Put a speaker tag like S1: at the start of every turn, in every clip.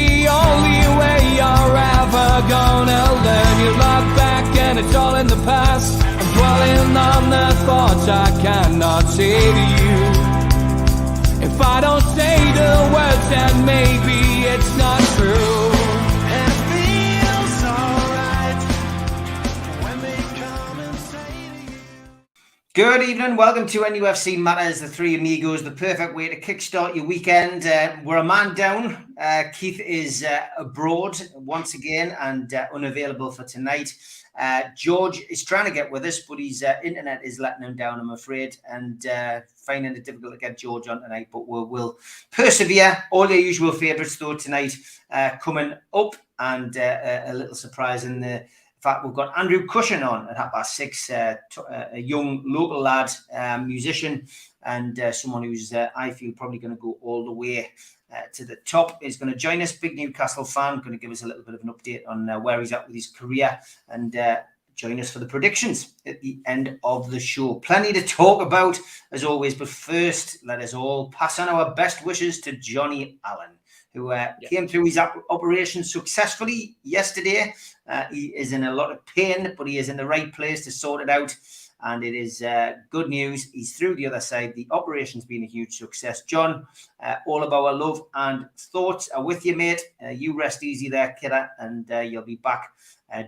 S1: the only way you're ever gonna learn. You look back and it's all in the past. I'm dwelling on the thoughts I cannot say to you. If I don't say the words, then maybe it's not true. And it feels alright when they come and say to you.
S2: Good evening, welcome to NUFC Matters, the three amigos, the perfect way to kickstart your weekend. We're a man down. Keith is abroad once again and unavailable for tonight. George is trying to get with us, but his internet is letting him down, I'm afraid, and finding it difficult to get George on tonight, but we'll persevere. All your usual favourites, though, tonight coming up, and a little surprise in the fact we've got Andrew Cushin on at 6:30, a young local lad, musician, and someone who's, I feel, probably going to go all the way to the top. Is going to join us, big Newcastle fan, going to give us a little bit of an update on where he's at with his career, and join us for the predictions at the end of the show. Plenty to talk about, as always, but first, let us all pass on our best wishes to Johnny Allen, who came through his operation successfully yesterday. He is in a lot of pain, but he is in the right place to sort it out. And it is good news. He's through the other side. The operation's been a huge success. John, all of our love and thoughts are with you, mate. You rest easy there, kidder, and you'll be back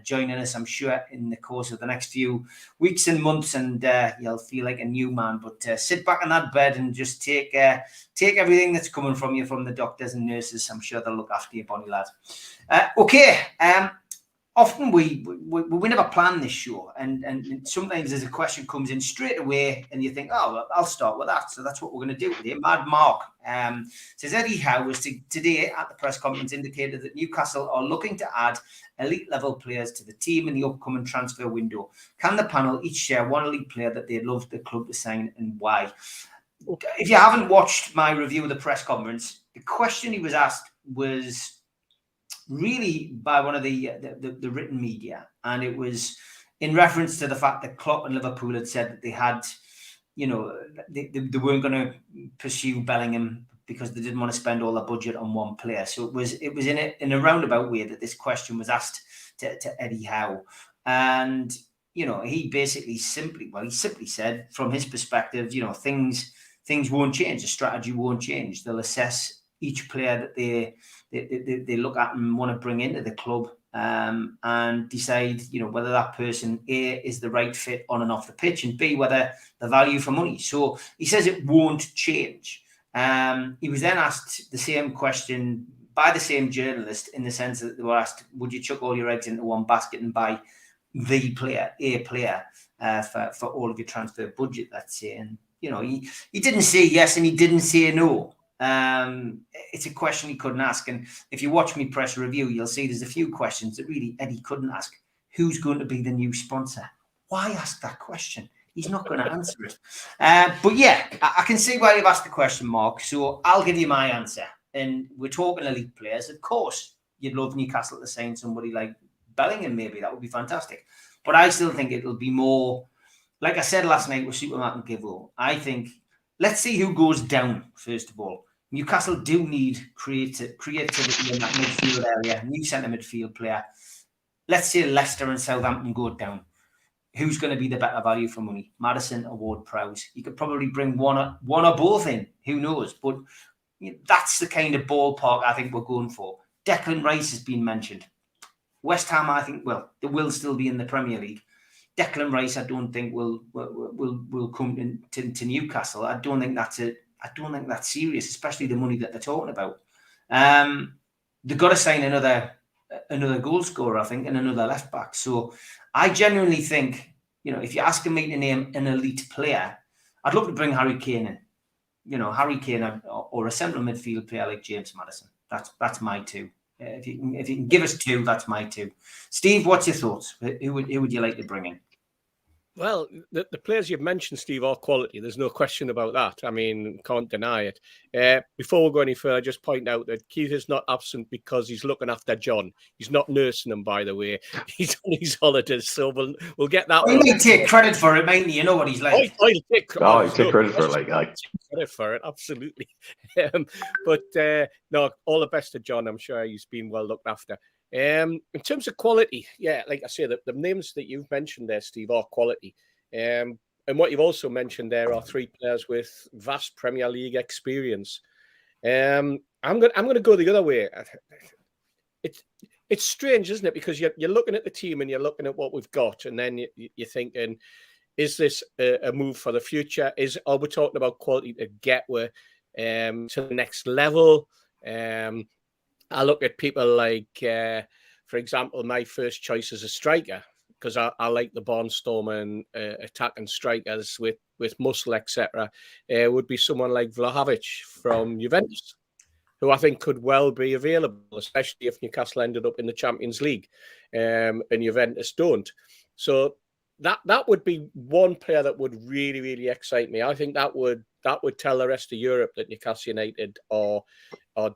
S2: joining us, I'm sure, in the course of the next few weeks and months, and you'll feel like a new man. But sit back in that bed and just take everything that's coming from you, from the doctors and nurses. I'm sure they'll look after you, bonny lad. Okay. Often we never plan this show, and sometimes as a question comes in straight away, and you think, oh, well, I'll start with that. So that's what we're going to do today. Mad Mark says Eddie Howe was today at the press conference indicated that Newcastle are looking to add elite level players to the team in the upcoming transfer window. Can the panel each share one elite player that they'd love the club to sign and why? If you haven't watched my review of the press conference, the question he was asked was really by one of the written media, and it was in reference to the fact that Klopp and Liverpool had said that they had, you know, they weren't going to pursue Bellingham because they didn't want to spend all their budget on one player. So it was in a roundabout way that this question was asked to Eddie Howe, and you know, he simply said from his perspective, you know, things won't change, the strategy won't change. They'll assess each player that they look at and want to bring into the club, and decide, you know, whether that person A is the right fit on and off the pitch, and B, whether the value for money. So he says it won't change. He was then asked the same question by the same journalist, in the sense that they were asked, would you chuck all your eggs into one basket and buy the player, a player, for all of your transfer budget, let's say? And, you know, he didn't say yes and he didn't say no. It's a question he couldn't ask. And if you watch me press review, you'll see there's a few questions that really Eddie couldn't ask. Who's going to be the new sponsor? Why ask that question? He's not going to answer it. But yeah, I can see why you've asked the question, Mark. So I'll give you my answer. And we're talking elite players. Of course, you'd love Newcastle to sign somebody like Bellingham, maybe. That would be fantastic. But I still think it'll be more, like I said last night with Superman and Givo, I think, let's see who goes down, first of all. Newcastle do need creativity in that midfield area, new centre midfield player. Let's say Leicester and Southampton go down. Who's going to be the better value for money? Maddison or Ward-Prowse? You could probably bring one or both in. Who knows? But that's the kind of ballpark I think we're going for. Declan Rice has been mentioned. West Ham, I think, well, they will still be in the Premier League. Declan Rice, I don't think will come to Newcastle. I don't think that's serious, especially the money that they're talking about. They've got to sign another goal scorer, I think, and another left back. So I genuinely think, you know, if you're asking me to name an elite player, I'd love to bring Harry Kane in. You know, Harry Kane or a central midfield player like James Maddison. That's my two. If you can give us two, that's my two. Steve, what's your thoughts? Who would you like to bring in?
S3: Well, the players you've mentioned, Steve, are quality. There's no question about that. I mean, can't deny it. Before we go any further, just point out that Keith is not absent because he's looking after John. He's not nursing him, by the way. He's on his holidays, so we'll get that.
S2: Well, he might take credit for it, mightn't he? You know what he's like.
S3: I'll take
S4: credit for it, like I.
S3: Credit for it, absolutely. But no, all the best to John. I'm sure he's been well looked after. In terms of quality, yeah, like I say, the names that you've mentioned there, Steve, are quality. And what you've also mentioned there are three players with vast Premier League experience. I'm going to go the other way. It's strange, isn't it? Because you're looking at the team and you're looking at what we've got, and then you're thinking, is this a move for the future? Are we talking about quality to get to the next level? I look at people like, for example, my first choice as a striker, because I like the barnstorming attacking strikers with muscle, etc. Would be someone like Vlahovic from Juventus, who I think could well be available, especially if Newcastle ended up in the Champions League and Juventus don't. So that would be one player that would really, really excite me. I think that would tell the rest of Europe that Newcastle United are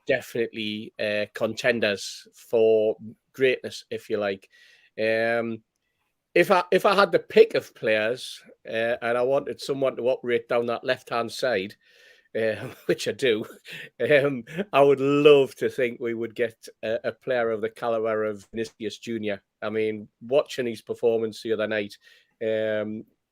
S3: definitely contenders for greatness, if you like. If I had the pick of players and I wanted someone to operate down that left-hand side, which I do, I would love to think we would get a player of the caliber of Vinicius Jr. I mean, watching his performance the other night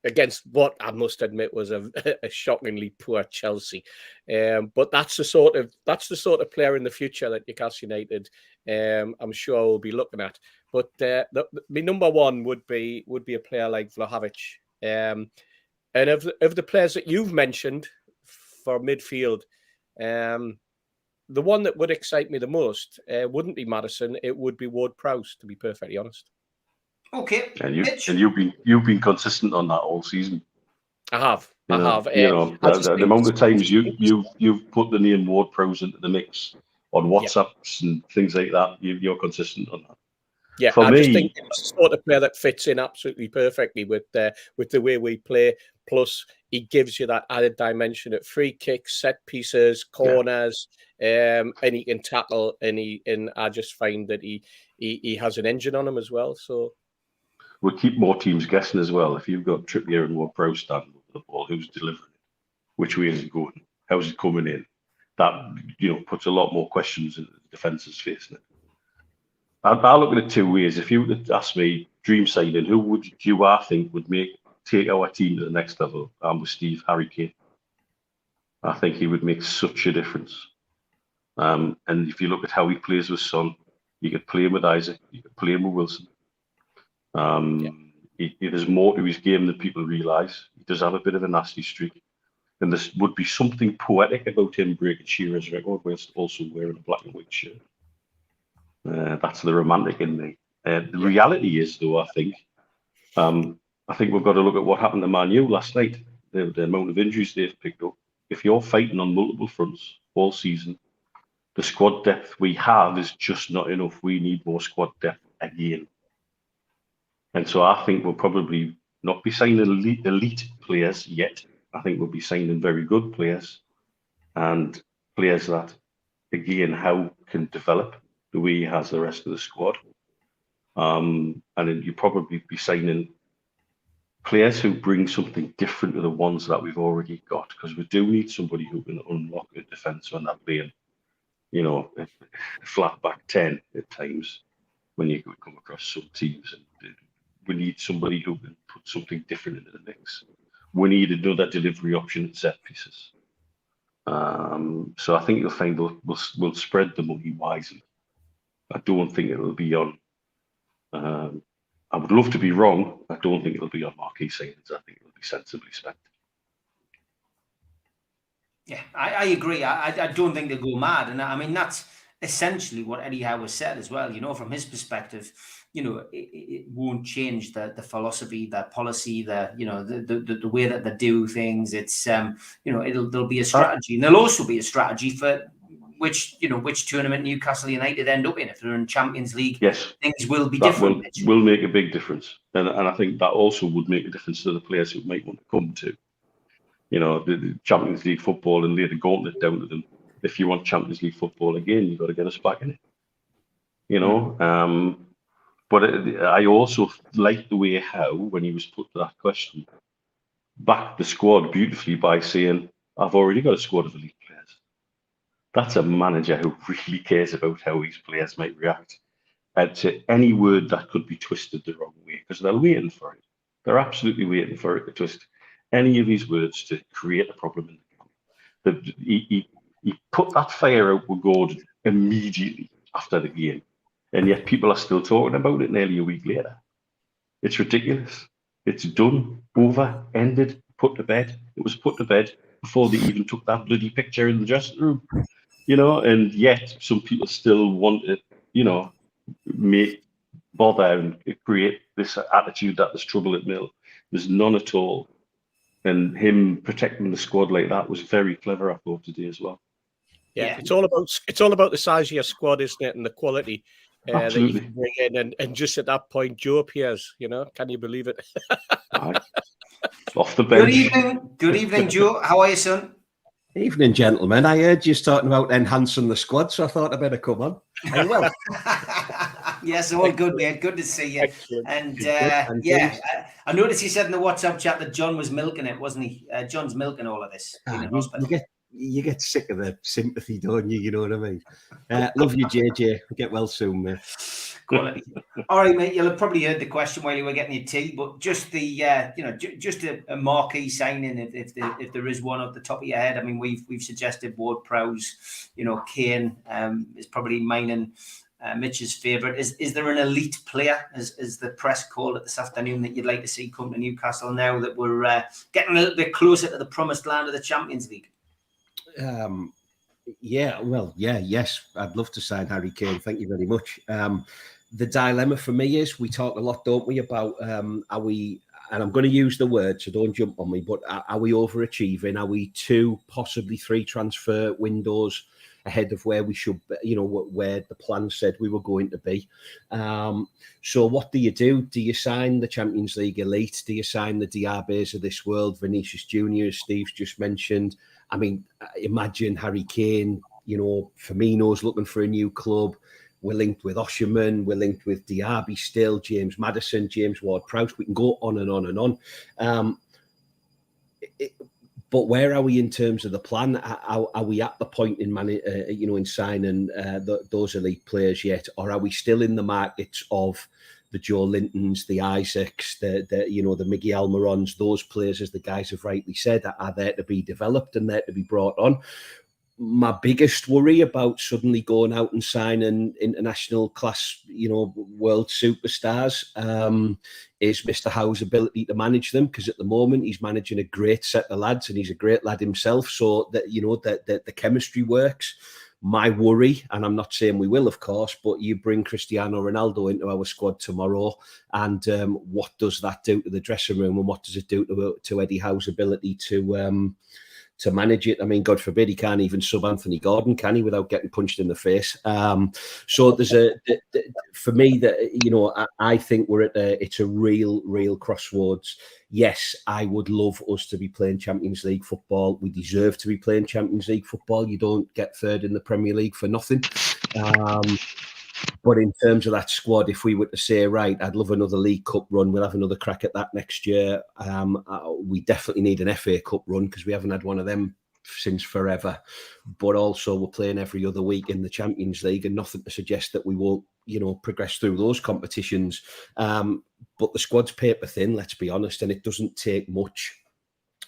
S3: against what I must admit was a shockingly poor Chelsea, but that's the sort of player in the future that Newcastle United, I'm sure, will be looking at. But my number one would be a player like Vlahovic, and of the players that you've mentioned for midfield, the one that would excite me the most wouldn't be Maddison. It would be Ward-Prowse, to be perfectly honest.
S2: Okay,
S4: and you've been consistent on that all season.
S3: I have.
S4: You know, the amount of times you've put the name Ward-Prowse into the mix on WhatsApps and things like that. You're consistent on that.
S3: Yeah, just think it's the sort of player that fits in absolutely perfectly with the way we play. Plus, he gives you that added dimension at free kicks, set pieces, corners, and he can tackle. And I just find that he has an engine on him as well. So
S4: we'll keep more teams guessing as well. If you've got Trippier and Ward-Prowse standing up the ball, who's delivering it? Which way is it going? How's it coming in? That puts a lot more questions in the defence's face. I look at it two ways. If you would ask me, dream signing, who would I think would take our team to the next level? I'm with Steve, Harry Kane. I think he would make such a difference. And if you look at how he plays with Son, you could play him with Isaac, you could play him with Wilson. There's more to his game than people realise. He does have a bit of a nasty streak. And there would be something poetic about him breaking Shearer's record whilst also wearing a black and white shirt. That's the romantic in me. The reality is, though, I think we've got to look at what happened to Man U last night. The amount of injuries they've picked up. If you're fighting on multiple fronts all season, the squad depth we have is just not enough. We need more squad depth again. And so I think we'll probably not be signing elite players yet. I think we'll be signing very good players and players that, again, how can develop the way he has the rest of the squad. And then you probably be signing players who bring something different to the ones that we've already got, because we do need somebody who can unlock a defence when they're playing, a flat back 10 at times when you come across some teams. And we need somebody who can put something different into the mix. We need another delivery option at set pieces. So I think you'll find we'll spread the money wisely. I don't think it'll be on. I would love to be wrong. I don't think it'll be on marquee signings. I think it'll be sensibly spent.
S2: Yeah, I agree. I don't think they'll go mad. And I mean, that's essentially what Eddie Howe has said as well. From his perspective, it won't change the philosophy, the policy, the way that they do things. It's, there'll be a strategy. And there'll also be a strategy for which tournament Newcastle United end up in. If they're in Champions League,
S4: yes,
S2: things will be
S4: that
S2: different.
S4: will make a big difference, and I think that also would make a difference to the players who might want to come to, the Champions League football and lay the gauntlet down to them. If you want Champions League football again, you've got to get us back in it. But I also like the way how, when he was put to that question, backed the squad beautifully by saying, I've already got a squad of elite players. That's a manager who really cares about how his players might react to any word that could be twisted the wrong way, because they're waiting for it. They're absolutely waiting for it to twist any of his words to create a problem in the camp. He put that fire out with Gordon immediately after the game, and yet people are still talking about it nearly a week later. It's ridiculous. It's done, over, ended, put to bed. It was put to bed before they even took that bloody picture in the dressing room, and yet some people still want to, bother and create this attitude that there's trouble at Mill. There's none at all. And him protecting the squad like that was very clever, I thought, today as well.
S3: Yeah, it's all about the size of your squad, isn't it, and the quality that you can bring in. And just at that point, Joe appears. Can you believe it?
S4: Off the bench.
S2: Good evening, Joe. How are you, son?
S5: Evening, gentlemen. I heard you talking about enhancing the squad, so I thought I'd better come on. Are you well?
S2: Yes, all good, mate. Good to see you. And I noticed you said in the WhatsApp chat that John was milking it, wasn't he? John's milking all of this.
S5: You get sick of the sympathy, don't you? You know what I mean? Love you, JJ. Get well soon, mate.
S2: Quality. All right, mate. You'll have probably heard the question while you were getting your tea, but just the just a marquee signing, if there is one off the top of your head. I mean, we've suggested Ward-Prowse. Kane is probably mine and Mitch's favourite. Is there an elite player, as the press called it this afternoon, that you'd like to see come to Newcastle now that we're getting a little bit closer to the promised land of the Champions League?
S5: Yes, I'd love to sign Harry Kane. Thank you very much. The dilemma for me is we talk a lot, don't we, about are we, and I'm going to use the word, so don't jump on me, but are we overachieving? Are we 2, possibly 3 transfer windows ahead of where we should, where the plan said we were going to be? So what do you do? Do you sign the Champions League elite? Do you sign the Diabes of this world, Vinicius Junior, as Steve's just mentioned? I mean, imagine Harry Kane, Firmino's looking for a new club. We're linked with Osherman. We're linked with Diaby still, James Maddison, James Ward-Prowse. We can go on and on and on. But where are we in terms of the plan? Are we at the point in signing those elite players yet, or are we still in the markets of the Joe Lintons, the Isaacs, the Miggy Almirons? Those players, as the guys have rightly said, are there to be developed and there to be brought on. My biggest worry about suddenly going out and signing international class, world superstars, is Mr. Howe's ability to manage them. Because at the moment he's managing a great set of lads, and he's a great lad himself. So that that the chemistry works. My worry, and I'm not saying we will, of course, but you bring Cristiano Ronaldo into our squad tomorrow, and what does that do to the dressing room, and what does it do to Eddie Howe's ability to manage it? I mean, God forbid he can't even sub Anthony Gordon, can he, without getting punched in the face? So there's for me that I think we're at it's a real crossroads. Yes, I would love us to be playing Champions League football. We deserve to be playing Champions League football. You don't get third in the Premier League for nothing. But in terms of that squad, if we were to say, right, I'd love another League Cup run, we'll have another crack at that next year. We definitely need an FA Cup run, because we haven't had one of them since forever. But also we're playing every other week in the Champions League, and nothing to suggest that we won't, progress through those competitions. But the squad's paper thin, let's be honest, and it doesn't take much.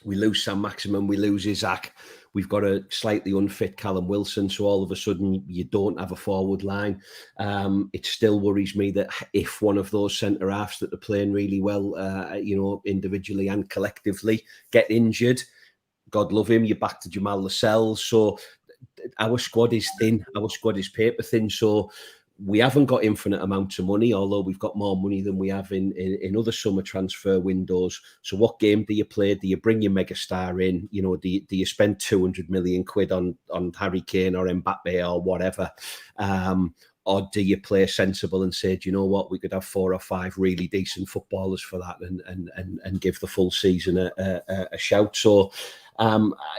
S5: We lose Sam Maximin, we lose Isaac. We've got a slightly unfit Callum Wilson, so all of a sudden you don't have a forward line. It still worries me that if one of those centre halves that are playing really well, individually and collectively, get injured, God love him, you're back to Jamal Lascelles. So our squad is thin, our squad is paper thin. So we haven't got infinite amounts of money, although we've got more money than we have in other summer transfer windows. So what game do you play? Do you bring your megastar in? You know, do you spend 200 million quid on Harry Kane or Mbappe or whatever? Or do you play sensible and say, do you know what, we could have 4 or 5 really decent footballers for that and give the full season a shout? So,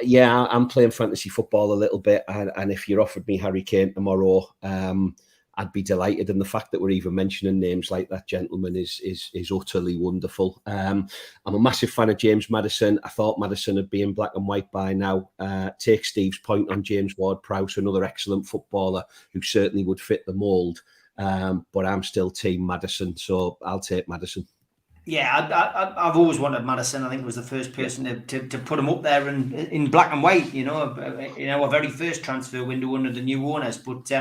S5: yeah, I'm playing fantasy football a little bit. And if you offered me Harry Kane tomorrow, I'd be delighted. And the fact that we're even mentioning names like that gentleman is utterly wonderful. I'm a massive fan of James Maddison. I thought Maddison would be in black and white by now. Take Steve's point on James Ward-Prowse, another excellent footballer who certainly would fit the mould. But I'm still team Maddison, so I'll take Maddison.
S2: Yeah, I've always wanted Maddison. I think was the first person to put him up there in black and white, our very first transfer window under the new owners. But,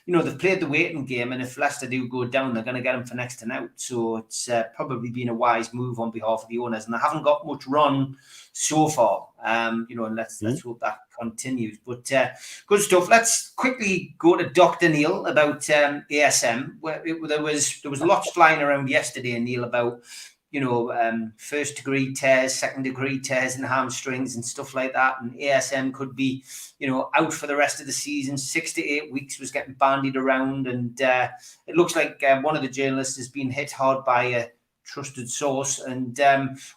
S2: they've played the waiting game, and if Leicester do go down, they're going to get him for next to out. So it's probably been a wise move on behalf of the owners. And they haven't got much run so far, and let's hope that continues. But good stuff. Let's quickly go to Dr. Neil about ASM. Where there was lots flying around yesterday, Neil, about first degree tears, second degree tears in hamstrings and stuff like that. And ASM could be, out for the rest of the season. 6 to 8 weeks was getting bandied around. And it looks like one of the journalists has been hit hard by a trusted source. And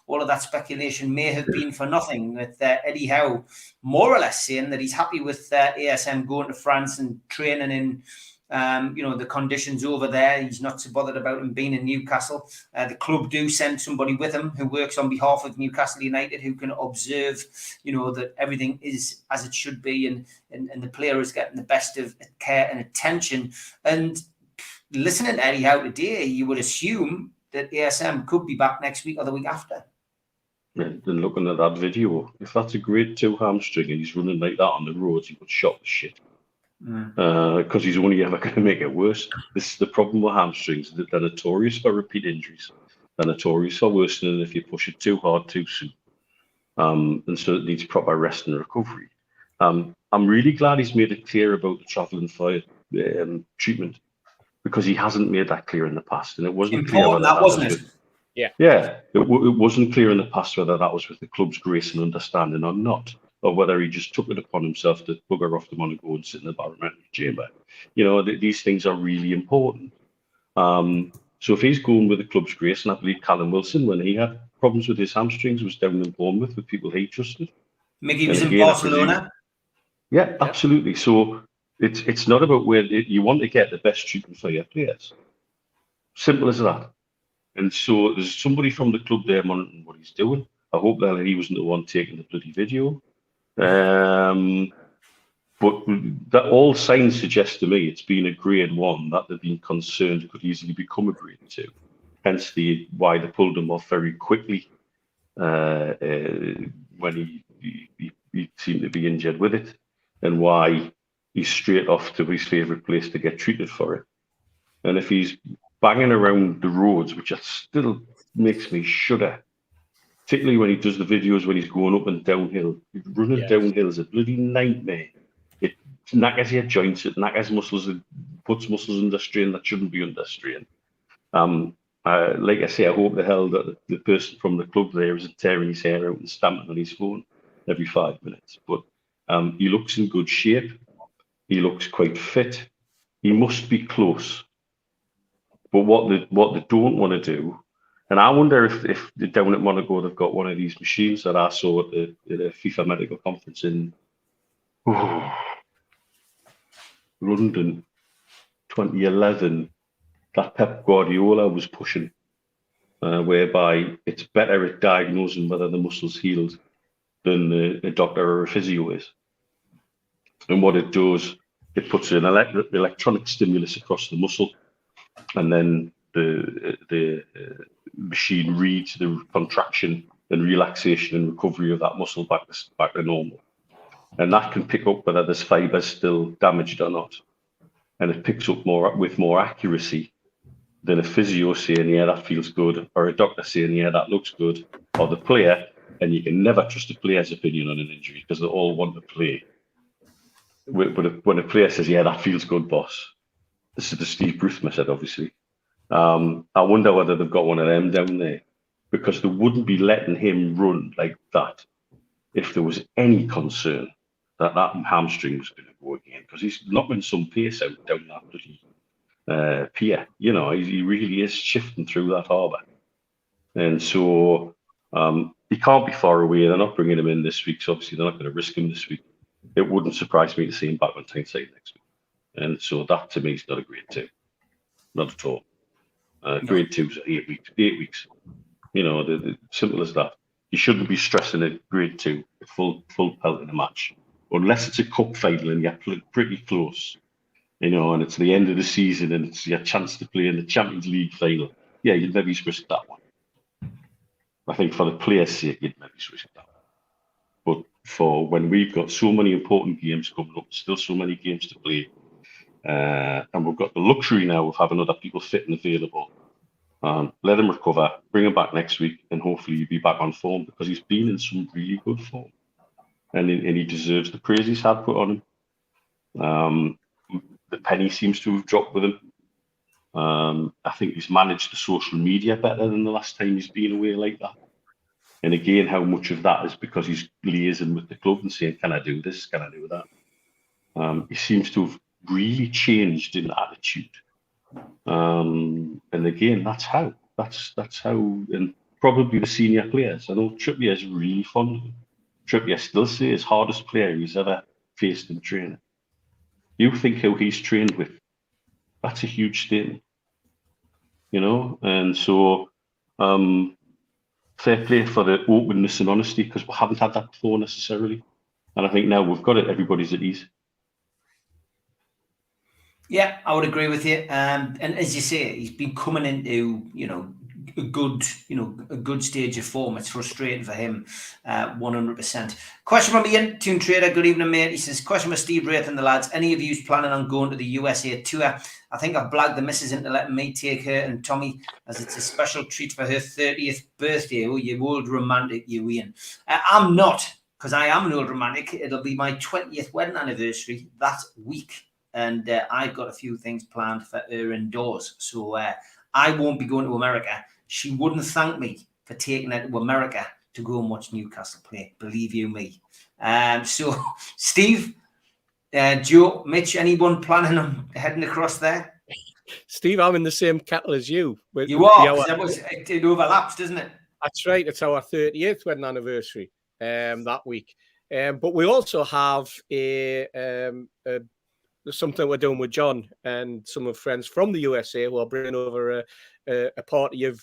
S2: all of that speculation may have been for nothing, with Eddie Howe more or less saying that he's happy with ASM going to France and training in the conditions over there. He's not so bothered about him being in Newcastle. The club do send somebody with him who works on behalf of Newcastle United, who can observe, that everything is as it should be, and the player is getting the best of care and attention. And listening to Eddie Howe today, you would assume that ASM could be back next week or the week after.
S4: Yeah, then looking at that video, if that's a grade 2 hamstring and he's running like that on the roads, he would shot the shit. Because he's only ever going to make it worse. This is the problem with hamstrings. They're notorious for repeat injuries. They're notorious for worsening if you push it too hard too soon. And so it needs proper rest and recovery. I'm really glad he's made it clear about the travelling fire treatment, because he hasn't made that clear in the past, and it wasn't clear whether that wasn't it. It wasn't clear in the past whether that was with the club's grace and understanding or not, or whether he just took it upon himself to bugger off the money and go and sit in the barometric chamber. These things are really important. So if he's going with the club's grace, and I believe Callum Wilson, when he had problems with his hamstrings, was down in Bournemouth with people he trusted.
S2: Mickey was in Barcelona.
S4: Yeah, absolutely. So it's not about where you want to get the best treatment for your players. Simple as that. And so there's somebody from the club there monitoring what he's doing. I hope that he wasn't the one taking the bloody video. But that all signs suggest to me it's been a grade 1 that they've been concerned could easily become a grade 2. Hence why they pulled him off very quickly when he seemed to be injured with it, and why he's straight off to his favourite place to get treated for it. And if he's banging around the roads, which still makes me shudder, particularly when he does the videos when he's going up and downhill. Running downhill is a bloody nightmare. It knackers your joints, it knackers muscles, it puts muscles under strain that shouldn't be under strain. Like I say, I hope the hell that the person from the club there isn't tearing his hair out and stamping on his phone every 5 minutes. But he looks in good shape. He looks quite fit. He must be close. But what they don't want to do, and I wonder if down at Monaco they've got one of these machines that I saw at the FIFA medical conference in London 2011, that Pep Guardiola was pushing, whereby it's better at diagnosing whether the muscle's healed than a doctor or a physio is. And what it does, it puts an electronic stimulus across the muscle, and then the machine reads the contraction and relaxation and recovery of that muscle back to normal. And that can pick up whether there's fibers still damaged or not. And it picks up with more accuracy than a physio saying, yeah, that feels good, or a doctor saying, yeah, that looks good, or the player. And you can never trust a player's opinion on an injury because they all want to play. But when a player says, yeah, that feels good, boss, this is the Steve Bruce method, obviously. I wonder whether they've got one of them down there, because they wouldn't be letting him run like that if there was any concern that hamstring was going to go again, because he's knocking some pace out down that bloody pier. You know, he really is shifting through that harbour. And so he can't be far away. They're not bringing him in this week, so obviously they're not going to risk him this week. It wouldn't surprise me to see him back on Tyneside next week. And so that, to me, is not a grade 2. Not at all. Grade 2's 8 weeks. 8 weeks. You know, the simple as that. You shouldn't be stressing a grade 2, a full pelt in a match, unless it's a cup final and you're pretty close. You know, and it's the end of the season and it's your chance to play in the Champions League final. Yeah, you'd maybe risk that one. I think for the players' sake, you'd maybe risk that one. But for when we've got so many important games coming up, still so many games to play, and we've got the luxury now of having other people fit and available, let him recover, bring him back next week, and hopefully he'll be back on form, because he's been in some really good form. And he deserves the praise he's had put on him. The penny seems to have dropped with him. I think he's managed the social media better than the last time he's been away like that. And again, how much of that is because he's liaising with the club and saying, can I do this? Can I do that? He seems to have really changed in attitude. And again, that's how, and probably the senior players. I know Trippier is really fond of him. Trippier still says hardest player he's ever faced in training. You think how he's trained with, that's a huge statement, you know? And so, fair play for the openness and honesty, because we haven't had that before necessarily. And I think now we've got it, everybody's at ease.
S2: Yeah, I would agree with you. And as you say, he's been coming into, a good stage of form. It's frustrating for him, 100%. Question from Ian, Toon Trader. Good evening, mate. He says, question for Steve Wraith and the lads. Any of you planning on going to the USA tour? I think I've blagged the missus into letting me take her and Tommy, as it's a special treat for her 30th birthday. Oh, you old romantic, you, Ian. I'm not, because I am an old romantic. It'll be my 20th wedding anniversary that week. And I've got a few things planned for her indoors. So I won't be going to America. She wouldn't thank me for taking her to America to go and watch Newcastle play. Believe you me. So, Steve, Joe, Mitch, anyone planning on heading across there?
S3: Steve, I'm in the same kettle as you.
S2: You are. It overlaps, doesn't it?
S3: That's right. It's our 38th wedding anniversary that week. But we also have something we're doing with John and some of friends from the USA who are bringing over a party of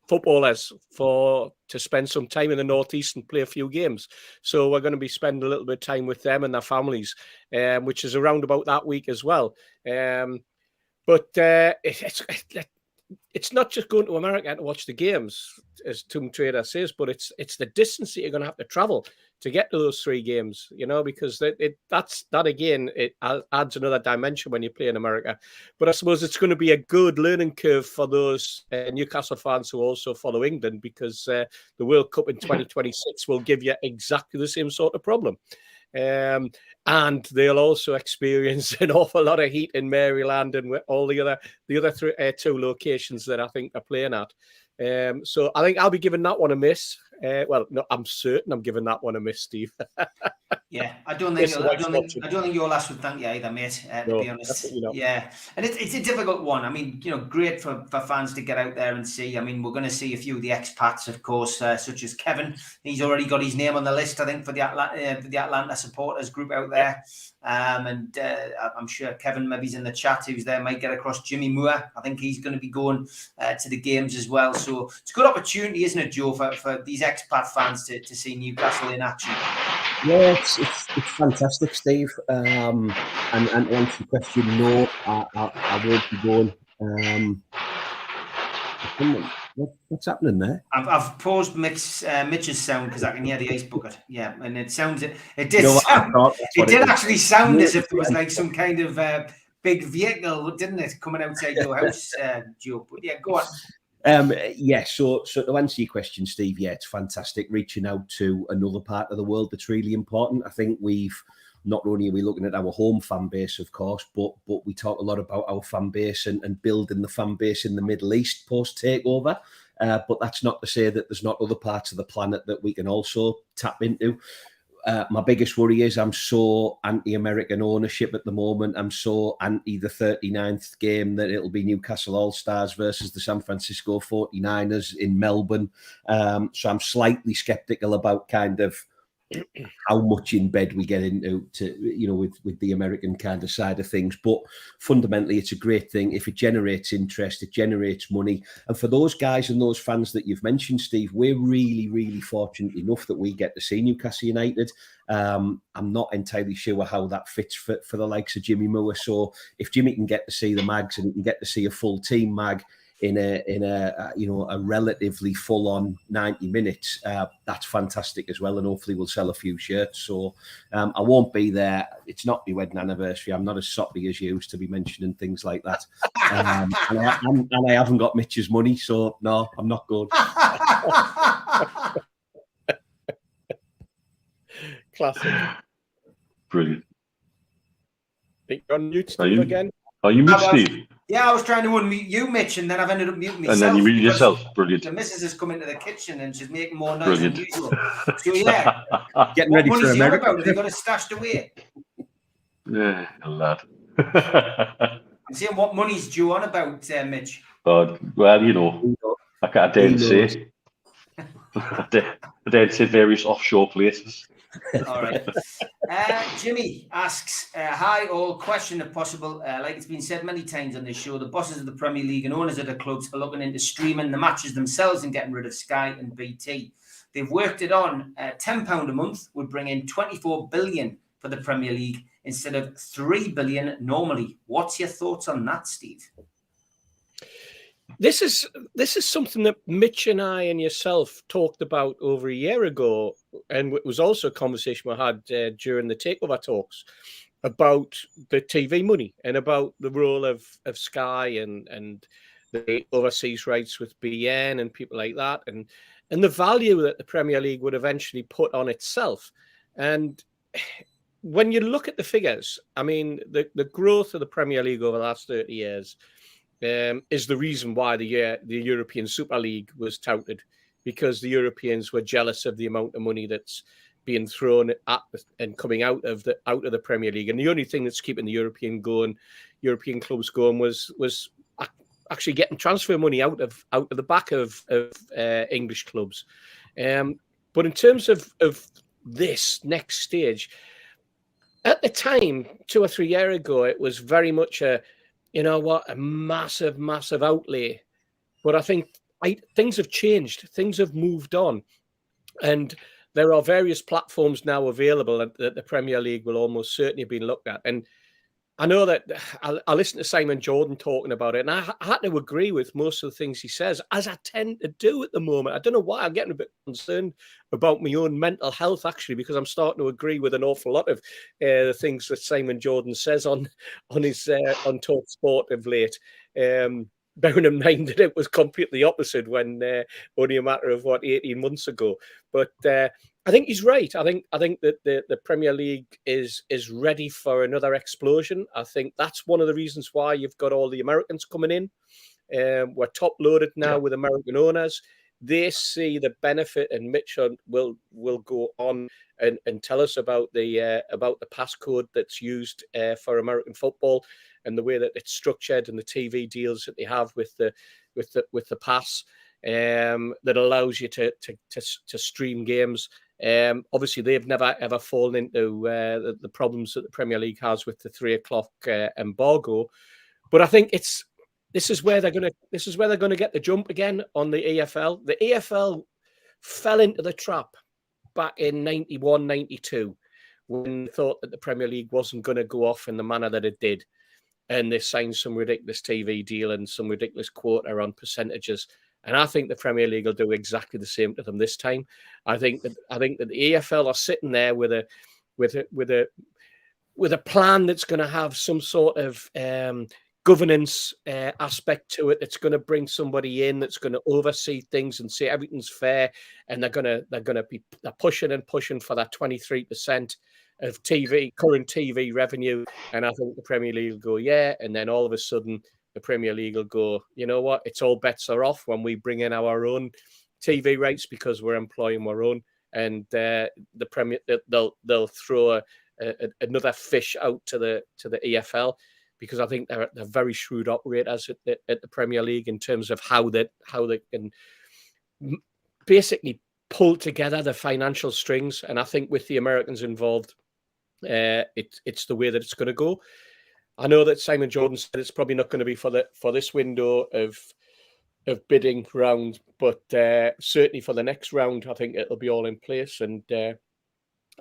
S3: footballers to spend some time in the Northeast and play a few games. So we're going to be spending a little bit of time with them and their families, which is around about that week as well. But it's not just going to America to watch the games, as Toon Trader says, but it's the distance that you're going to have to travel to get to those 3 games, because it adds another dimension when you play in America. But I suppose it's going to be a good learning curve for those Newcastle fans who also follow England, because the World Cup in 2026 will give you exactly the same sort of problem. And they'll also experience an awful lot of heat in Maryland and all the other 2 locations that I think they're playing at. So I think I'll be giving that one a miss. Well, no, I'm certain I'm giving that one a miss, Steve.
S2: Yeah, I don't think your lass would thank you either, mate. To be honest, yeah, and it's a difficult one. I mean, great for fans to get out there and see. I mean, we're going to see a few of the expats, of course, such as Kevin. He's already got his name on the list, I think, for the Atlanta supporters group out there. And I'm sure Kevin, maybe he's in the chat, who's there, might get across Jimmy Moore. I think he's going to be going to the games as well. So it's a good opportunity, isn't it, Joe, for these expat fans to see Newcastle in action?
S5: Yeah, it's fantastic, Steve. And to answer the question, no, I won't be going. What's happening there?
S2: I've paused Mitch's sound because I can hear the ice bucket. Yeah, and it did actually sound as if it was like some kind of big vehicle, didn't it, coming outside your house, Joe? But yeah, go on.
S5: So to answer your question, Steve, yeah, it's fantastic reaching out to another part of the world that's really important. I think we've not only are we looking at our home fan base, of course, but we talk a lot about our fan base and building the fan base in the Middle East post takeover. But that's not to say that there's not other parts of the planet that we can also tap into. My biggest worry is I'm so anti-American ownership at the moment. I'm so anti the 39th game that it'll be Newcastle All-Stars versus the San Francisco 49ers in Melbourne. So I'm slightly sceptical about kind of how much in bed we get into, with the American kind of side of things. But fundamentally, it's a great thing. If it generates interest, it generates money. And for those guys and those fans that you've mentioned, Steve, we're really, really fortunate enough that we get to see Newcastle United. I'm not entirely sure how that fits for the likes of Jimmy Moore. So if Jimmy can get to see the Mags and he can get to see a full team Mag in a relatively full-on 90 minutes, that's fantastic as well, and hopefully we'll sell a few shirts. So I won't be there. It's not my wedding anniversary. I'm not as soppy as you used to be mentioning things like that. And I haven't got Mitch's money, so no, I'm not good.
S3: Classic.
S4: Brilliant.
S3: Think you're on mute, Steve, again?
S4: Are you mute, Steve?
S2: Yeah, I was trying to unmute you, Mitch, and then I've ended up muting myself.
S4: And then you mute yourself. Brilliant.
S2: The missus has come into the kitchen and she's making more noise than usual. So yeah,
S5: Getting ready for America.
S2: Have you got it stashed away?
S4: Yeah, lad.
S2: I'm saying, what money's due on about, Mitch?
S4: Well, I dare say. I dare say various offshore places.
S2: All right. Jimmy asks, hi all, question if possible. Like it's been said many times on this show, the bosses of the Premier League and owners of the clubs are looking into streaming the matches themselves and getting rid of Sky and BT. They've worked it on. £10 a month would bring in 24 billion for the Premier League instead of 3 billion normally. What's your thoughts on that, Steve?
S3: This is something that Mitch and I and yourself talked about over a year ago, and it was also a conversation we had during the takeover talks about the TV money and about the role of Sky and the overseas rights with BN and people like that, and the value that the Premier League would eventually put on itself. And when you look at the figures, I mean, the growth of the Premier League over the last 30 years is the reason why the European Super League was touted, because the Europeans were jealous of the amount of money that's being thrown at and coming out of the Premier League. And the only thing that's keeping the European clubs going was actually getting transfer money out of the back of English clubs. But in terms of this next stage, at the time, 2 or 3 years ago, it was very much a massive, massive outlay. But I think things have changed. Things have moved on. And there are various platforms now available that the Premier League will almost certainly be looked at. And I know that I listened to Simon Jordan talking about it, and I had to agree with most of the things he says, as I tend to do at the moment. I don't know why I'm getting a bit concerned about my own mental health, actually, because I'm starting to agree with an awful lot of the things that Simon Jordan says on his on Talk Sport of late. Bearing in mind that it was completely opposite when only a matter of 18 months ago. But I think he's right. I think that the Premier League is ready for another explosion. I think that's one of the reasons why you've got all the Americans coming in. We're top loaded now with American owners. They see the benefit, and Mitch will go on and tell us about the passcode that's used for American football and the way that it's structured and the TV deals that they have with the pass that allows you to stream games. Obviously, they've never ever fallen into the problems that the Premier League has with the 3 o'clock embargo. But I think this is where they're going to get the jump again on the EFL. The EFL fell into the trap back in 91, 92 when they thought that the Premier League wasn't going to go off in the manner that it did. And they signed some ridiculous TV deal and some ridiculous quota on percentages. And I think the Premier League will do exactly the same to them this time. I think that the EFL are sitting there with a plan that's going to have some sort of governance aspect to it. That's going to bring somebody in that's going to oversee things and say everything's fair. And they're pushing and pushing for that 23%. of current TV revenue, and I think the Premier League will go, yeah, and then all of a sudden the Premier League will go, you know what, it's all bets are off when we bring in our own TV rights because we're employing our own, and the Premier they'll throw another fish out to the EFL, because I think they're very shrewd operators at the Premier League in terms of how they can basically pull together the financial strings. And I think with the Americans involved, it's the way that it's going to go. I know that Simon Jordan said it's probably not going to be for this window of bidding round, but certainly for the next round, I think it'll be all in place, and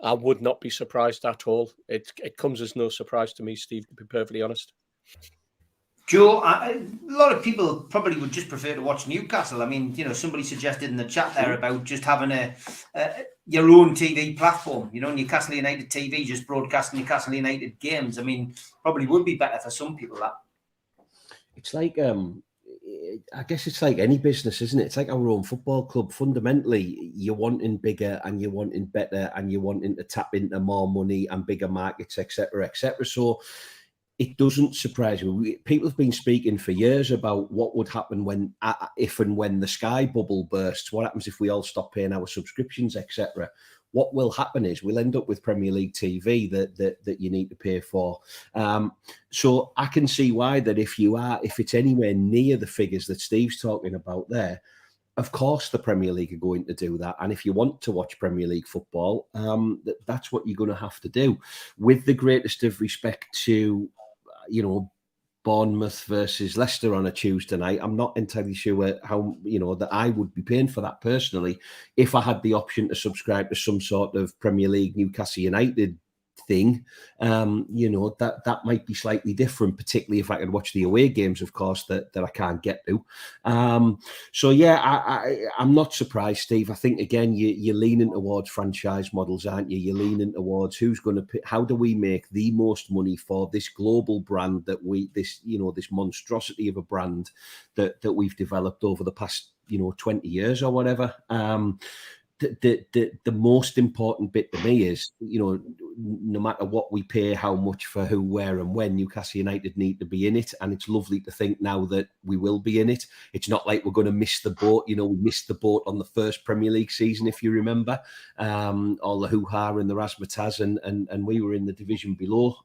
S3: I would not be surprised at all. It comes as no surprise to me, Steve, to be perfectly honest.
S2: Joe, a lot of people probably would just prefer to watch Newcastle. I mean, somebody suggested in the chat there about just having your own TV platform, Newcastle United TV, just broadcasting Newcastle United games. I mean, probably would be better for some people, that.
S5: It's like, I guess it's like any business, isn't it? It's like our own football club. Fundamentally, you're wanting bigger and you're wanting better and you're wanting to tap into more money and bigger markets, etc., etc. So it doesn't surprise me. People have been speaking for years about what would happen if and when the Sky bubble bursts. What happens if we all stop paying our subscriptions, etc.? What will happen is we'll end up with Premier League TV that you need to pay for. So I can see why that if it's anywhere near the figures that Steve's talking about there, of course the Premier League are going to do that. And if you want to watch Premier League football, that's what you're going to have to do. With the greatest of respect to, Bournemouth versus Leicester on a Tuesday night, I'm not entirely sure how, that I would be paying for that personally. If I had the option to subscribe to some sort of Premier League Newcastle United thing, that might be slightly different, particularly if I could watch the away games, of course, that I can't get to. So yeah, I'm not surprised, Steve. I think again you're leaning towards franchise models, aren't you? You're leaning towards how do we make the most money for this global brand this monstrosity of a brand that we've developed over the past 20 years or whatever. The most important bit to me is, no matter what we pay, how much for who, where and when, Newcastle United need to be in it. And it's lovely to think now that we will be in it. It's not like we're going to miss the boat. We missed the boat on the first Premier League season, if you remember, all the hoo-ha and the razzmatazz, and we were in the division below.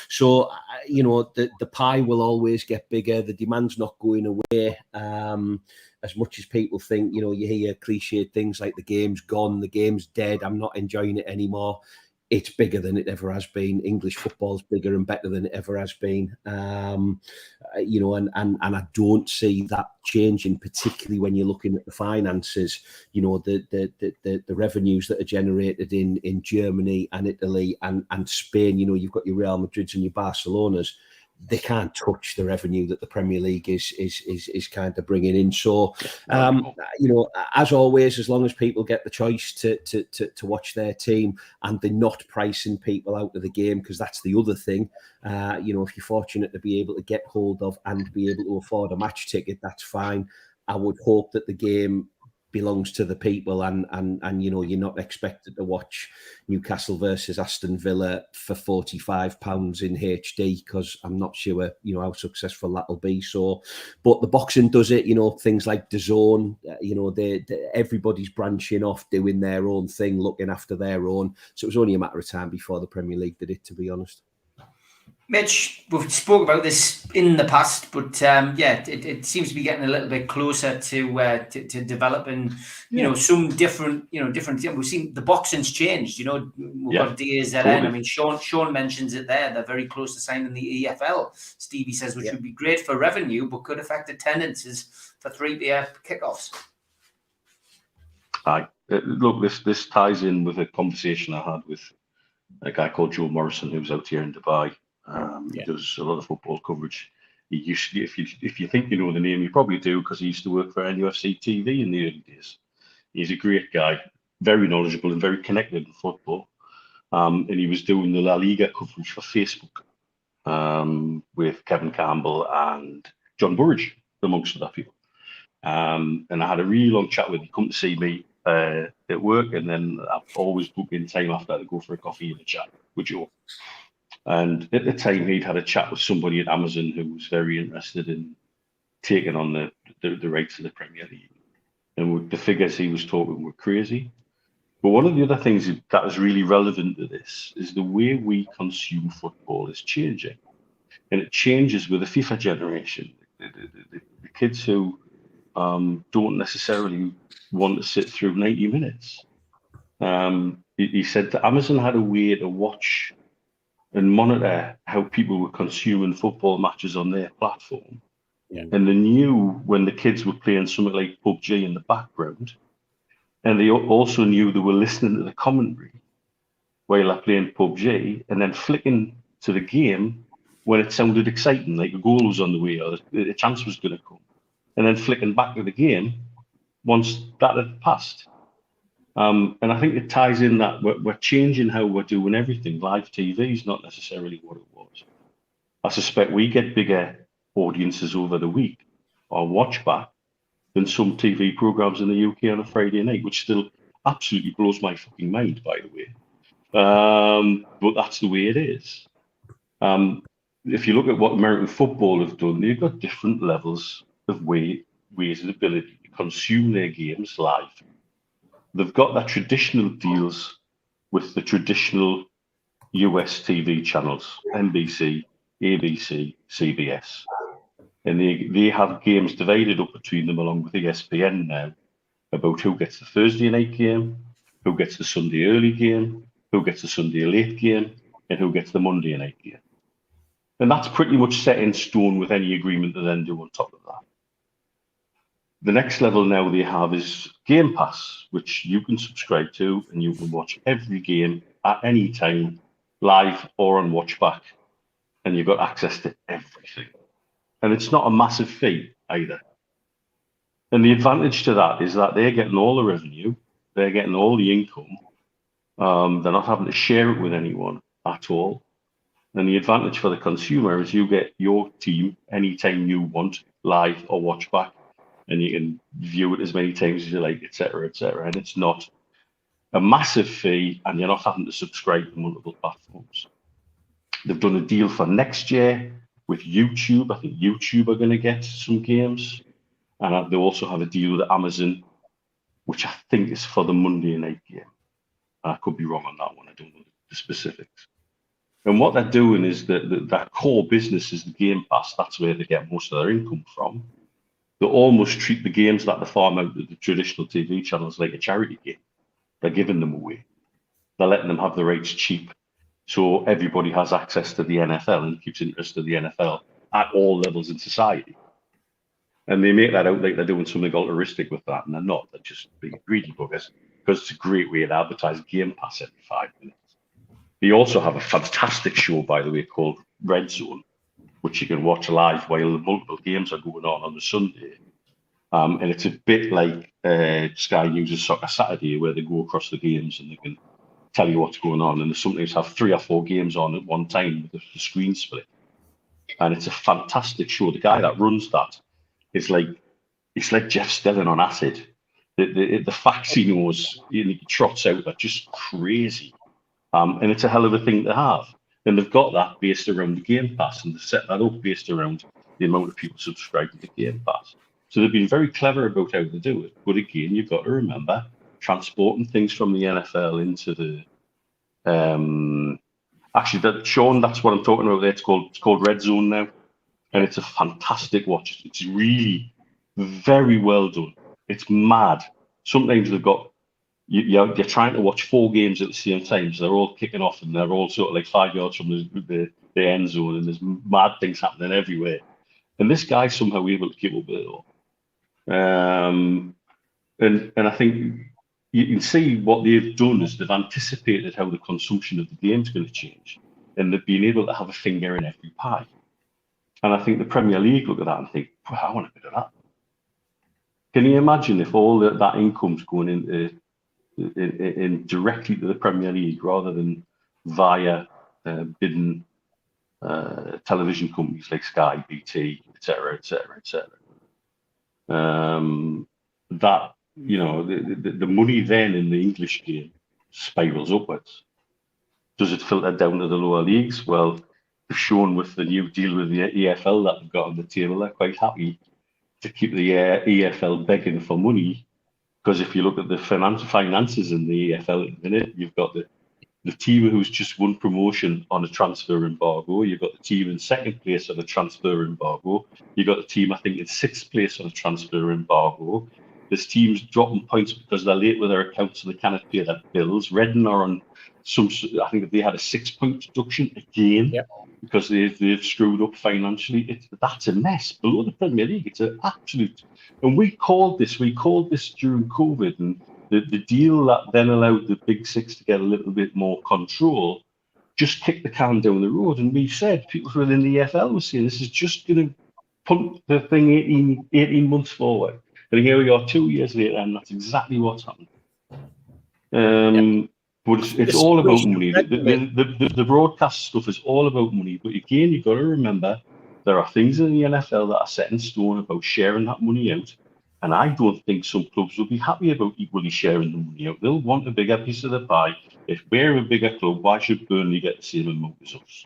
S5: So, the pie will always get bigger. The demand's not going away. As much as people think, you hear cliched things like the game's gone, the game's dead, I'm not enjoying it anymore. It's bigger than it ever has been. English football's bigger and better than it ever has been. And I don't see that changing, particularly when you're looking at the finances, the revenues that are generated in Germany and Italy and Spain. You've got your Real Madrids and your Barcelonas. They can't touch the revenue that the Premier League is kind of bringing in. So, as always, as long as people get the choice to watch their team and they're not pricing people out of the game, because that's the other thing. If you're fortunate to be able to get hold of and be able to afford a match ticket, that's fine. I would hope that the game belongs to the people, and you're not expected to watch Newcastle versus Aston Villa for £45 in HD, because I'm not sure how successful that'll be. So, but the boxing does it. Things like DAZN, everybody's branching off, doing their own thing, looking after their own. So it was only a matter of time before the Premier League did it, to be honest.
S2: Mitch, we've spoke about this in the past, but it seems to be getting a little bit closer to developing, some different. We've seen the boxing's changed. We've got DAZN. Totally. I mean, Sean mentions it there. They're very close to signing the EFL. Stevie says, which would be great for revenue, but could affect attendances for 3-tier kickoffs.
S4: Look, this ties in with a conversation I had with a guy called Joe Morrison, who's out here in Dubai. He does a lot of football coverage. He used to, if you think you know the name, you probably do, because he used to work for NUFC TV in the early days. He's a great guy, very knowledgeable and very connected in football. And he was doing the La Liga coverage for Facebook with Kevin Campbell and John Burridge, amongst other people. And I had a really long chat with him. He come to see me at work, and then I've always booked in time after to go for a coffee and a chat with Joe. And at the time, he'd had a chat with somebody at Amazon who was very interested in taking on the rights of the Premier League. And the figures he was talking were crazy. But one of the other things that is really relevant to this is the way we consume football is changing. And it changes with the FIFA generation. The kids who don't necessarily want to sit through 90 minutes. He said that Amazon had a way to watch and monitor how people were consuming football matches on their platform.
S3: Yeah.
S4: And they knew when the kids were playing something like PUBG in the background, and they also knew they were listening to the commentary while they're playing PUBG, and then flicking to the game when it sounded exciting, like a goal was on the way or a chance was going to come, and then flicking back to the game once that had passed. And I think it ties in that we're changing how we're doing everything. Live TV is not necessarily what it was. I suspect we get bigger audiences over the week or watch back than some TV programs in the UK on a Friday night, which still absolutely blows my fucking mind, by the way. But that's the way it is. If you look at what American football have done, they've got different levels of ways and ability to consume their games live. They've got their traditional deals with the traditional US TV channels, NBC, ABC, CBS. And they have games divided up between them along with ESPN now about who gets the Thursday night game, who gets the Sunday early game, who gets the Sunday late game, and who gets the Monday night game. And that's pretty much set in stone with any agreement they then do on top of that. The next level now they have is Game Pass, which you can subscribe to, and you can watch every game at any time, live or on watch back, and you've got access to everything. And it's not a massive fee either. And the advantage to that is that they're getting all the revenue, they're getting all the income, they're not having to share it with anyone at all. And the advantage for the consumer is you get your team anytime you want, live or watch back, and you can view it as many times as you like, etc., etc. And it's not a massive fee, and you're not having to subscribe to multiple platforms. They've done a deal for next year with YouTube. I think YouTube are going to get some games, and they also have a deal with Amazon, which I think is for the Monday night game. And I could be wrong on that one. I don't know the specifics. And what they're doing is that their core business is the Game Pass. That's where they get most of their income from. They almost treat the games that they farm out to the traditional TV channels like a charity game. They're giving them away. They're letting them have the rights cheap, so everybody has access to the NFL and keeps interest in the NFL at all levels in society. And they make that out like they're doing something altruistic with that, and they're not. They're just being greedy buggers, because it's a great way to advertise Game Pass every 5 minutes. They also have a fantastic show, by the way, called Red Zone, which you can watch live while the multiple games are going on the Sunday. And it's a bit like Sky News' Soccer Saturday, where they go across the games and they can tell you what's going on. And they sometimes have 3 or 4 games on at one time with the screen split. And it's a fantastic show. The guy that runs that is like, it's like Jeff Stelling on acid. The facts he knows, he trots out, are just crazy. And it's a hell of a thing to have. And they've got that based around the Game Pass, and they've set that up based around the amount of people subscribing to Game Pass. So they've been very clever about how they do it. But again, you've got to remember, transporting things from the NFL into the Sean, that's what I'm talking about there. It's called Red Zone now, and it's a fantastic watch. It's really very well done. It's mad. Sometimes they've got you're trying to watch 4 games at the same time, so they're all kicking off and they're all sort of like 5 yards from the end zone, and there's mad things happening everywhere. And this guy's somehow able to keep up with it all. And I think you can see what they've done is they've anticipated how the consumption of the game's going to change, and they've been able to have a finger in every pie. And I think the Premier League look at that and think, well, I want a bit of that. Can you imagine if all that income's going into in directly to the Premier League rather than via bidding television companies like Sky, BT, etc., etc., etc. That you know, the money then in the English game spirals upwards. Does it filter down to the lower leagues? Well, they've shown with the new deal with the EFL that they've got on the table, they're quite happy to keep the EFL begging for money. Because if you look at the finances in the EFL at the minute, you've got the team who's just won promotion on a transfer embargo. You've got the team in second place on a transfer embargo. You've got the team, I think, in sixth place on a transfer embargo. There's teams dropping points because they're late with their accounts and they cannot pay their bills. Reading are on I think they had a 6-point deduction again because they've screwed up financially. That's a mess. Below the Premier League, it's an absolute. And we called this during COVID, and the deal that then allowed the Big Six to get a little bit more control just kicked the can down the road. And we said, people within the EFL were saying, this is just going to punt the thing 18 months forward. And here we are 2 years later, and that's exactly what's happened. But it's all about money. The broadcast stuff is all about money. But again, you've got to remember there are things in the NFL that are set in stone about sharing that money out. And I don't think some clubs will be happy about equally sharing the money out. They'll want a bigger piece of the pie. If we're a bigger club, why should Burnley get the same amount as us?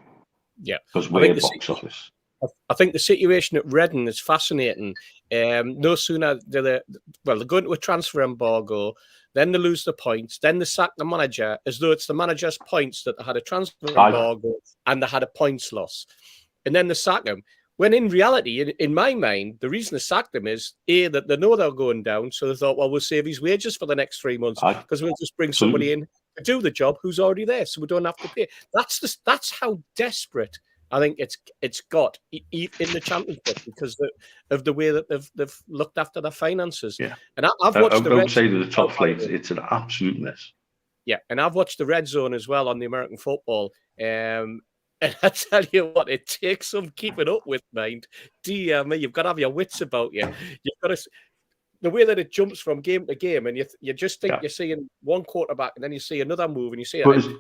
S3: Yeah.
S4: Because we're box office.
S3: I think the situation at Reading is fascinating. No sooner they're going to a transfer embargo, then they lose the points, then they sack the manager, as though it's the manager's points that they had a transfer embargo and they had a points loss. And then they sack him. When in reality, in my mind, the reason they sacked him is, A, that they know they're going down, so they thought, well, we'll save his wages for the next 3 months because we'll just bring somebody in to do the job who's already there, so we don't have to pay. That's how desperate I think it's got in the Championship because of the way that they've looked after their finances.
S4: Yeah.
S3: And I've watched the
S4: outside of the top flights, it's an absolute mess.
S3: Yeah, and I've watched the Red Zone as well on the American football. And I tell you what, it takes some keeping up with, mind. Dear me, you've got to have your wits about you. You've got to. The way that it jumps from game to game, and you just think you're seeing one quarterback, and then you see another move, and you see it.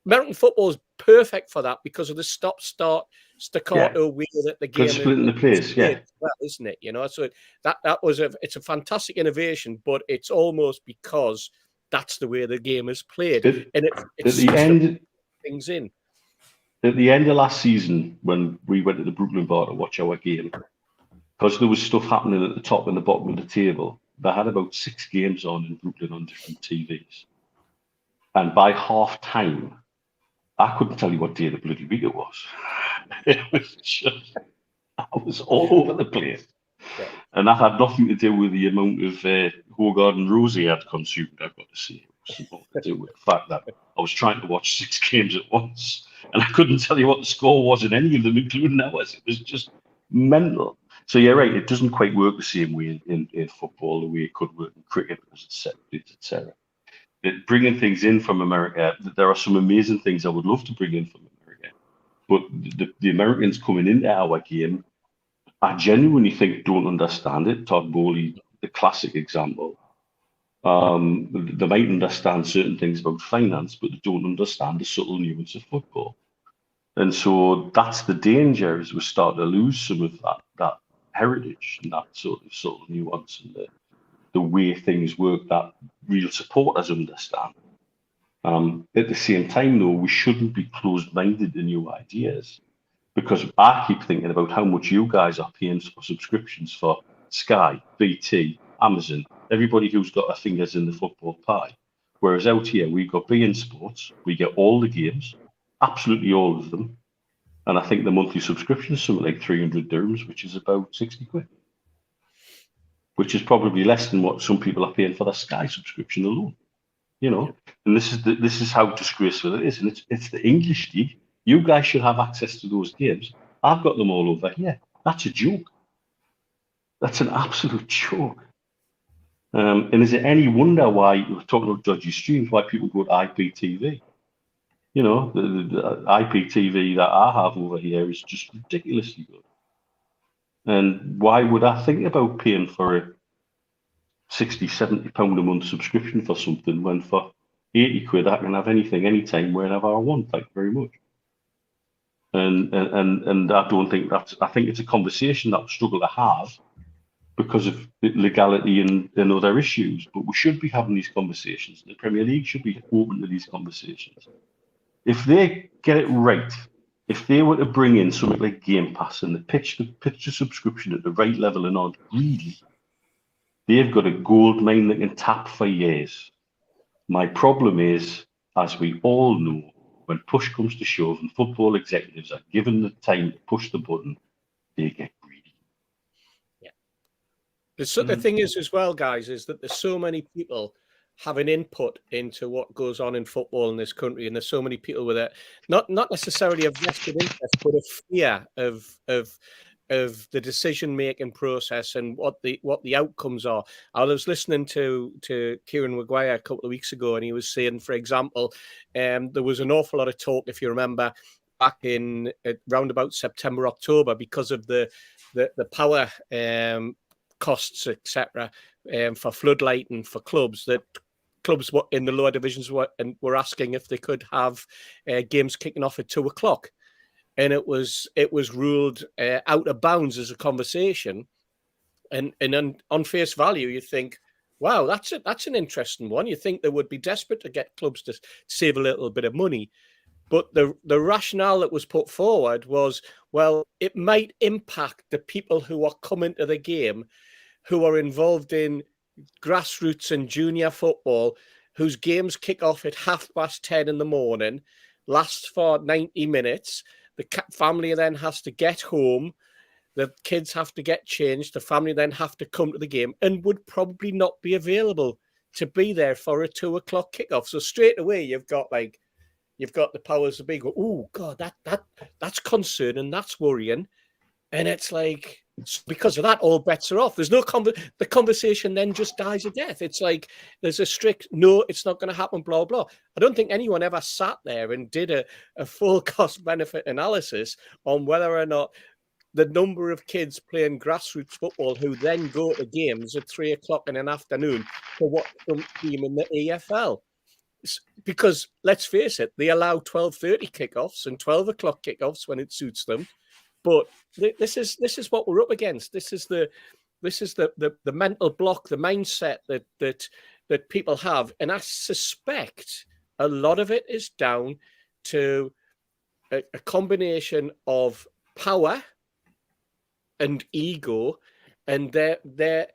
S3: American football is perfect for that because of the stop-start staccato way that the game
S4: splitting the place,
S3: well, isn't it? You know, so it's a fantastic innovation, but it's almost because that's the way the game is played, and it's
S4: at the end
S3: things in.
S4: At the end of last season, when we went to the Brooklyn bar to watch our game, because there was stuff happening at the top and the bottom of the table, they had about 6 games on in Brooklyn on different TVs, and by half time, I couldn't tell you what day of the bloody week it was. It was just, I was all over the place. Yeah. And that had nothing to do with the amount of Hogard and Rosie I'd consumed, I've got to say. It was more to do with the fact that I was trying to watch 6 games at once, and I couldn't tell you what the score was in any of them, including ours. It was just mental. So you're right, it doesn't quite work the same way in football, the way it could work in cricket, because it's separate, etc. Bringing things in from America, there are some amazing things I would love to bring in from America. But the Americans coming into our game, I genuinely think don't understand it. Todd Bowley, the classic example. They might understand certain things about finance, but they don't understand the subtle nuance of football. And so that's the danger, is we start to lose some of that heritage and that sort of subtle nuance and the way things work that real supporters understand. At the same time, though, we shouldn't be closed-minded to new ideas, because I keep thinking about how much you guys are paying for subscriptions for Sky, BT, Amazon, everybody who's got their fingers in the football pie. Whereas out here, we've got beIN Sports, we get all the games, absolutely all of them. And I think the monthly subscription is something like 300 dirhams, which is about 60 quid. Which is probably less than what some people are paying for their Sky subscription alone, you know. And this is how disgraceful it is. And it's the English league. You guys should have access to those games. I've got them all over here. That's a joke. That's an absolute joke. And is it any wonder why, we're talking about dodgy streams, why people go to IPTV? You know, the IPTV that I have over here is just ridiculously good. And why would I think about paying for a 60, 70 pound a month subscription for something when for 80 quid I can have anything, anytime, wherever I want? Thank you very much. And I don't think I think it's a conversation that we struggle to have because of legality and other issues. But we should be having these conversations. The Premier League should be open to these conversations. If they get it right, if they were to bring in something like Game Pass and pitch the subscription at the right level and aren't greedy, they've got a gold mine they can tap for years. My problem is, as we all know, when push comes to shove and football executives are given the time to push the button, they get greedy.
S3: Yeah. The thing is as well, guys, is that there's so many people have an input into what goes on in football in this country, and there's so many people with it, not necessarily a vested interest, but a fear of the decision-making process and what the outcomes are. I was listening to Kieran Maguire a couple of weeks ago, and he was saying, for example, there was an awful lot of talk, if you remember, back in round about September, October, because of the power costs, etc., for floodlighting for clubs, that clubs in the lower divisions were asking if they could have games kicking off at 2:00. And it was ruled out of bounds as a conversation, and on face value, you think, wow, that's an interesting one. You think they would be desperate to get clubs to save a little bit of money, but the rationale that was put forward was, well, it might impact the people who are coming to the game, who are involved in grassroots and junior football, whose games kick off at 10:30 in the morning, last for 90 minutes. The family then has to get home. The kids have to get changed. The family then have to come to the game and would probably not be available to be there for a 2:00 kickoff. So straight away, you've got the powers that be go, oh God, that's concerning, that's worrying, and it's like, because of that, all bets are off. There's no the conversation then just dies a death. It's like there's a strict no, it's not going to happen, blah blah. I don't think anyone ever sat there and did a full cost benefit analysis on whether or not the number of kids playing grassroots football who then go to games at 3:00 in an afternoon to watch some team in the EFL. Because let's face it, they allow 12:30 kickoffs and 12:00 kickoffs when it suits them. But this is what we're up against. This is the mental block, the mindset that people have, and I suspect a lot of it is down to a combination of power and ego, and the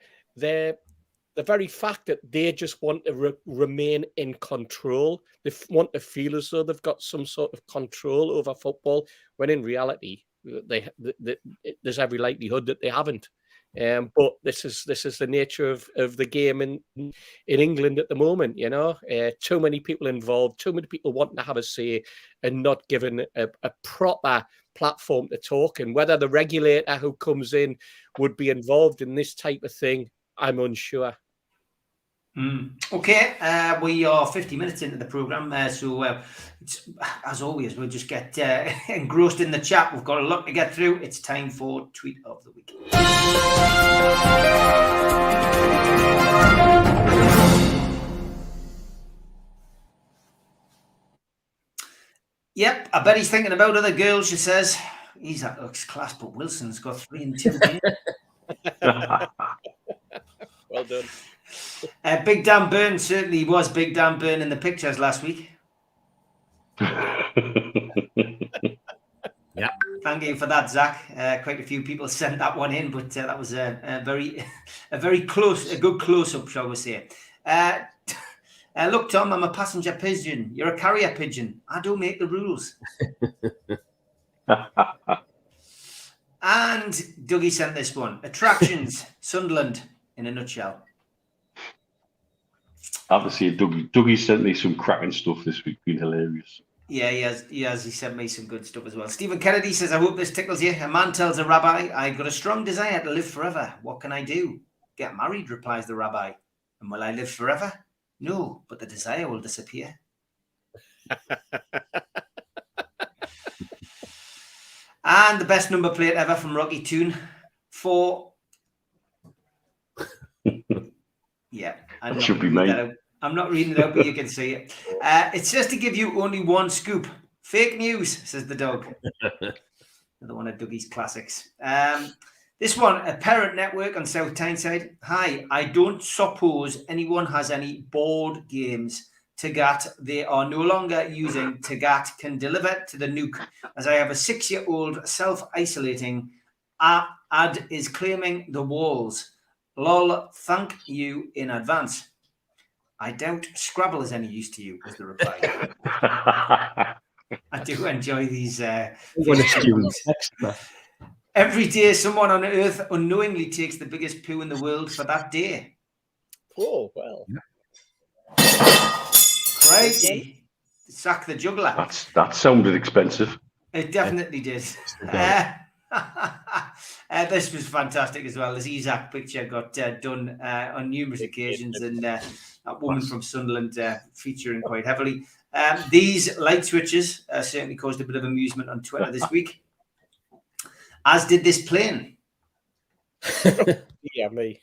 S3: very fact that they just want to remain in control. They want to feel as though they've got some sort of control over football, when in reality, there's every likelihood that they haven't. But this is the nature of the game in England at the moment. You know, too many people involved, too many people wanting to have a say, and not given a proper platform to talk. And whether the regulator who comes in would be involved in this type of thing, I'm unsure.
S2: Okay, we are 50 minutes into the program, so it's, as always, we'll just get engrossed in the chat. We've got a lot to get through. It's time for Tweet of the Week. Yep, I bet he's thinking about other girls, she says. He's that looks class, but Wilson's got 3 and 2 games.
S3: Well done.
S2: Big Dan Byrne certainly was Big Dan Byrne in the pictures last week.
S5: Yeah.
S2: Thank you for that, Zach. Quite a few people sent that one in, but that was a very close, a good close-up, shall we say. Look, Tom, I'm a passenger pigeon. You're a carrier pigeon. I don't make the rules. And Dougie sent this one. Attractions, Sunderland, in a nutshell.
S4: Obviously, Dougie sent me some cracking stuff this week. Been hilarious.
S2: Yeah, he has. He sent me some good stuff as well. Stephen Kennedy says, I hope this tickles you. A man tells a rabbi, I've got a strong desire to live forever. What can I do? Get married, replies the rabbi. And will I live forever? No, but the desire will disappear. And the best number plate ever from Rocky Toon. 4. Yeah.
S4: That should be mine.
S2: I'm not reading it out, but you can see it. It's just to give you only one scoop. Fake news, says the dog. Another one of Dougie's classics. This one, a parent network on South Tyneside. Hi, I don't suppose anyone has any board games Tagat they are no longer using. Tagat can deliver to the nuke, as I have a 6-year-old self-isolating. Ad is claiming the walls. Lol, thank you in advance. I doubt Scrabble is any use to you, was the reply. I do enjoy these. Every day, someone on Earth unknowingly takes the biggest poo in the world for that day.
S3: Oh, well.
S2: Crikey. Sack the juggler.
S4: That sounded expensive.
S2: It definitely did. This was fantastic as well. This Isaac picture got done on numerous occasions, and that woman from Sunderland featuring quite heavily. These light switches certainly caused a bit of amusement on Twitter this week, as did this plane.
S3: Yeah, me.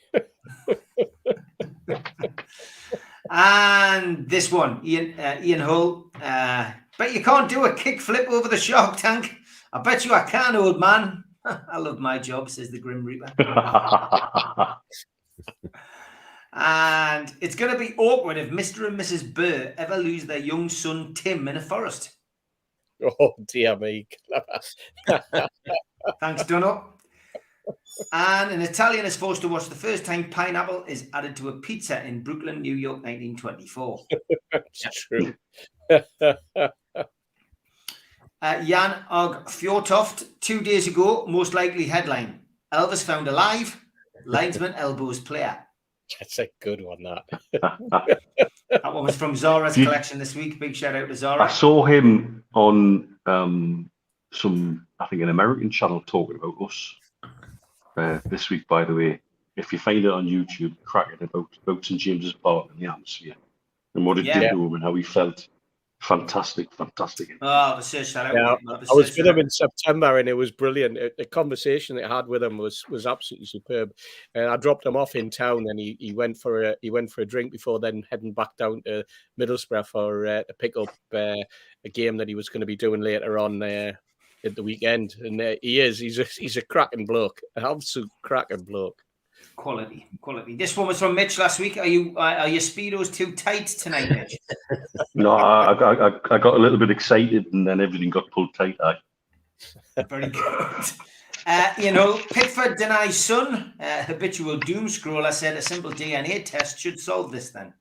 S2: And this one, Ian Hull. Bet you can't do a kickflip over the Shark Tank. I bet you I can, old man. I love my job, says the Grim Reaper. And it's going to be awkward if Mr. and Mrs. Burr ever lose their young son, Tim, in a forest.
S3: Oh, dear me.
S2: Thanks, Donald. And an Italian is forced to watch the first time pineapple is added to a pizza in Brooklyn, New York, 1924.
S3: That's true.
S2: Jan Og Fjortoft, 2 days ago, most likely headline. Elvis found alive, linesman elbows player.
S3: That's a good one, that.
S2: That one was from Zara's collection this week. Big shout out to Zara.
S4: I saw him on some, I think, an American channel talking about us this week, by the way. If you find it on YouTube, cracking about St. James's Park and the atmosphere and what it did to him and how he felt. Fantastic.
S2: Oh, I'll search that out.
S3: Yeah, I was with him in September, and it was brilliant. The conversation that I had with him was absolutely superb. And I dropped him off in town, and he went for a drink before then heading back down to Middlesbrough for to pick up a game that he was going to be doing later on at the weekend. And he's a cracking bloke, an absolute cracking bloke.
S2: Quality. This one was from Mitch last week. Are your speedos too tight tonight, Mitch?
S4: No, I got a little bit excited, and then everything got pulled tight.
S2: Very good. Pickford denies son. Habitual doom scroller said a simple DNA test should solve this then.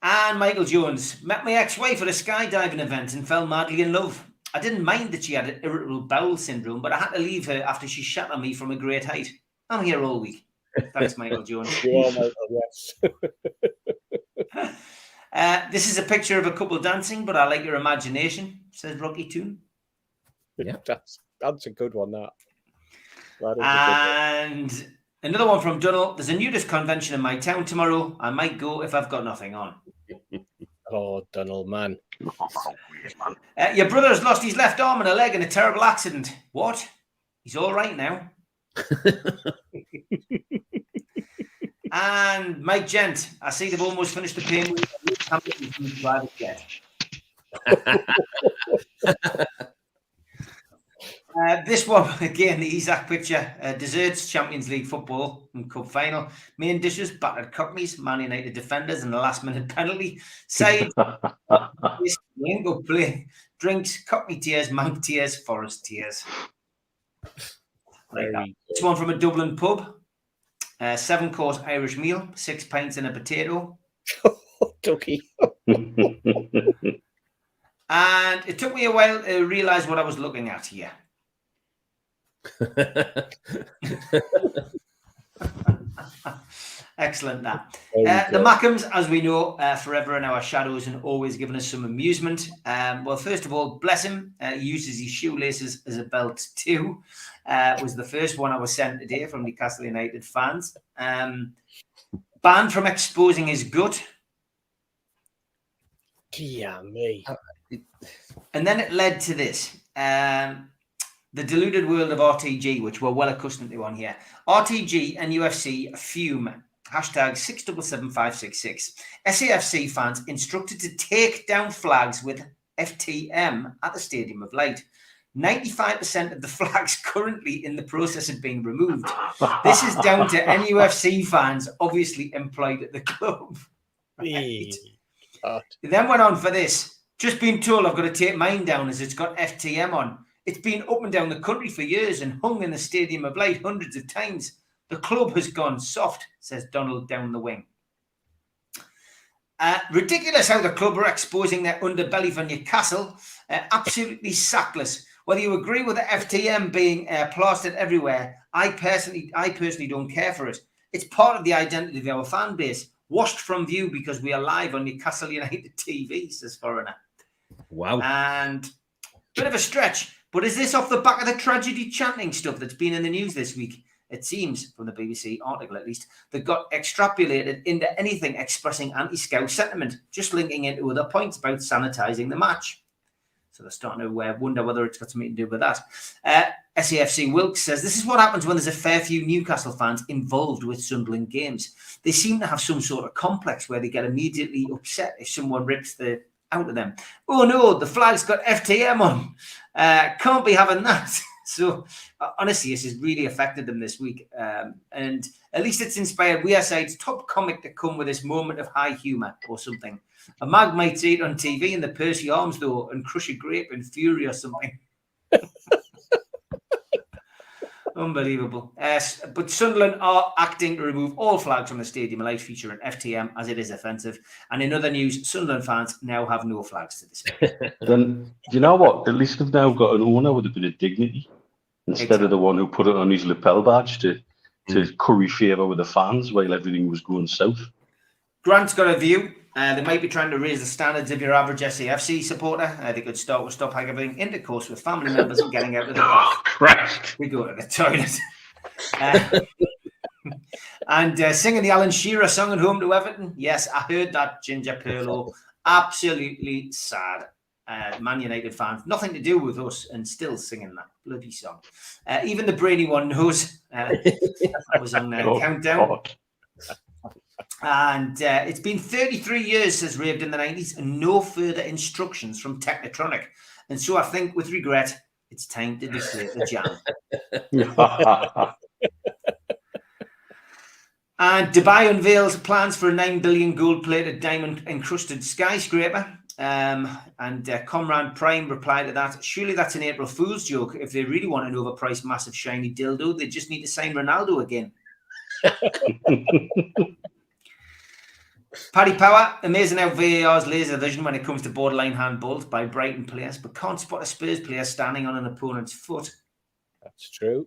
S2: And Michael Jones met my ex-wife at a skydiving event and fell madly in love. I didn't mind that she had irritable bowel syndrome, but I had to leave her after she shat on me from a great height. I'm here all week. Thanks, Michael Jones.
S3: Michael, yes.
S2: This is a picture of a couple dancing, but I like your imagination, says Rocky Toon.
S3: Yeah, that's a good one, that.
S2: And another one from Dunnell. There's a nudist convention in my town tomorrow. I might go if I've got nothing on.
S3: Oh, Dunnell, man.
S2: Your brother's lost his left arm and a leg in a terrible accident. What? He's all right now. And Mike Gent, I see they've almost finished the payment. Private jet. This one, again, the Isaac picture. Desserts, Champions League football and cup final. Main dishes, battered cockneys, Man United defenders and the last-minute penalty. Side, lingo play, drinks, cockney tears, mank tears, forest tears. Like that. This one from a Dublin pub. 7-course Irish meal, 6 pints and a potato.
S3: Ducky.
S2: And it took me a while to realise what I was looking at here. Excellent, that. The Mackhams, as we know, forever in our shadows and always giving us some amusement. Well, first of all, bless him. He uses his shoelaces as a belt too. Was the first one I was sent today from Newcastle United fans. Banned from exposing his gut.
S3: Yeah, me.
S2: And then it led to this. The deluded world of RTG, which we're well accustomed to on here. RTG and UFC fume. Hashtag 677566. SAFC fans instructed to take down flags with FTM at the Stadium of Light. 95% of the flags currently in the process of being removed. This is down to NUFC fans obviously employed at the club. Right? He then went on for this. Just been told I've got to take mine down as it's got FTM on. It's been up and down the country for years and hung in the Stadium of Light hundreds of times. The club has gone soft, says Donald down the wing. Ridiculous how the club are exposing their underbelly for Newcastle. Absolutely sackless. Whether you agree with the FTM being plastered everywhere, I personally don't care for it. It's part of the identity of our fan base. Washed from view because we are live on Newcastle United TV, says Foreigner.
S5: Wow.
S2: And bit of a stretch. But is this off the back of the tragedy chanting stuff that's been in the news this week? It seems, from the BBC article at least, that got extrapolated into anything expressing anti-Scout sentiment, just linking into other points about sanitising the match. So they're starting to wonder whether it's got something to do with that. SAFC Wilkes says, this is what happens when there's a fair few Newcastle fans involved with Sunderland games. They seem to have some sort of complex where they get immediately upset if someone rips the out of them. Oh no, the flag's got FTM on. Can't be having that. So honestly, this has really affected them this week. And at least it's inspired Weirside's top comic to come with this moment of high humour or something. A mag might see it on TV in the Percy Arms though and crush a grape in fury or something. Unbelievable. But Sunderland are acting to remove all flags from the Stadium of Light featuring FTM as it is offensive. And in other news, Sunderland fans now have no flags to display.
S4: Then, do you know what? At least they've now got an owner with a bit of dignity instead of the one who put it on his lapel badge to curry favour with the fans while everything was going south.
S2: Grant's got a view. They might be trying to raise the standards of your average SAFC supporter. They could start with stop having intercourse with family members and getting out of the bath.
S4: Oh, Christ.
S2: We go to the toilet. And singing the Alan Shearer song at home to Everton. Yes, I heard that, Ginger Perlo. Absolutely sad. Man United fans, nothing to do with us, and still singing that bloody song. Even the brainy one knows that was on the countdown.
S4: God.
S2: And it's been 33 years since Raved in the 90s and no further instructions from Technotronic. And so I think, with regret, it's time to deflate the jam. And Dubai unveils plans for a 9 billion gold-plated diamond-encrusted skyscraper. And Comrade Prime replied to that, surely that's an April Fool's joke. If they really want an overpriced, massive, shiny dildo, they just need to sign Ronaldo again. Paddy Power, amazing how VAR's laser vision when it comes to borderline handballs by Brighton players, but can't spot a Spurs player standing on an opponent's foot.
S3: That's true.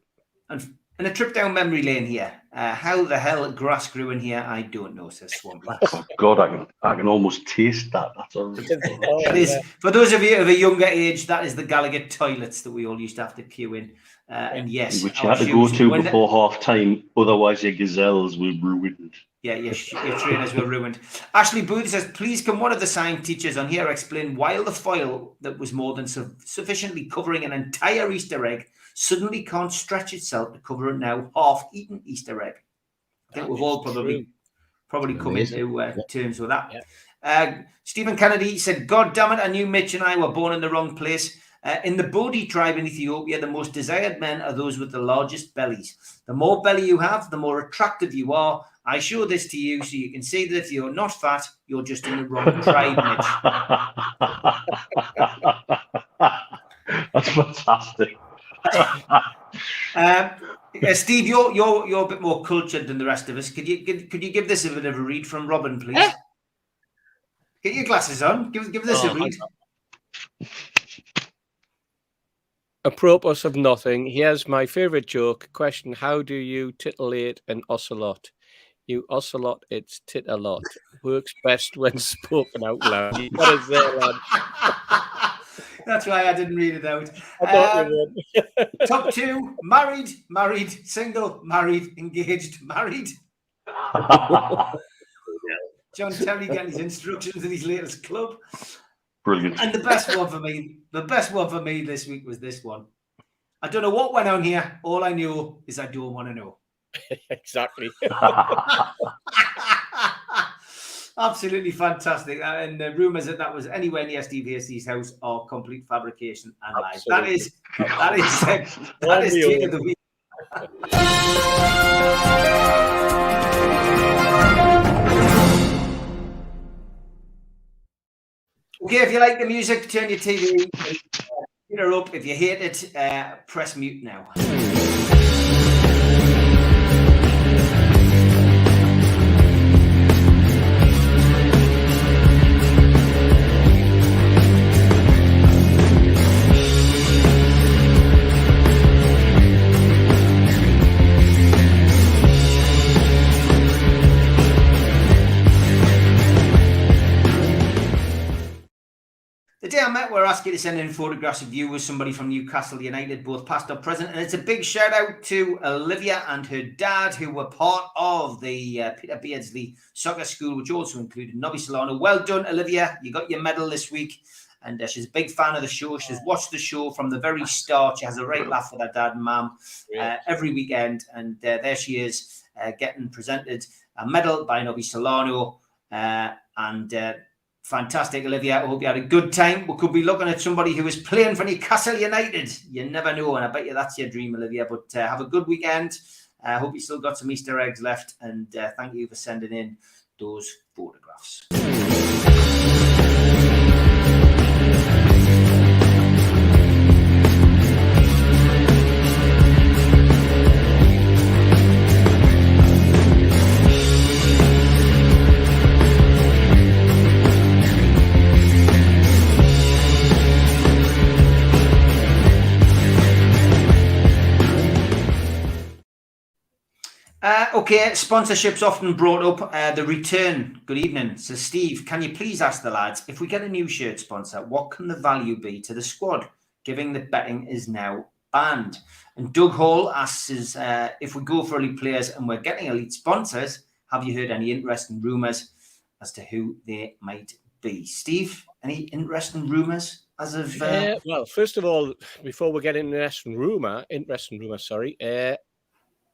S2: And a trip down memory lane here. How the hell grass grew in here, I don't know, says Swampy.
S4: Oh, God, I can almost taste that. That's
S2: That is, for those of you of a younger age, that is the Gallagher toilets that we all used to have to queue in. And yes,
S4: which you had to go to before half time, otherwise your gazelles were ruined.
S2: Yeah, your trainers were ruined. Ashley Booth says, please can one of the science teachers on here explain why the foil that was more than sufficiently covering an entire Easter egg suddenly can't stretch itself to cover a now half-eaten Easter egg. I think we've all probably come into terms with that. Yeah. Stephen Kennedy said, God damn it, I knew Mitch and I were born in the wrong place. In the Bodhi tribe in Ethiopia, the most desired men are those with the largest bellies. The more belly you have, the more attractive you are. I show this to you so you can see that if you're not fat, you're just in the wrong tribe, Mitch.
S4: That's fantastic.
S2: Steve, you're a bit more cultured than the rest of us. Could you give this a bit of a read from Robin, please? Get your glasses on. Give this a read.
S3: Apropos of nothing, here's my favourite joke. Question, how do you titillate an ocelot? You ocelot, it's tit-a-lot. Works best when spoken out loud. What is there, lad?
S2: That's why I didn't read it out.
S3: I thought you would.
S2: Top two, married, single, married, engaged, married. John Terry getting his instructions in his latest club.
S4: Brilliant.
S2: And the best one for me this week was this one. I don't know what went on here. All I know is I don't want to know.
S3: Exactly.
S2: Absolutely fantastic. And the rumours that was anywhere near Steve Hasty's house are complete fabrication and lies. That is Team of the Week. Okay, if you like the music, turn your TV up. If you hate it, press mute now. The day I met, we're asking you to send in photographs of you with somebody from Newcastle United, both past or present. And it's a big shout out to Olivia and her dad, who were part of the Peter Beardsley Soccer School, which also included Nobby Solano. Well done, Olivia. You got your medal this week. And she's a big fan of the show. She's watched the show from the very start. She has a right laugh with her dad and mum every weekend. And there she is, getting presented a medal by Nobby Solano. Fantastic, Olivia. I hope you had a good time. We could be looking at somebody who is playing for Newcastle United. You never know, and I bet you that's your dream, Olivia. But have a good weekend. I hope you still got some Easter eggs left, and thank you for sending in those photographs. Okay, sponsorship's often brought up. The return. Good evening. So, Steve, can you please ask the lads, if we get a new shirt sponsor, what can the value be to the squad, given that betting is now banned? And Doug Hall asks us, if we go for elite players and we're getting elite sponsors, have you heard any interesting rumours as to who they might be? Steve, any interesting rumours as of...
S3: Well, first of all, before we get into interesting rumour,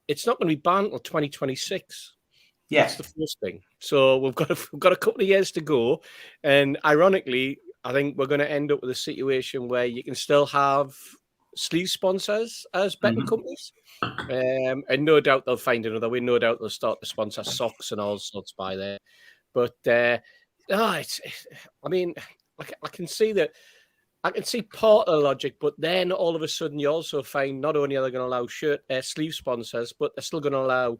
S3: it's not going to be banned until 2026.
S2: Yeah,
S3: that's the first thing. So we've got a couple of years to go, and ironically, I think we're going to end up with a situation where you can still have sleeve sponsors as betting companies, and no doubt they'll find another way. No doubt they'll start to sponsor socks and all sorts by there. But I can see that. I can see part of the logic, but then all of a sudden you also find not only are they going to allow sleeve sponsors, but they're still going to allow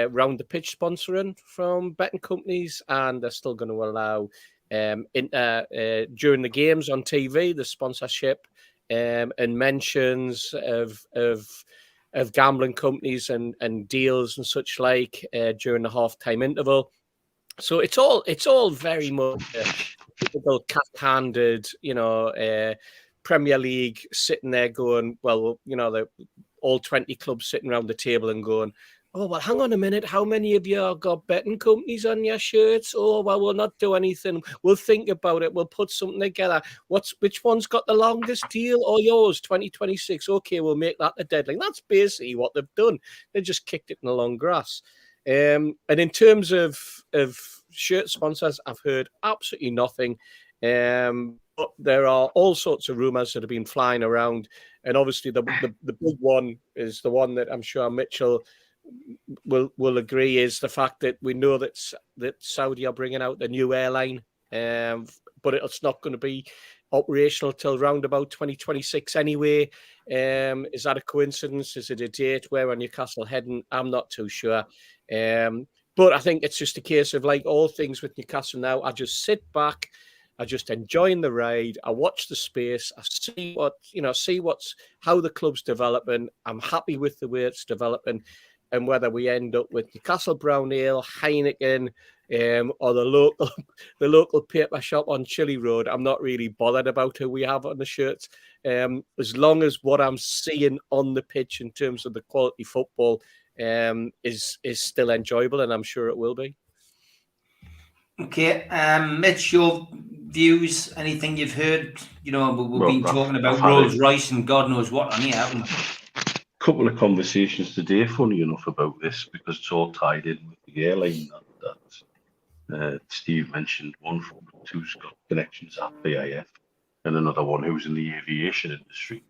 S3: round the pitch sponsoring from betting companies, and they're still going to allow during the games on TV the sponsorship and mentions of gambling companies and deals and such like during the halftime interval. So it's all very much typical cat-handed, Premier League sitting there going, well, the all 20 clubs sitting around the table and going, oh, well, hang on a minute. How many of you have got betting companies on your shirts? Oh, well, we'll not do anything. We'll think about it. We'll put something together. Which one's got the longest deal? Oh, yours, 2026. Okay, we'll make that the deadline. That's basically what they've done. They just kicked it in the long grass. And in terms of shirt sponsors, I've heard absolutely nothing. But there are all sorts of rumours that have been flying around. And obviously the big one is the one that I'm sure Mitchell will agree is the fact that we know that Saudi are bringing out the new airline, but it's not going to be operational till round about 2026 anyway. Is that a coincidence? Is it a date? Where are Newcastle heading? I'm not too sure. But I think it's just a case of, like all things with Newcastle now, I just sit back, I just enjoying the ride, I watch the space, I see how the club's developing. I'm happy with the way it's developing. And whether we end up with Newcastle Brown Ale, Heineken, or the local paper shop on Chilly Road, I'm not really bothered about who we have on the shirts. As long as what I'm seeing on the pitch in terms of the quality football is still enjoyable, and I'm sure it will be.
S2: Okay, Mitch, your views, anything you've heard? We've been talking about Rolls Royce and God knows what on here, haven't we?
S4: Couple of conversations today, funny enough, about this, because it's all tied in with the airline. Steve mentioned one from who's got connections at BIF, and another one who's in the aviation industry.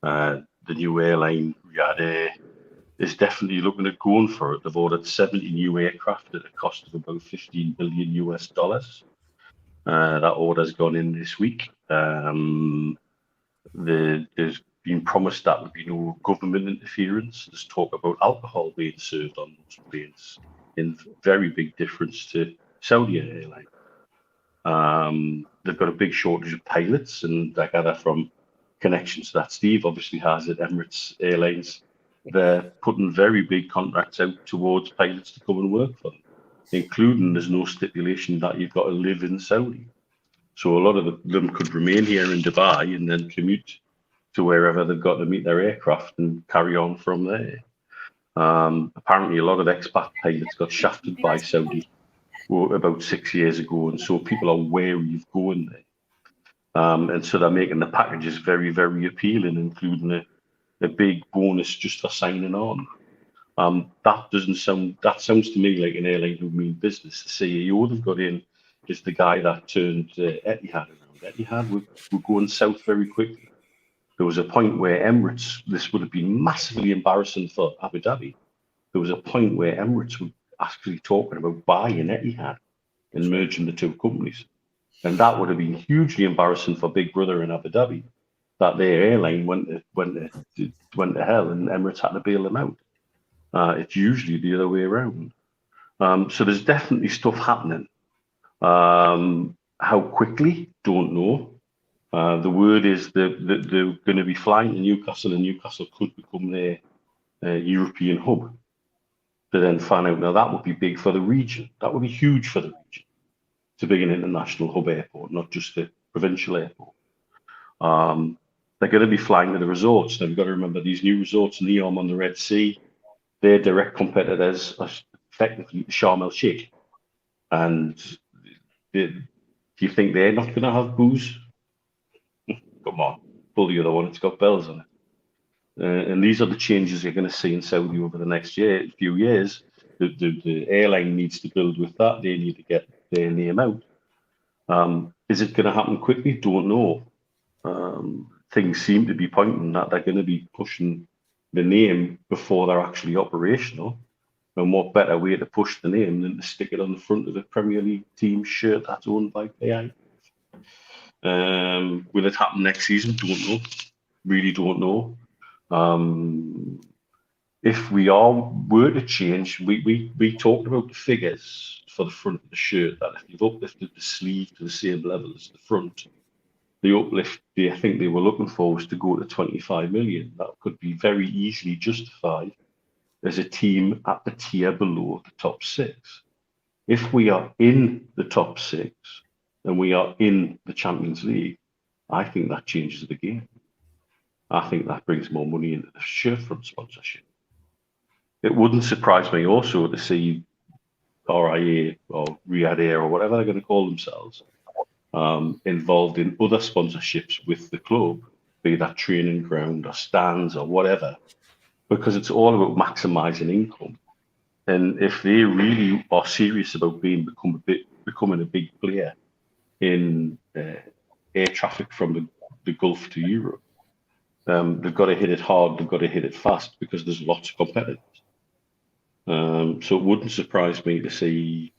S4: The new airline, Riyadh Air, is definitely looking at going for it. They've ordered 70 new aircraft at a cost of about $15 billion US. That order's gone in this week. There's been promised that there'll be no government interference. There's talk about alcohol being served on those planes, in very big difference to Saudi Airlines. They've got a big shortage of pilots, and I gather from connections that Steve obviously has at Emirates Airlines, they're putting very big contracts out towards pilots to come and work for them, including there's no stipulation that you've got to live in Saudi. So a lot of them could remain here in Dubai and then commute to wherever they've got to meet their aircraft and carry on from there. Apparently a lot of expat pilots got shafted by Saudi about 6 years ago, and so people are wary of going there. And so they're making the packages very, very appealing, including a big bonus just for signing on. That sounds to me like an airline who mean business. The CEO they've got in is the guy that turned Etihad around. Etihad were going south very quickly. There was a point where Emirates, this would have been massively embarrassing for Abu Dhabi. There was a point where Emirates were actually talking about buying Etihad and merging the two companies. And that would have been hugely embarrassing for Big Brother in Abu Dhabi, that their airline went to hell and Emirates had to bail them out. It's usually the other way around. So there's definitely stuff happening. How quickly? Don't know. The word is that they're going to be flying to Newcastle, and Newcastle could become their European hub. To then find out, now that would be big for the region. That would be huge for the region, to be an international hub airport, not just a provincial airport. They're going to be flying to the resorts. Now, you've got to remember these new resorts, Neom on the Red Sea, their direct competitors are effectively Sharm el Sheikh. And do you think they're not going to have booze? Come on, pull the other one, it's got bells on it. And these are the changes you're going to see in Saudi over the next few years. The airline needs to build with that. They need to get their name out. Is it going to happen quickly? Don't know. Things seem to be pointing that they're going to be pushing the name before they're actually operational. And what better way to push the name than to stick it on the front of the Premier League team shirt that's owned by PI? Will it happen next season? Don't know. Really don't know. If we were to change, we talked about the figures for the front of the shirt, that if you've uplifted the sleeve to the same level as the front, the uplift I think they were looking for was to go to 25 million. That could be very easily justified as a team at the tier below the top six. If we are in the top six and we are in the Champions League, I think that changes the game. I think that brings more money into the shirt front sponsorship. It wouldn't surprise me also to see RIA or Riyadh Air or whatever they're going to call themselves involved in other sponsorships with the club, be that training ground or stands or whatever, because it's all about maximising income. And if they really are serious about becoming a big player in air traffic from the Gulf to Europe, they've got to hit it hard, they've got to hit it fast, because there's lots of competitors. So it wouldn't surprise me to see,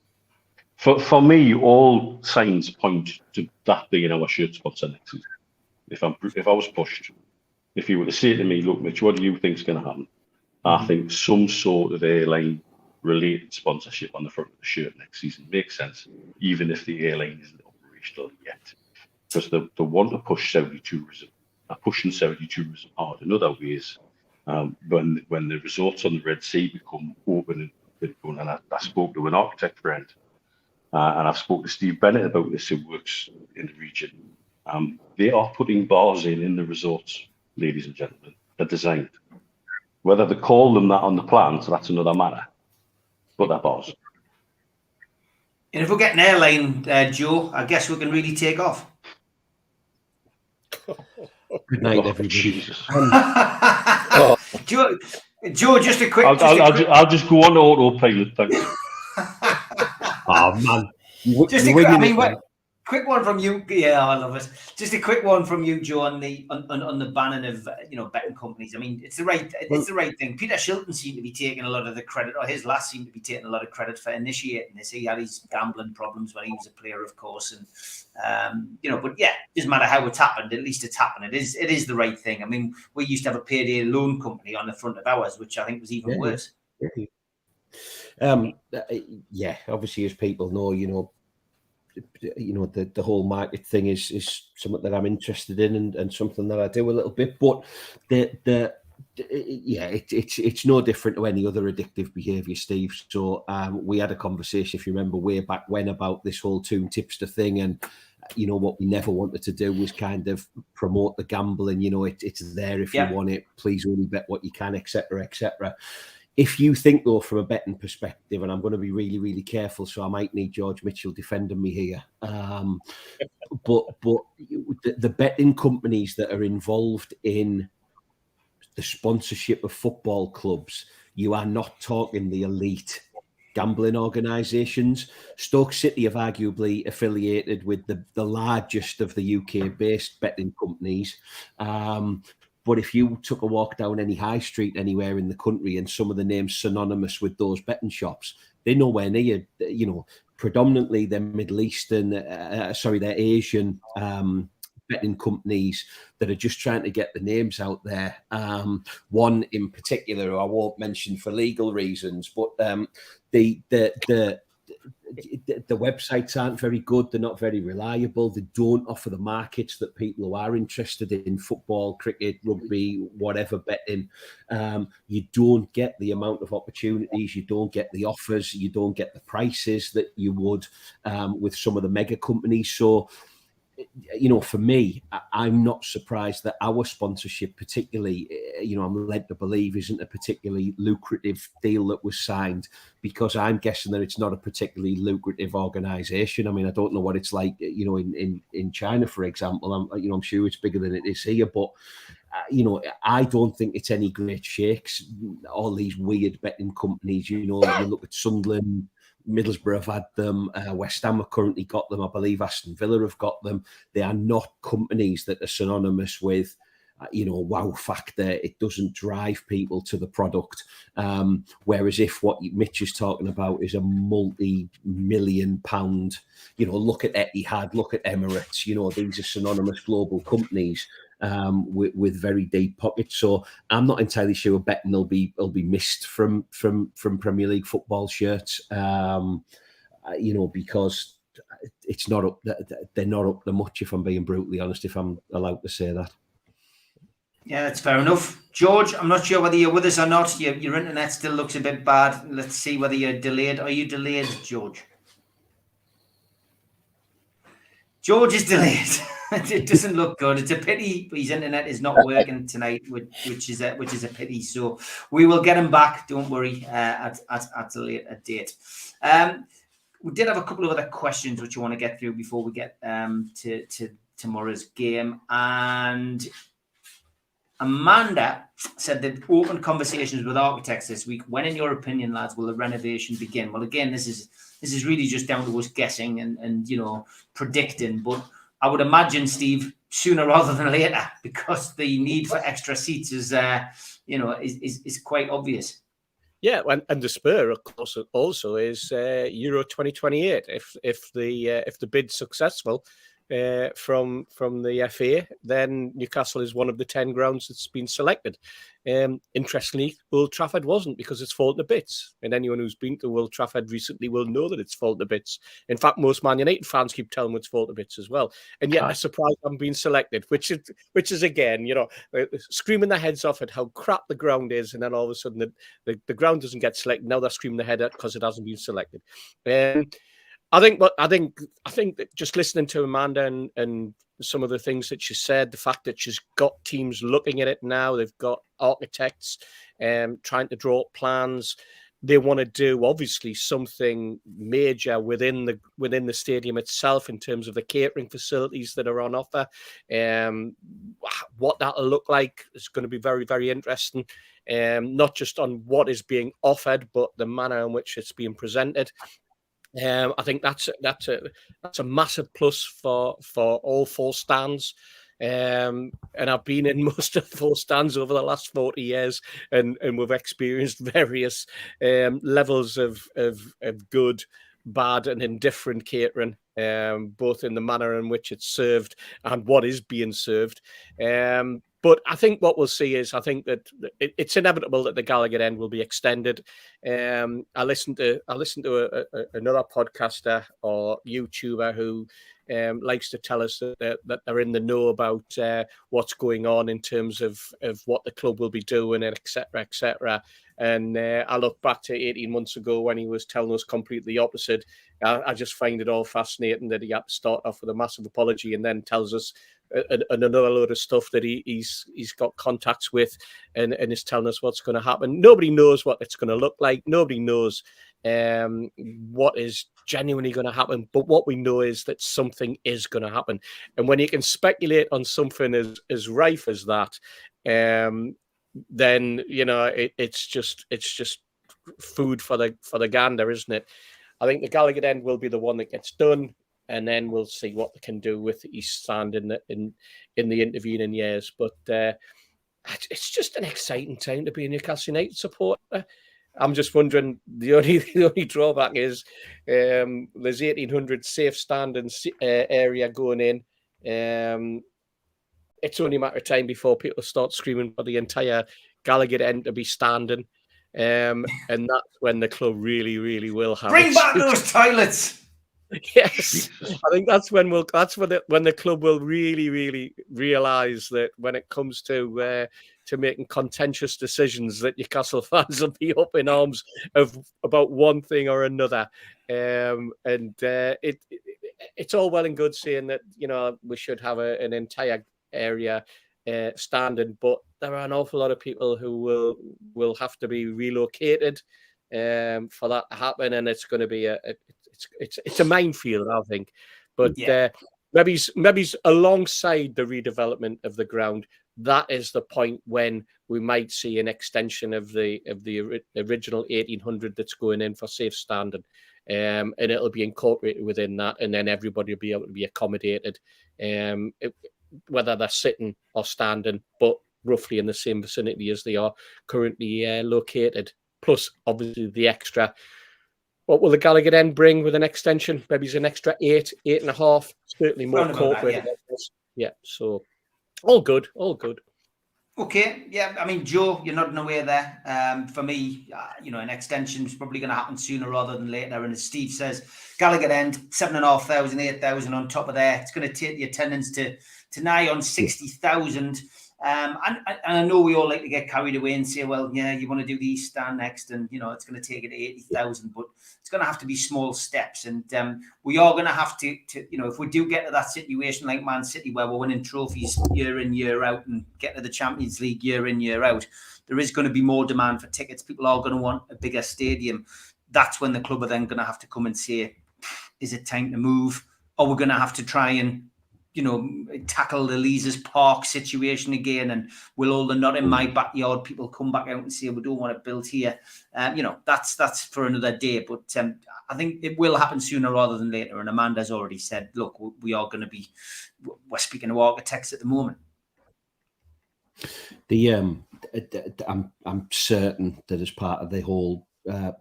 S4: for me, all signs point to that being our shirt sponsor next season. If I was pushed, if you were to say to me, look, Mitch, what do you think is going to happen? I think some sort of airline related sponsorship on the front of the shirt next season makes sense, even if the airline isn't operational yet, because they want to push Saudi tourism. Are pushing Saudi tourism hard in other ways. When the resorts on the Red Sea become open and I spoke to an architect friend, and I've spoken to Steve Bennett about this, who works in the region. They are putting bars in the resorts, ladies and gentlemen. They're designed. Whether they call them that on the plan, so that's another matter. But they're bars.
S2: And if we get an airline, Joe, I guess we can really take off.
S5: Good night, everybody.
S4: Jesus.
S2: Joe, just a quick.
S4: I'll just go on to autopilot. Thanks.
S5: Oh man,
S2: Just a quick, I mean, quick one from you. Yeah, I love it. Just a quick one from you, Joe, on the banning of betting companies. I mean, it's the right thing. Peter Shilton seemed to be taking a lot of the credit, or his last seemed to be taking a lot of credit for initiating this. He had his gambling problems when he was a player, of course, and but yeah, it doesn't matter how it's happened. At least it's happened. It is the right thing. I mean, we used to have a payday loan company on the front of ours, which I think was even worse.
S5: Yeah, obviously, as people know, the whole market thing is something that I'm interested in and something that I do a little bit. But it's no different to any other addictive behaviour, Steve. So we had a conversation, if you remember, way back when about this whole Toon Tipster thing, and what we never wanted to do was kind of promote the gambling. It's there if you want it. Please only bet what you can, etc., etc. If you think, though, from a betting perspective, and I'm going to be really, really careful, so I might need George Mitchell defending me here. But the betting companies that are involved in the sponsorship of football clubs, you are not talking the elite gambling organisations. Stoke City have arguably affiliated with the largest of the UK-based betting companies. But if you took a walk down any high street anywhere in the country and some of the names synonymous with those betting shops, they're nowhere near, predominantly they're Middle Eastern, they're Asian betting companies that are just trying to get the names out there. One in particular, who I won't mention for legal reasons, but the websites aren't very good. They're not very reliable. They don't offer the markets that people who are interested in football, cricket, rugby, whatever betting. You don't get the amount of opportunities. You don't get the offers. You don't get the prices that you would with some of the mega companies. So, for me, I'm not surprised that our sponsorship, particularly, I'm led to believe, isn't a particularly lucrative deal that was signed, because I'm guessing that it's not a particularly lucrative organisation. I mean, I don't know what it's like, in China, for example. I'm sure it's bigger than it is here, but I don't think it's any great shakes. All these weird betting companies, you look at Sunderland, Middlesbrough have had them, West Ham have currently got them, I believe Aston Villa have got them. They are not companies that are synonymous with, wow factor. It doesn't drive people to the product. Whereas if what Mitch is talking about is a multi-million pound, look at Etihad, look at Emirates, these are synonymous global companies with very deep pockets. So I'm not entirely sure betting will be missed from Premier League football shirts, because it's not up. They're not up to much, if I'm being brutally honest, if I'm allowed to say that.
S2: Yeah, that's fair enough. George, I'm not sure whether you're with us or not. Your internet still looks a bit bad. Let's see whether you're delayed. Are you delayed, George? George is delayed. It doesn't look good. It's a pity his internet is not working tonight, which is a pity. So we will get him back. Don't worry. At a later date. We did have a couple of other questions which I want to get through before we get to tomorrow's game. And Amanda said they've opened conversations with architects this week. When, in your opinion, lads, will the renovation begin? Well, again, this is really just down to us guessing and predicting. But I would imagine, Steve, sooner rather than later, because the need for extra seats is quite obvious.
S3: Yeah, and the spur, of course, also is Euro 2028. If the bid's successful from the FA, then Newcastle is one of the 10 grounds that's been selected. Interestingly, Old Trafford wasn't, because it's fallen to bits. And anyone who's been to Old Trafford recently will know that it's fallen to bits. In fact, most Man United fans keep telling me it's fallen to bits as well. And yet, I'm surprised I'm being selected, which is again, screaming their heads off at how crap the ground is, and then all of a sudden the ground doesn't get selected. Now they're screaming their head at because it hasn't been selected. I think that just listening to Amanda and some of the things that she said, the fact that she's got teams looking at it now, they've got architects trying to draw up plans. They want to do obviously something major within the stadium itself in terms of the catering facilities that are on offer. What that'll look like is going to be very, very interesting. Not just on what is being offered, but the manner in which it's being presented. I think that's a massive plus for all four stands. And I've been in most of the four stands over the last 40 years, and we've experienced various levels of good, bad, and indifferent catering, both in the manner in which it's served and what is being served. But I think what we'll see is, I think that it's inevitable that the Gallagher end will be extended. I listened to another podcaster or YouTuber who likes to tell us that they're in the know about what's going on in terms of what the club will be doing, and et cetera, et cetera. And I look back to 18 months ago when he was telling us completely opposite. I just find it all fascinating that he had to start off with a massive apology and then tells us another load of stuff that he's got contacts with and is telling us what's going to happen. Nobody knows what it's going to look like. Nobody knows what is genuinely going to happen. But what we know is that something is going to happen. And when you can speculate on something as rife as that, then it's just food for the gander, isn't it? I think the Gallagher end will be the one that gets done, and then we'll see what they can do with the East Stand in the intervening years. But it's just an exciting time to be a Newcastle United supporter. I'm just wondering, the only drawback is there's 1,800 safe standing area going in. It's only a matter of time before people start screaming for the entire Gallagher end to be standing. And that's when the club really, really will have
S2: Bring back those toilets.
S3: Yes, I think that's when the club will really, really realise that when it comes to making contentious decisions, that Newcastle fans will be up in arms about one thing or another. It's all well and good saying that we should have an entire area standing, but there are an awful lot of people who will have to be relocated for that to happen, and it's going to be it's a minefield, I think. But maybe alongside the redevelopment of the ground, that is the point when we might see an extension of the original 1,800 that's going in for safe standing, and it'll be incorporated within that, and then everybody will be able to be accommodated, whether they're sitting or standing, but roughly in the same vicinity as they are currently located. Plus, obviously, the extra. What will the Gallagher end bring with an extension? Maybe it's an extra 8.5, certainly more corporate. Yeah, so all good.
S2: Okay, yeah, I mean, Joe, you're nodding away there. For me, an extension is probably going to happen sooner rather than later. And as Steve says, Gallagher end, 7,500, 8,000 on top of there. It's going to take the attendance to nigh on 60,000. And I know we all like to get carried away and say, well, yeah, you want to do the East Stand next, and it's going to take it to 80,000, but it's going to have to be small steps. And we are going to have to if we do get to that situation like Man City, where we're winning trophies year in, year out, and get to the Champions League year in, year out, there is going to be more demand for tickets. People are going to want a bigger stadium. That's when the club are then going to have to come and say, is it time to move? Or we're going to have to try and tackle the Leazes Park situation again, and will all the not in my backyard people come back out and say we don't want to build here? That's for another day. But I think it will happen sooner rather than later. And Amanda's already said, look, we're speaking to architects at the moment.
S5: I'm certain that as part of the whole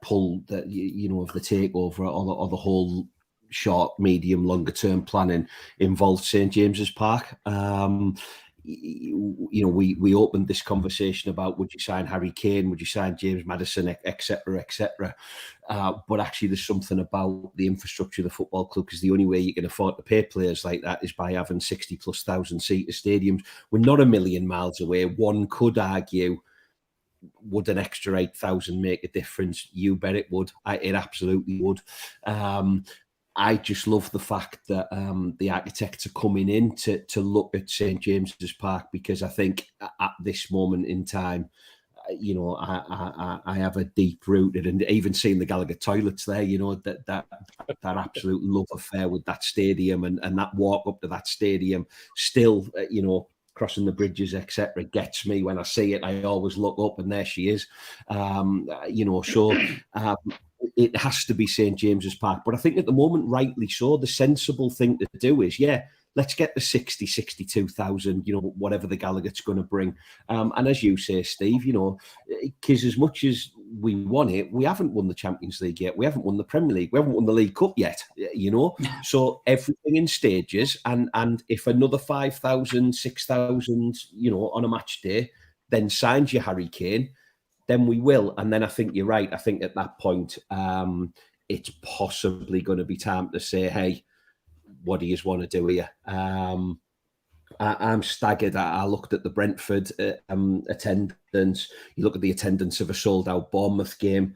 S5: pull that of the takeover or the whole short, medium, longer term planning involved St James's Park. We opened this conversation about would you sign Harry Kane, would you sign James Maddison, etc., etc. But actually, there's something about the infrastructure of the football club, because the only way you can afford to pay players like that is by having 60,000+ seater stadiums. We're not a million miles away. One could argue, would an extra 8,000 make a difference? You bet it would. It absolutely would. I just love the fact that the architects are coming in to look at St James's Park, because I think at this moment in time, I have a deep rooted, and even seeing the Gallagher toilets there, that absolute love affair with that stadium and that walk up to that stadium still, crossing the bridges, etc., gets me. When I see it, I always look up, and there she is. it has to be St James's Park. But I think at the moment, rightly so, the sensible thing to do is, let's get the 60, 62,000, whatever the Gallagher's going to bring. And as you say, Steve, because as much as we want it, we haven't won the Champions League yet. We haven't won the Premier League. We haven't won the League Cup yet, So everything in stages. And if another 5,000, 6,000, on a match day, then signs you Harry Kane, then we will. And then I think you're right. I think at that point, it's possibly going to be time to say, hey, what do you want to do here? I'm staggered. I looked at the Brentford attendance. You look at the attendance of a sold-out Bournemouth game.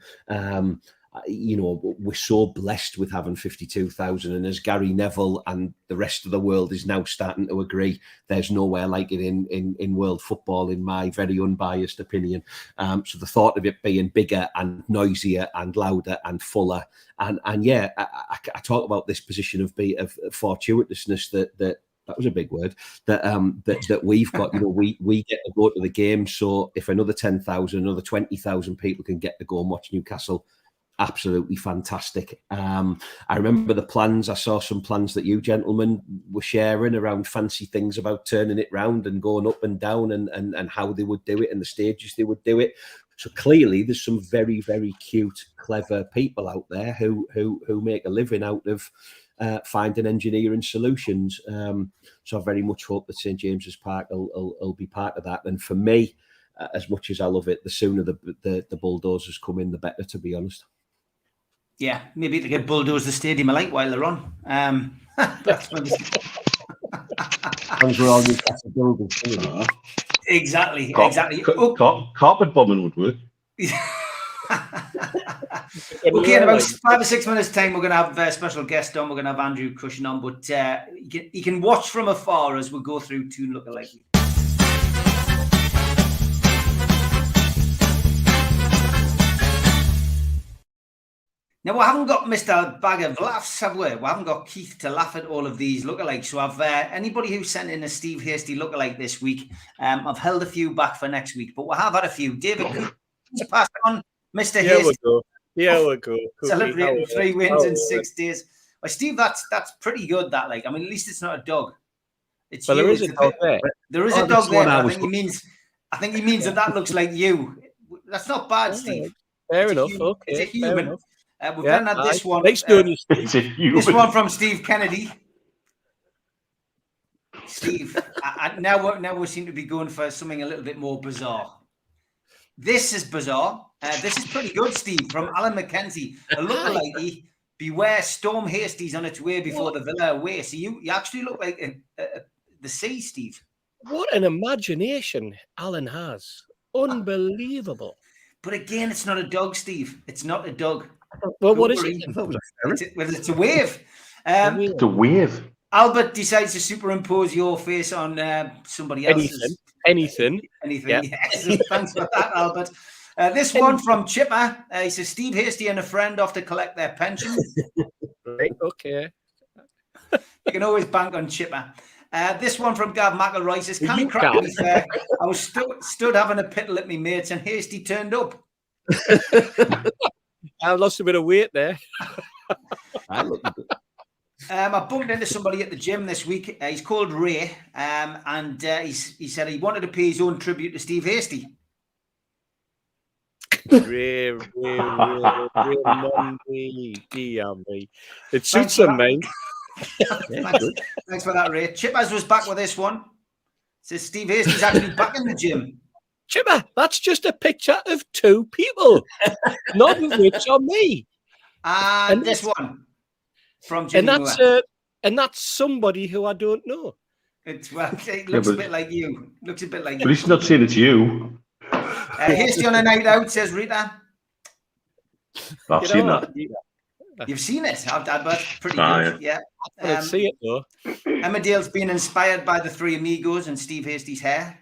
S5: We're so blessed with having 52,000. And as Gary Neville and the rest of the world is now starting to agree, there's nowhere like it in world football, in my very unbiased opinion. So the thought of it being bigger and noisier and louder and fuller, I talk about this position of fortuitousness that was a big word, that we've got. We get to go to the game. So if another 10,000, another 20,000 people can get to go and watch Newcastle, absolutely fantastic. I remember the plans. I saw some plans that you gentlemen were sharing around fancy things about turning it round and going up and down and how they would do it and the stages they would do it. So clearly there's some very, very cute, clever people out there who make a living out of finding engineering solutions. So I very much hope that St James's Park will be part of that. And for me, as much as I love it, the sooner the bulldozers come in, the better, to be honest.
S2: Yeah, maybe to get bulldoze the stadium a light while they're on. That's when
S5: We're all Newcastle buildings.
S2: Exactly.
S4: Carpet bombing would work.
S2: Okay, in about 5 or 6 minutes' time, we're going to have a special guest on. We're going to have Andrew Cushin on, but you can watch from afar as we go through two lookalike. Now, we haven't got Mr. Bag of Laughs, have we? We haven't got Keith to laugh at all of these lookalikes. So I've anybody who sent in a Steve Hasty lookalike this week, I've held a few back for next week, but we have had a few. David, pass on Mr. Hasty.
S3: Here we go.
S2: Celebrating 3 wins in 6 days. Well, Steve, that's pretty good. That, at least it's not a dog. It's
S3: well,
S2: you.
S3: there is a dog there.
S2: There is a dog there. I think he means that looks like you. That's not bad, Steve.
S3: Fair enough. Okay.
S2: It's a human. We've then had this one.
S3: Nice doing
S2: this one from Steve Kennedy. Steve, now we seem to be going for something a little bit more bizarre. This is bizarre. This is pretty good, Steve, from Alan McKenzie. A lookalike, beware Storm Hastie's on its way before the Villa away. So you actually look like the sea, Steve.
S3: What an imagination Alan has. Unbelievable.
S2: But again, it's not a dog, Steve. It's not a dog.
S3: Well, what is it?
S2: It's a wave.
S4: It's a wave.
S2: Albert decides to superimpose your face on somebody else's.
S3: Anything.
S2: Yep. Yes. Thanks for that, Albert. This one from Chipper. He says, Steve Hasty and a friend off to collect their pension.
S3: Right, okay.
S2: You can always bank on Chipper. This one from Gav McElroy says, can you crack me fair? I was stood having a piddle at me mates and Hasty turned up.
S3: I lost a bit of weight there.
S2: I bumped into somebody at the gym this week. He's called Ray, and he said he wanted to pay his own tribute to Steve Hasty.
S3: Ray, dear me. It suits him, mate.
S2: Thanks for that, Ray. Chippers was back with this one. Says Steve Hasty's actually back in the gym.
S3: Chipper, that's just a picture of two people, none of which are me.
S2: And this one from Jimmy
S3: and that's somebody who I don't know.
S2: It looks a bit like you. Looks a bit like you.
S4: But he's not saying it's you.
S2: Hasty on a night out, says Rita.
S4: I've seen that.
S2: You've seen it. That's pretty good. Yeah.
S3: I didn't see it though.
S2: Emma Dale's been inspired by the three Amigos and Steve Hasty's hair.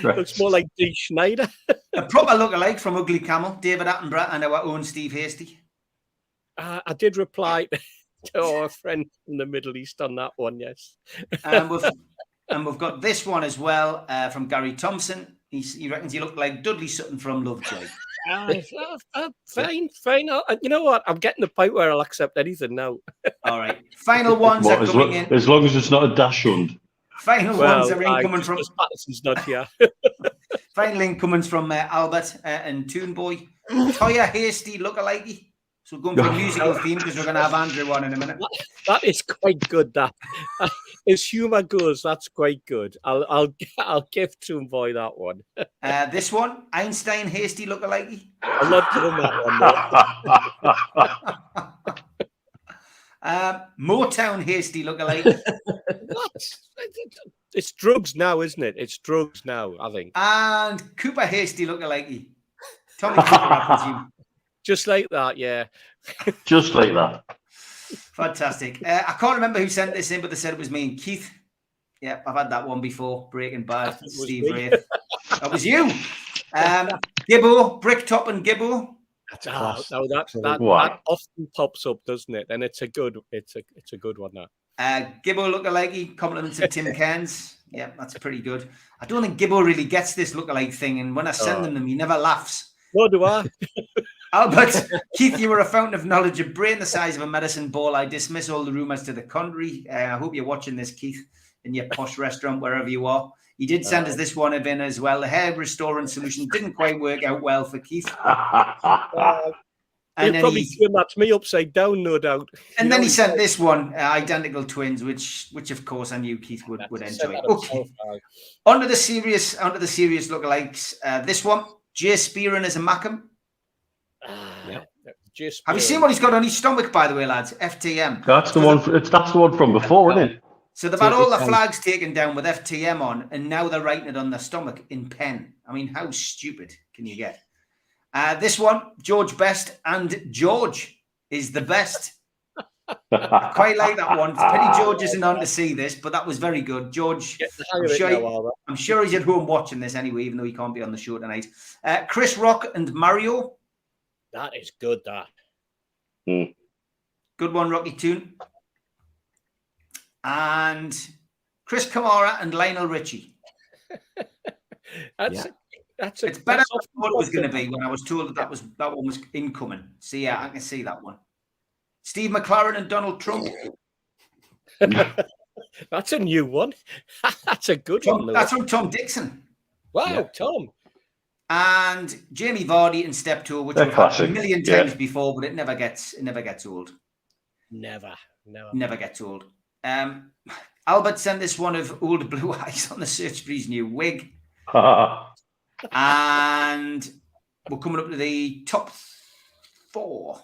S3: Looks more like D. Schneider.
S2: A proper lookalike from Ugly Camel, David Attenborough, and our own Steve Hasty.
S3: I did reply to our friend from the Middle East on that one, yes.
S2: And we've got this one as well from Gary Thompson. He reckons you look like Dudley Sutton from Lovejoy.
S3: Fine. You know what? I'm getting the point where I'll accept anything now.
S2: All right. Final ones are coming in.
S4: As long as it's not a dash hund.
S2: Final ones are incoming from.
S3: Patterson's not here.
S2: Final incomings from Albert and Toon Boy. Toya Hasty lookalike. So we're going for a musical theme because we're going to have Andrew on in a minute.
S3: That is quite good. That as humour goes, that's quite good. I'll give Toon Boy that one.
S2: This one, Einstein Hasty lookalike.
S3: I'm not doing that one.
S2: Motown Hasty lookalike.
S3: It's drugs now, isn't it? It's drugs now, I think.
S2: And Cooper Hasty lookalike. Tommy Cooper, I presume.
S3: Just like that, yeah.
S4: Just like that.
S2: Fantastic. I can't remember who sent this in, but they said it was me and Keith. Yeah, I've had that one before. Breaking Bad, Steve Wraith. That was you. Gibbo, Bricktop and Gibbo.
S3: That often pops up, doesn't it? And it's a good one now.
S2: Gibbo lookalike, compliments of Tim Cairns. Yeah, that's pretty good. I don't think Gibbo really gets this lookalike thing, and when I send him, he never laughs.
S3: Nor do I.
S2: Albert, Keith, you were a fountain of knowledge, a brain the size of a medicine ball. I dismiss all the rumours to the contrary. I hope you're watching this, Keith, in your posh restaurant, wherever you are. He did send us this one in as well. The hair restoring solution didn't quite work out well for Keith.
S3: And he'll probably turn that to me upside down, no doubt.
S2: And then he sent this one, identical twins, which of course I knew Keith would enjoy. Okay. Onto the serious lookalikes. This one, Jay Spearin as a Mackham. Have you seen what he's got on his stomach, by the way, lads? FTM.
S4: That's the one. That's the one from before, isn't it?
S2: So they've had all the flags taken down with FTM on, and now they're writing it on their stomach in pen. I mean, how stupid can you get? This one, George Best, and George is the best. I quite like that one. It's pity George isn't on to see this, but that was very good. George, I'm sure he's at home watching this anyway, even though he can't be on the show tonight. Chris Rock and Mario.
S3: That is good, that.
S2: Good one, Rocky Toon. And Chris Kamara and Lionel Richie.
S3: It's
S2: better than I thought it was going to be when I was told that one was incoming. So yeah, I can see that one. Steve McLaren and Donald Trump.
S3: That's a new one. That's a good one.
S2: That's from Tom Dixon.
S3: Wow, Tom.
S2: And Jamie Vardy and Steptoe, which we've had a million times before, but it never gets old. Never gets old. Albert sent this one of old blue eyes on the search for his new wig. And we're coming up to the top 4.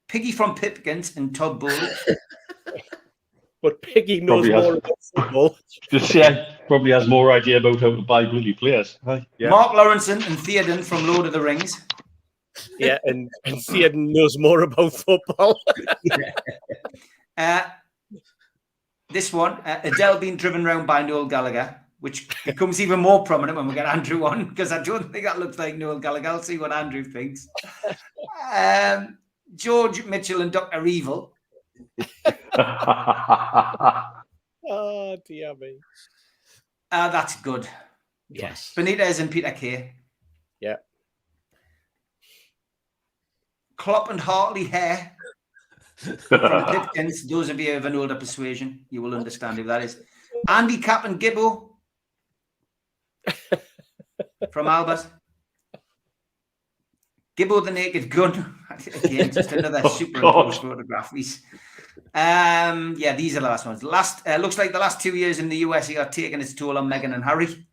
S2: Piggy from Pipkins and Todd Bowley.
S3: But Piggy knows more about football.
S4: Probably has more idea about how to buy bloody players.
S2: Yeah. Mark Lawrenson and Theoden from Lord of the Rings.
S3: Yeah, and Theoden knows more about football.
S2: This one, Adele being driven around by Noel Gallagher, which becomes even more prominent when we get Andrew on, because I don't think that looks like Noel Gallagher. I'll see what Andrew thinks. George Mitchell and Dr. Evil.
S3: Oh, dear me.
S2: That's good.
S3: Yes.
S2: Benitez and Peter Kay.
S3: Yeah.
S2: Klopp and Hartley Hare. From the Pipkins. Those of you of an older persuasion, you will understand who that is. Andy Cap and Gibbo. From Albert. Gibbo the Naked Gun. Again, just another superimposed photograph. These are the last ones. Looks like the last 2 years in the US are taking its toll on Meghan and Harry.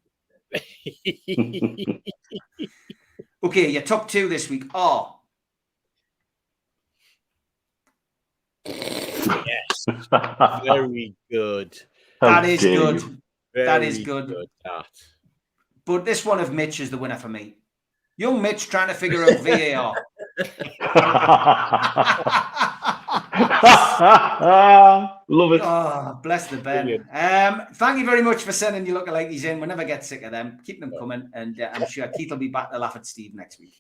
S2: Okay, your top 2 this week are.
S3: Yes. Very good.
S2: That is good. That is
S3: Very
S2: good.
S3: That.
S2: But this one of Mitch is the winner for me. Young Mitch trying to figure out VAR.
S4: Love it.
S2: Oh, bless the Ben. Thank you very much for sending your lookalikes in. We'll never get sick of them. Keep them coming. And I'm sure Keith will be back to laugh at Steve next week.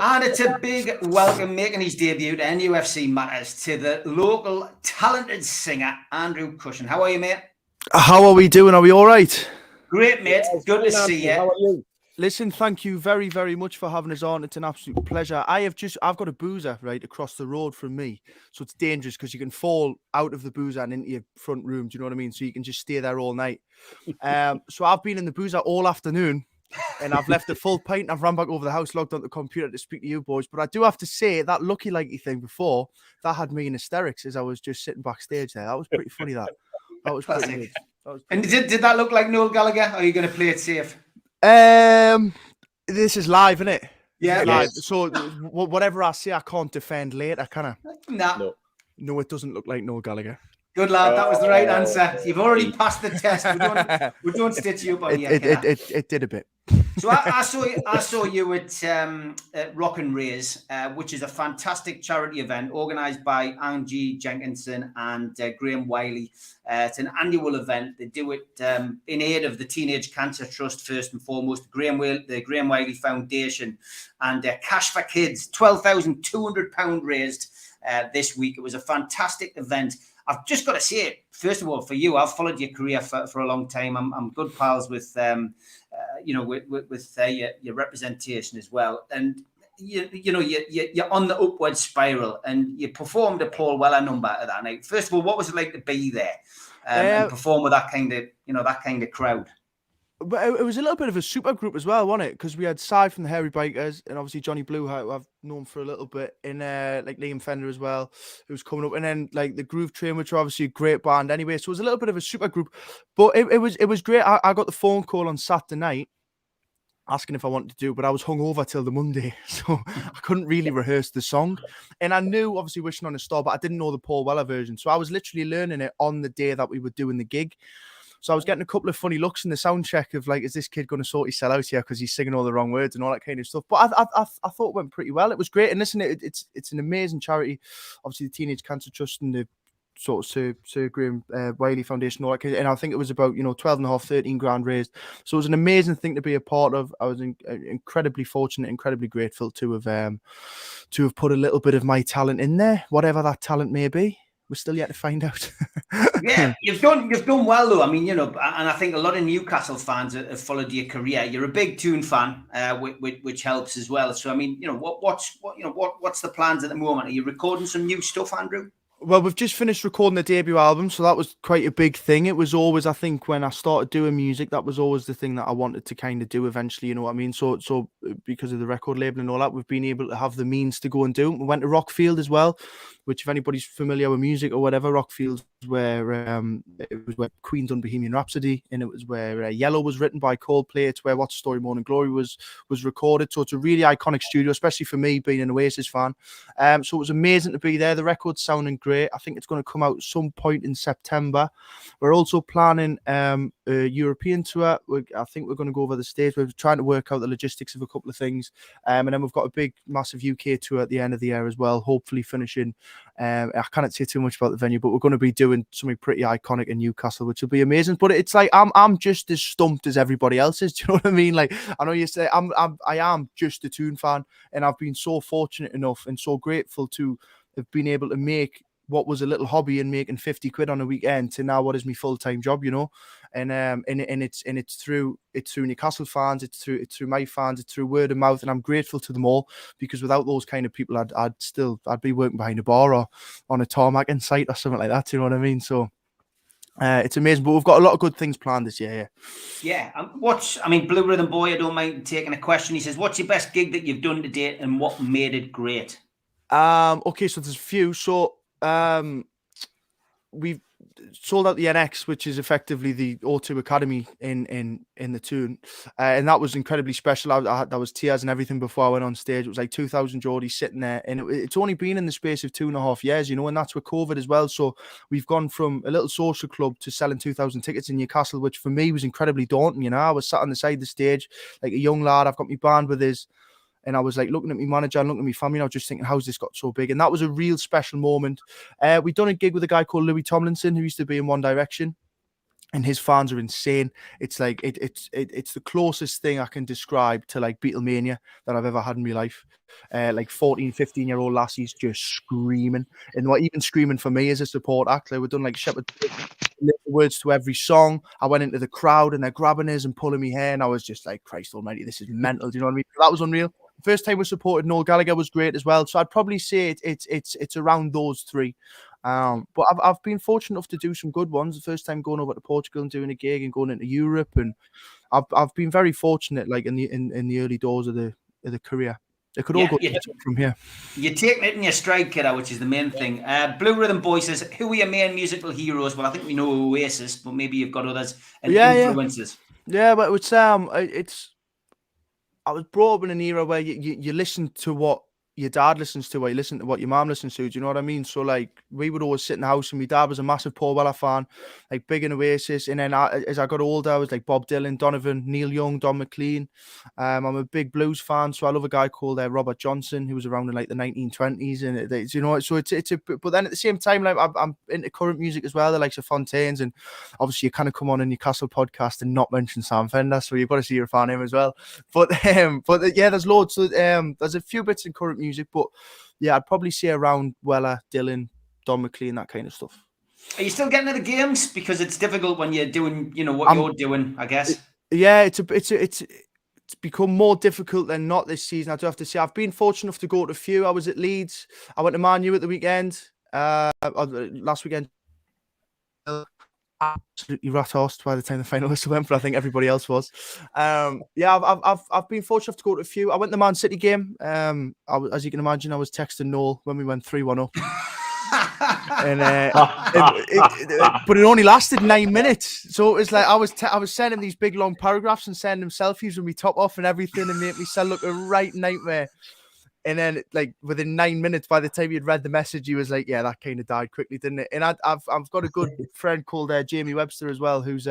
S2: And it's a big welcome making his debut to NUFC Matters to the local talented singer, Andrew Cushin. How are you, mate?
S6: How are we doing? Are we all right?
S2: Great, mate. Good to see
S3: How
S2: you.
S3: are you?
S6: Listen, thank you very, very much for having us on. It's an absolute pleasure. I've got a boozer right across the road from me, so it's dangerous because you can fall out of the boozer and into your front room. Do you know what I mean? So you can just stay there all night. So I've been in the boozer all afternoon, and I've left a full pint. I've run back over the house, logged on the computer to speak to you boys. But I do have to say that lucky likey thing before that had me in hysterics as I was just sitting backstage there. That was pretty funny. That was pretty
S2: Classic.
S6: good. That was
S2: And
S6: pretty
S2: did that look like Noel Gallagher? Or are you going to play it safe?
S6: This is live, isn't it?
S2: Yeah.
S6: Live.
S3: Yes.
S6: So whatever I say, I can't defend later, can I?
S2: Nah.
S6: No, it doesn't look like Noel Gallagher.
S2: Good lad. That was the right
S3: Oh.
S2: answer. You've already passed the test. We don't stitch you up on your
S6: It did a bit.
S2: So I saw you at Rock and Raise, which is a fantastic charity event organised by Angie Jenkinson and Graham Wiley. It's an annual event. They do it in aid of the Teenage Cancer Trust first and foremost, the Graham Wiley Foundation, and Cash for Kids, £12,200 raised this week. It was a fantastic event. I've just got to say, first of all, for you, I've followed your career for a long time. I'm good pals with your representation as well, and you're on the upward spiral, and you performed a Paul Weller number at that night. First of all, what was it like to be there and perform with that kind of crowd?
S6: But it was a little bit of a super group as well, wasn't it? Because we had Cy from the Hairy Bikers and obviously Johnny Blue, who I've known for a little bit, and like Liam Fender as well, who was coming up, and then like the Groove Train, which are obviously a great band anyway. So it was a little bit of a super group, but it was great. I got the phone call on Saturday night asking if I wanted to do it, but I was hungover till the Monday, so I couldn't really rehearse the song. And I knew obviously Wishing on a Star, but I didn't know the Paul Weller version, so I was literally learning it on the day that we were doing the gig. So I was getting a couple of funny looks in the sound check of like, is this kid going to sort his sell out here because he's singing all the wrong words and all that kind of stuff. But I thought it went pretty well. It was great. And listen, it's an amazing charity. Obviously, the Teenage Cancer Trust and the sort of Sir Graham Wiley Foundation, all that kind of, and I think it was about 12.5, 13 grand raised. So it was an amazing thing to be a part of. I was incredibly fortunate, incredibly grateful to have put a little bit of my talent in there, whatever that talent may be. We're still yet to find out.
S2: Yeah, you've done well though. I mean, and I think a lot of Newcastle fans have followed your career. You're a big Toon fan, which helps as well. So I mean, what's the plans at the moment? Are you recording some new stuff, Andrew?
S6: Well, we've just finished recording the debut album, so that was quite a big thing. It was always, I think, when I started doing music, that was always the thing that I wanted to kind of do eventually, you know what I mean? So because of the record label and all that, we've been able to have the means to go and do it. We went to Rockfield as well, which if anybody's familiar with music or whatever, Rockfield's where it was where Queen done Bohemian Rhapsody, and it was where Yellow was written by Coldplay. It's where What's the Story Morning Glory was recorded. So it's a really iconic studio, especially for me being an Oasis fan. So it was amazing to be there. The record's sounding great. I think it's going to come out some point in September. We're also planning a European tour. I think we're going to go over the States. We're trying to work out the logistics of a couple of things. And then we've got a big, massive UK tour at the end of the year as well, hopefully finishing. I can't say too much about the venue, but we're going to be doing something pretty iconic in Newcastle, which will be amazing. But it's like I'm just as stumped as everybody else is. Do you know what I mean? Like, I know you say I am just a Toon fan, and I've been so fortunate enough and so grateful to have been able to make what was a little hobby and making 50 quid on a weekend to now what is my full-time job, and it's through Newcastle fans, it's through my fans, it's through word of mouth, and I'm grateful to them all, because without those kind of people I'd be working behind a bar or on a tarmac site or something like that, you know what I mean? So it's amazing, but we've got a lot of good things planned this year.
S2: Yeah. Blue Rhythm Boy, I don't mind taking a question. He says, what's your best gig that you've done to date and what made it great?
S6: Okay, so there's a few. So we've sold out the NX, which is effectively the O2 Academy in the Toon, and that was incredibly special. That was tears and everything before I went on stage. It was like 2,000 Geordies sitting there, and it's only been in the space of 2.5 years, and that's with COVID as well. So we've gone from a little social club to selling 2,000 tickets in Newcastle, which for me was incredibly daunting. I was sat on the side of the stage like a young lad. I've got my band with us. And I was like looking at my manager and looking at my family, and I was just thinking, how's this got so big? And that was a real special moment. We've done a gig with a guy called Louis Tomlinson, who used to be in One Direction, and his fans are insane. It's like it's the closest thing I can describe to like Beatlemania that I've ever had in my life. Like 14, 15-year-old lassies just screaming, and what even screaming for me as a support act. Like we've done like Shepherd the words to every song. I went into the crowd and they're grabbing us and pulling me hair, and I was just like, Christ almighty, this is mental. Do you know what I mean? That was unreal. First time we supported Noel Gallagher was great as well. So I'd probably say it's around those three. But I've been fortunate enough to do some good ones. The first time going over to Portugal and doing a gig and going into Europe, and I've been very fortunate, like in the early doors of the career. It could all go from here.
S2: You're taking it in your stride, kiddo, which is the main thing. Blue Rhythm Boy says, who are your main musical heroes? Well, I think we know Oasis, but maybe you've got others and influences.
S6: Yeah, but it's I was brought up in an era where you listen to what your dad listens to, or you listen to what your mom listens to. Do you know what I mean? So like we would always sit in the house, and my dad was a massive Paul Weller fan, like big in Oasis. And then as I got older, I was like Bob Dylan, Donovan, Neil Young, Don McLean. I'm a big blues fan, so I love a guy called Robert Johnson, who was around in like the 1920s. And you know, so it's but then at the same time, like I'm into current music as well, the likes of Fontaines, and obviously you kind of come on a Newcastle podcast and not mention Sam Fender, so you've got to see your fan him as well. But yeah, there's loads. So there's a few bits in current music, but yeah, I'd probably say around Weller, Dylan, Don McLean, that kind of stuff.
S2: Are you still getting to the games? Because it's difficult when you're doing, you know, what you're doing, I guess.
S6: Yeah, it's become more difficult than not this season. I do have to say, I've been fortunate enough to go to a few. I was at Leeds. I went to Man U at the weekend. Last weekend. Absolutely rat-horsed by the time the final whistle went, but I think everybody else was. Yeah, I've been fortunate enough to go to a few. I went to the Man City game. As you can imagine, I was texting Noel when we went 3-1 up. And but it only lasted 9 minutes, so it was like I was sending these big long paragraphs and sending him selfies with me top off and everything, and made myself look a right nightmare. And then, like within 9 minutes, by the time he'd read the message, he was like, "Yeah, that kind of died quickly, didn't it?" And I've got a good friend called Jamie Webster as well, who's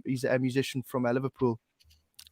S6: he's a musician from Liverpool.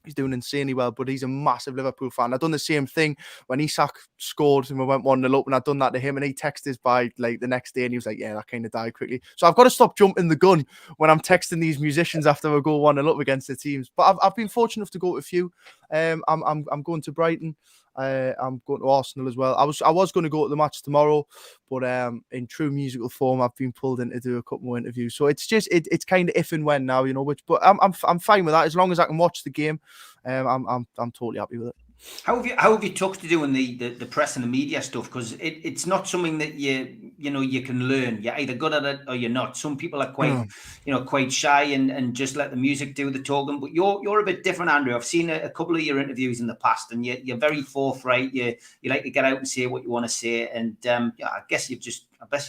S6: He's doing insanely well, but he's a massive Liverpool fan. I've done the same thing when Isak scored and we went 1-0 up, and I'd done that to him, and he texted us by like the next day, and he was like, "Yeah, that kind of died quickly." So I've got to stop jumping the gun when I'm texting these musicians after we go 1-0 up against the teams. But I've been fortunate enough to go to a few. I'm going to Brighton. I'm going to Arsenal as well. I was going to go to the match tomorrow, but in true musical form, I've been pulled in to do a couple more interviews. So it's just it's kind of if and when now, you know. But I'm fine with that as long as I can watch the game. I'm totally happy with it.
S2: How have you took to doing the press and the media stuff? Because it's not something that you can learn. You're either good at it or you're not. Some people are quite shy and just let the music do the talking. But you're a bit different, Andrew. I've seen a couple of your interviews in the past, and you're very forthright. You like to get out and say what you want to say. And I guess you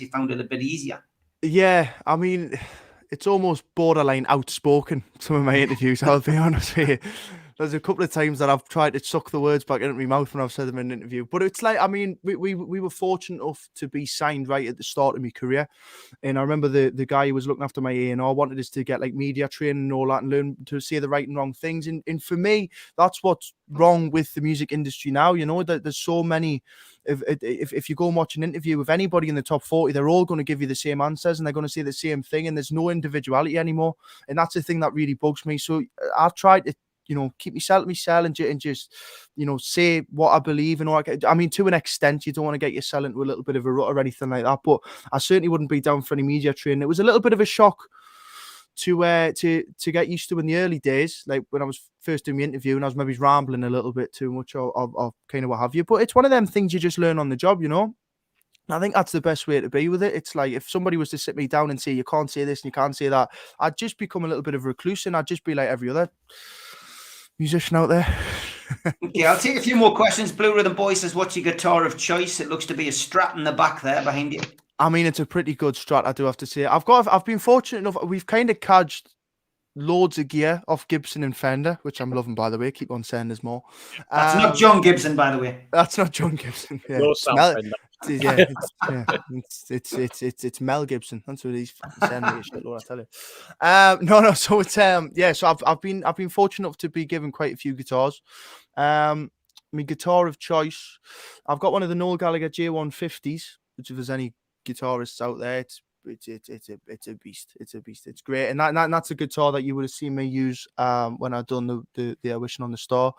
S2: found it a bit easier.
S6: Yeah, I mean, it's almost borderline outspoken. Some of my interviews, I'll be honest with you. There's a couple of times that I've tried to suck the words back into my mouth when I've said them in an interview. But it's like, I mean, we were fortunate enough to be signed right at the start of my career. And I remember the guy who was looking after my A&R wanted us to get like media training and all that and learn to say the right and wrong things. And for me, that's what's wrong with the music industry now. You know, that there's so many. If you go and watch an interview with anybody in the top 40, they're all going to give you the same answers and they're going to say the same thing. And there's no individuality anymore. And that's the thing that really bugs me. So I've tried to, keep myself to myself and just, say what I believe. And all I mean, to an extent, you don't want to get yourself into a little bit of a rut or anything like that. But I certainly wouldn't be down for any media training. It was a little bit of a shock to get used to in the early days, like when I was first doing the interview and I was maybe rambling a little bit too much or kind of what have you. But it's one of them things you just learn on the job, And I think that's the best way to be with it. It's like if somebody was to sit me down and say, you can't say this and you can't say that, I'd just become a little bit of a recluse and I'd just be like every other musician out there.
S2: Okay, I'll take a few more questions. Blue Rhythm Boy says, what's your guitar of choice? It looks to be a Strat in the back there behind you.
S6: I mean, it's a pretty good Strat, I do have to say. I've been fortunate enough. We've kind of cadged loads of gear off Gibson and Fender, which I'm loving, by the way. Keep on saying there's more.
S2: That's not John Gibson, by the way.
S6: That's not John Gibson. Yeah.
S3: No Sam Fender.
S6: It's Mel Gibson. That's what he's saying. Lord, I tell you. No. So it's So I've been fortunate enough to be given quite a few guitars. My guitar of choice, I've got one of the Noel Gallagher J150s, which if there's any guitarists out there, it's it's a beast. It's a beast. It's great, and that's a guitar that you would have seen me use when I done the Wishing on the Star.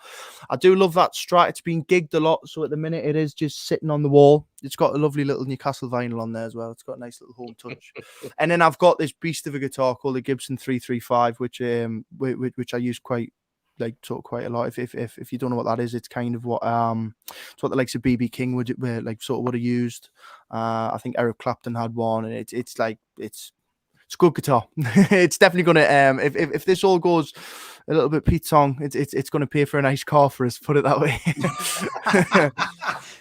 S6: I do love that Strat. It's been gigged a lot, so at the minute it is just sitting on the wall. It's got a lovely little Newcastle vinyl on there as well. It's got a nice little home touch. And then I've got this beast of a guitar called the Gibson 335, which I use quite a lot. If you don't know what that is, it's kind of what it's what the likes of BB King would have used. I think Eric Clapton had one, and it's a good guitar. It's definitely gonna if this all goes a little bit Pete Tong, it's gonna pay for a nice car for us, put it that way.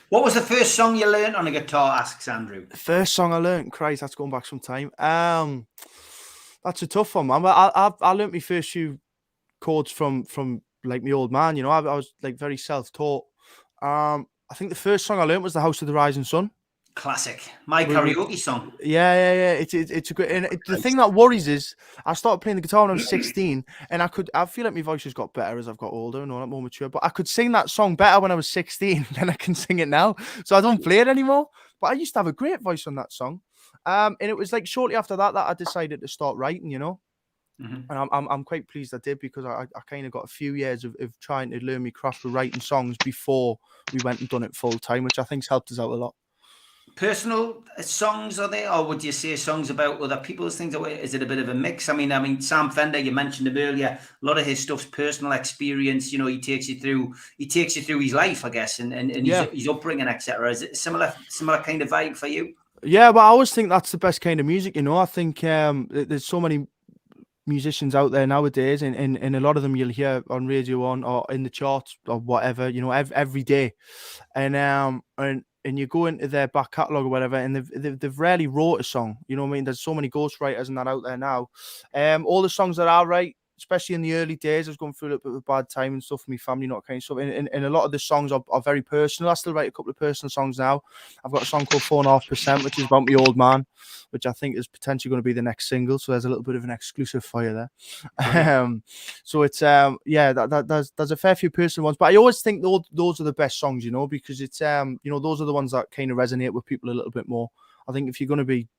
S2: What was the first song you learned on a guitar? Asks Andrew.
S6: The first song I learned, Christ, that's going back some time. That's a tough one, man. I learned my first few chords from like my old man. I was like very self-taught. I think the first song I learned was The House of the Rising Sun.
S2: Classic. My karaoke song.
S6: Yeah. It's a great. And the thing that worries is I started playing the guitar when I was 16, and I feel like my voice has got better as I've got older and all that, more mature. But I could sing that song better when I was 16 than I can sing it now. So I don't play it anymore. But I used to have a great voice on that song. And it was like shortly after that I decided to start writing. Mm-hmm. And I'm quite pleased I did, because I kind of got a few years of trying to learn my craft of writing songs before we went and done it full time, which I think's helped us out a lot.
S2: Personal songs, are they, or would you say songs about other people's things? Or is it a bit of a mix? I mean, Sam Fender, you mentioned him earlier. A lot of his stuff's personal experience. He takes you through his life, I guess, and his upbringing, etc. Is it similar kind of vibe for you? Yeah,
S6: but I always think that's the best kind of music. I think there's so many musicians out there nowadays, and a lot of them you'll hear on radio or in the charts or whatever, every day, and you go into their back catalogue or whatever, and they've rarely wrote a song. You know what I mean? There's so many ghostwriters and that out there now. All the songs that I write, especially in the early days, I was going through a little bit of a bad time and stuff for my family, not kind of stuff. And a lot of the songs are very personal. I still write a couple of personal songs now. I've got a song called 4.5%, which is about my old man, which I think is potentially going to be the next single. So there's a little bit of an exclusive for you there. So it's there's a fair few personal ones, but I always think those are the best songs, because it's those are the ones that kind of resonate with people a little bit more. I think if you're going to be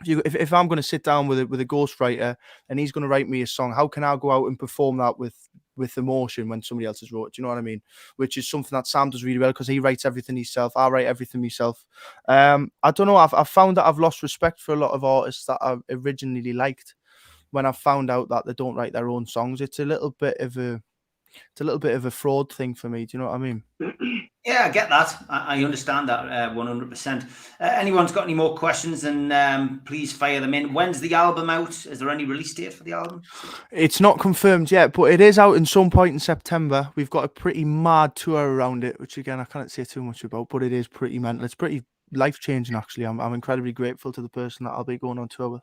S6: if I'm going to sit down with a ghostwriter and he's going to write me a song, how can I go out and perform that with emotion when somebody else has wrote it? Do you know what I mean? Which is something that Sam does really well, because he writes everything himself. I write everything myself. I don't know. I've found that I've lost respect for a lot of artists that I originally liked when I found out that they don't write their own songs. It's a little bit of a fraud thing for me. Do you know what I mean?
S2: Yeah, I get that. I understand that 100%. Anyone's got any more questions, then please fire them in. When's the album out? Is there any release date for the album?
S6: It's not confirmed yet, but it is out in some point in September. We've got a pretty mad tour around it, which again, I can't say too much about, but it is pretty mental. It's pretty life-changing, actually. I'm incredibly grateful to the person that I'll be going on tour with.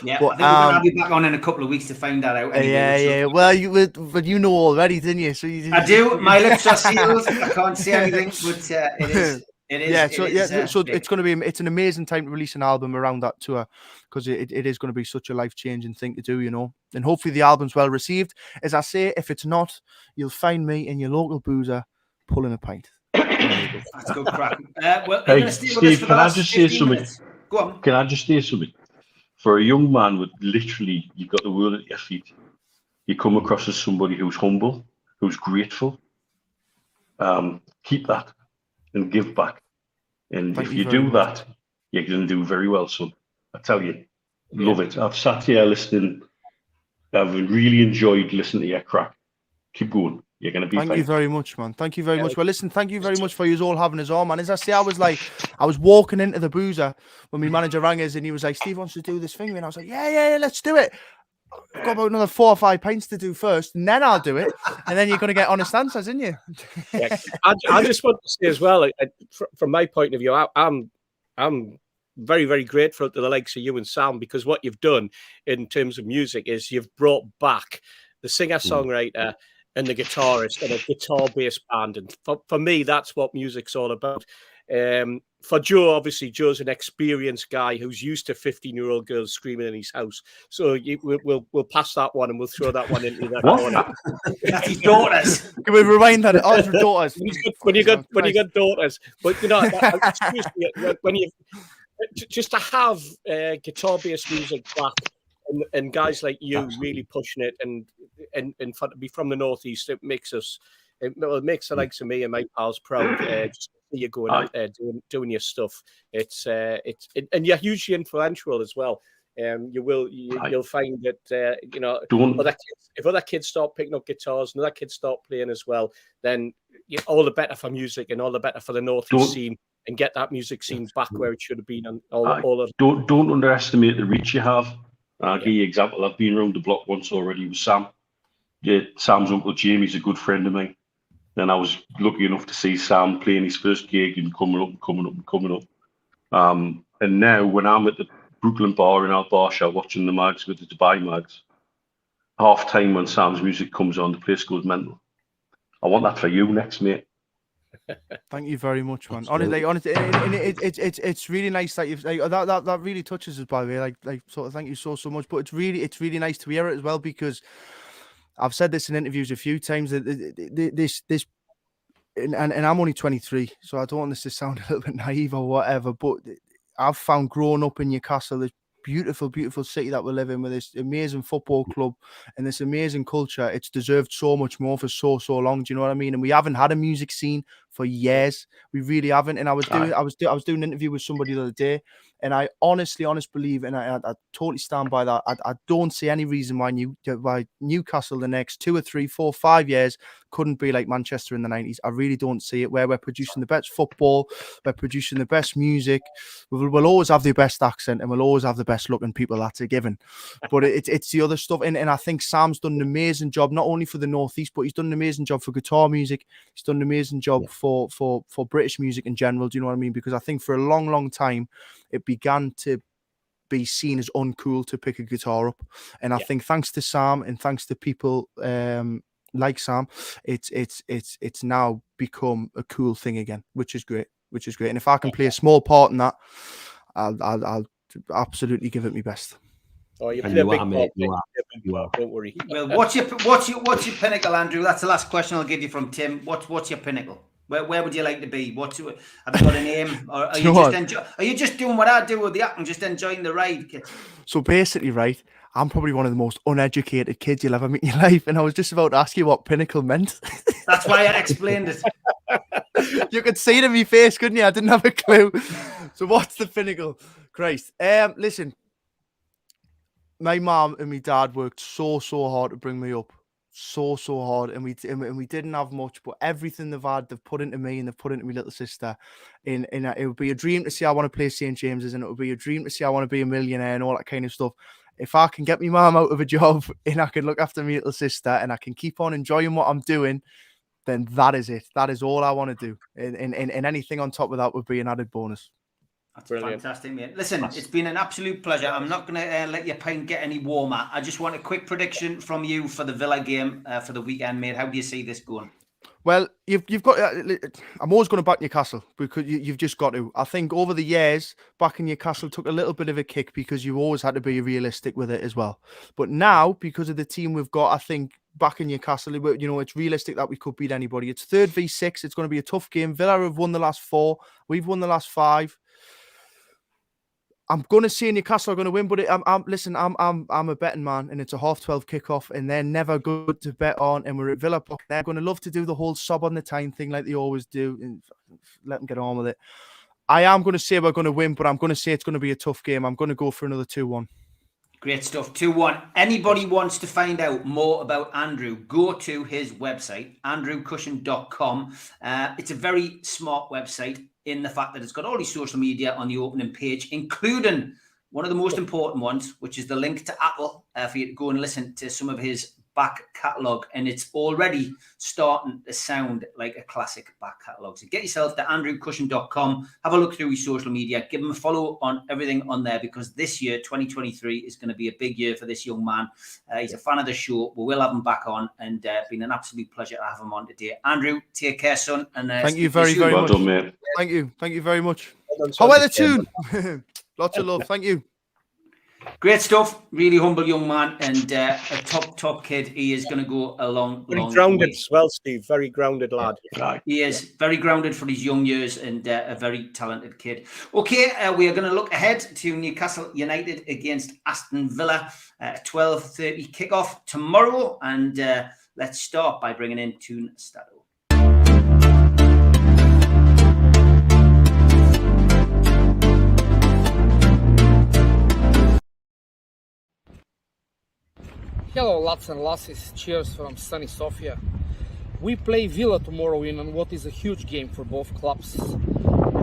S2: Yeah, but, I think I'll be back on in a couple of weeks to find that out. Anyway,
S6: yeah. Well, you know already, didn't you? So
S2: I do. My lips are sealed. I can't say anything, but it is. It is.
S6: So it's going to be. It's an amazing time to release an album around that tour, because it is going to be such a life-changing thing to do, And hopefully the album's well received. As I say, if it's not, you'll find me in your local boozer pulling a pint.
S2: That's good crack.
S4: Hey, Steve, can I just say something?
S2: Go on.
S4: Can I just say something? For a young man with literally, you've got the world at your feet. You come across as somebody who's humble, who's grateful. Keep that and give back. And if you do that, you're going to do very well, son. I tell you, love it. I've sat here listening. I've really enjoyed listening to your crack. Keep going. You're going to be
S6: Thank you very much, man. Thank you very much. Well, listen, thank you very much for you all having us on, man. As I say, I was walking into the boozer when my manager rang us and he was like, Steve wants to do this thing. And I was like, yeah, let's do it. I've got about another 4 or 5 pints to do first, and then I'll do it. And then you're going to get honest answers, isn't you?
S3: Yeah. I just want to say as well, from my point of view, I'm very, very grateful to the likes of you and Sam, because what you've done in terms of music is you've brought back the singer-songwriter and the guitarist and a guitar-based band. And for me, that's what music's all about. For Joe, obviously, Joe's an experienced guy who's used to 15-year-old girls screaming in his house. So we'll pass that one and we'll throw that one into that corner.
S2: That's his daughters.
S6: Can we rewind that? Oh, it's for daughters.
S3: when you got daughters, but seriously, when you just to have guitar-based music back, and guys like you really pushing it, and to be from the Northeast, it makes the likes of me and my pals proud. Just to see you going out there doing your stuff. And you're hugely influential as well. You'll find that if other kids start picking up guitars and other kids start playing as well, then all the better for music and all the better for the Northeast scene, and get that music scene back where it should have been. And
S4: don't underestimate the reach you have. I'll give you an example. I've been around the block once already with Sam. Yeah, Sam's uncle Jamie's a good friend of mine. And I was lucky enough to see Sam playing his first gig and coming up. And now when I'm at the Brooklyn bar in Al Barsha watching the mags with the Dubai mags, half time when Sam's music comes on, the place goes mental. I want that for you next, mate.
S6: Thank you very much, man. Honestly, it's really nice that you've that really touches us, by the way. Like sort of thank you so much. But it's really nice to hear it as well, because I've said this in interviews a few times that this and I'm only 23, so I don't want this to sound a little bit naive or whatever, but I've found growing up in Newcastle, this beautiful city that we live in, with this amazing football club and this amazing culture, it's deserved so much more for so long. Do you know what I mean? And we haven't had a music scene for years. We really haven't. And I was doing an interview with somebody the other day, and I honestly believe, and I totally stand by that. I don't see any reason why Newcastle the next 2 or 3, 4, 5 years couldn't be like Manchester in the 90s. I really don't see it, where we're producing the best football, we're producing the best music. We'll always have the best accent, and we'll always have the best looking people. That's a given. But it's the other stuff. And I think Sam's done an amazing job, not only for the Northeast, but he's done an amazing job for guitar music. He's done an amazing job for British music in general. Do you know what I mean? Because I think for a long time, it began to be seen as uncool to pick a guitar up. And I think thanks to Sam and thanks to people like Sam, it's now become a cool thing again, which is great. And if I can play a small part in that, I'll absolutely give it my best.
S3: Oh, you play a big part. Don't worry.
S2: Well, what's your pinnacle, Andrew? That's the last question I'll give you from Tim. What's your pinnacle? Where would you like to be? Have you got a name, or are you just doing what I do with the act and just enjoying the ride? So
S6: basically, right, I'm probably one of the most uneducated kids you'll ever meet in your life, and I was just about to ask you what pinnacle meant.
S2: That's why I explained it.
S6: You could see it in my face, couldn't you? I didn't have a clue. So what's the pinnacle? Christ. Listen, my mom and my dad worked so hard to bring me up. So hard, and we didn't have much, but everything they've put into me, and they've put into my little sister. And it would be a dream to see I want to play St. James's, and it would be a dream to see I want to be a millionaire and all that kind of stuff. If I can get my mom out of a job and I can look after my little sister and I can keep on enjoying what I'm doing, then that is it. That is all I want to do. And anything on top of that would be an added bonus.
S2: That's brilliant. Fantastic, mate. Listen, it's been an absolute pleasure. I'm not going to let your pint get any warmer. I just want a quick prediction from you for the Villa game for the weekend, mate. How do you see this going?
S6: Well, you've got. I'm always going to back Newcastle, because you've just got to. I think over the years, backing Newcastle took a little bit of a kick because you always had to be realistic with it as well. But now, because of the team we've got, I think backing Newcastle, it's realistic that we could beat anybody. It's 3rd v 6. It's going to be a tough game. Villa have won the last 4. We've won the last 5. I'm going to say Newcastle are going to win, but I'm a betting man, and it's a 12:30 kickoff, and they're never good to bet on. And we're at Villa Park. They're going to love to do the whole sob on the time thing like they always do, and let them get on with it. I am going to say we're going to win, but I'm going to say it's going to be a tough game. I'm going to go for another 2-1.
S2: Great stuff. 2-1. Anybody wants to find out more about Andrew, go to his website, andrewcushin.com. It's a very smart website in the fact that it's got all his social media on the opening page, including one of the most important ones, which is the link to Apple for you to go and listen to some of his back catalogue. And it's already starting to sound like a classic back catalogue. So get yourself to andrewcushin.com, have a look through his social media, give him a follow on everything on there, because this year, 2023, is going to be a big year for this young man. He's a fan of the show. We will have him back on, and been an absolute pleasure to have him on today. Andrew, take care, son. And
S6: thank you very much.
S4: Done, mate.
S6: Thank you very much. How are the tune? Lots of love. Thank you.
S2: Great stuff. Really humble young man and a top kid. He is going to go a long
S3: grounded
S2: way.
S3: as well, Steve. Very grounded lad.
S4: Right.
S2: He is very grounded for his young years and a very talented kid. Okay, we are going to look ahead to Newcastle United against Aston Villa. 12:30 kickoff tomorrow. And let's start by bringing in Toon Stato.
S7: Hello lads and lasses, cheers from sunny Sofia. We play Villa tomorrow in what is a huge game for both clubs.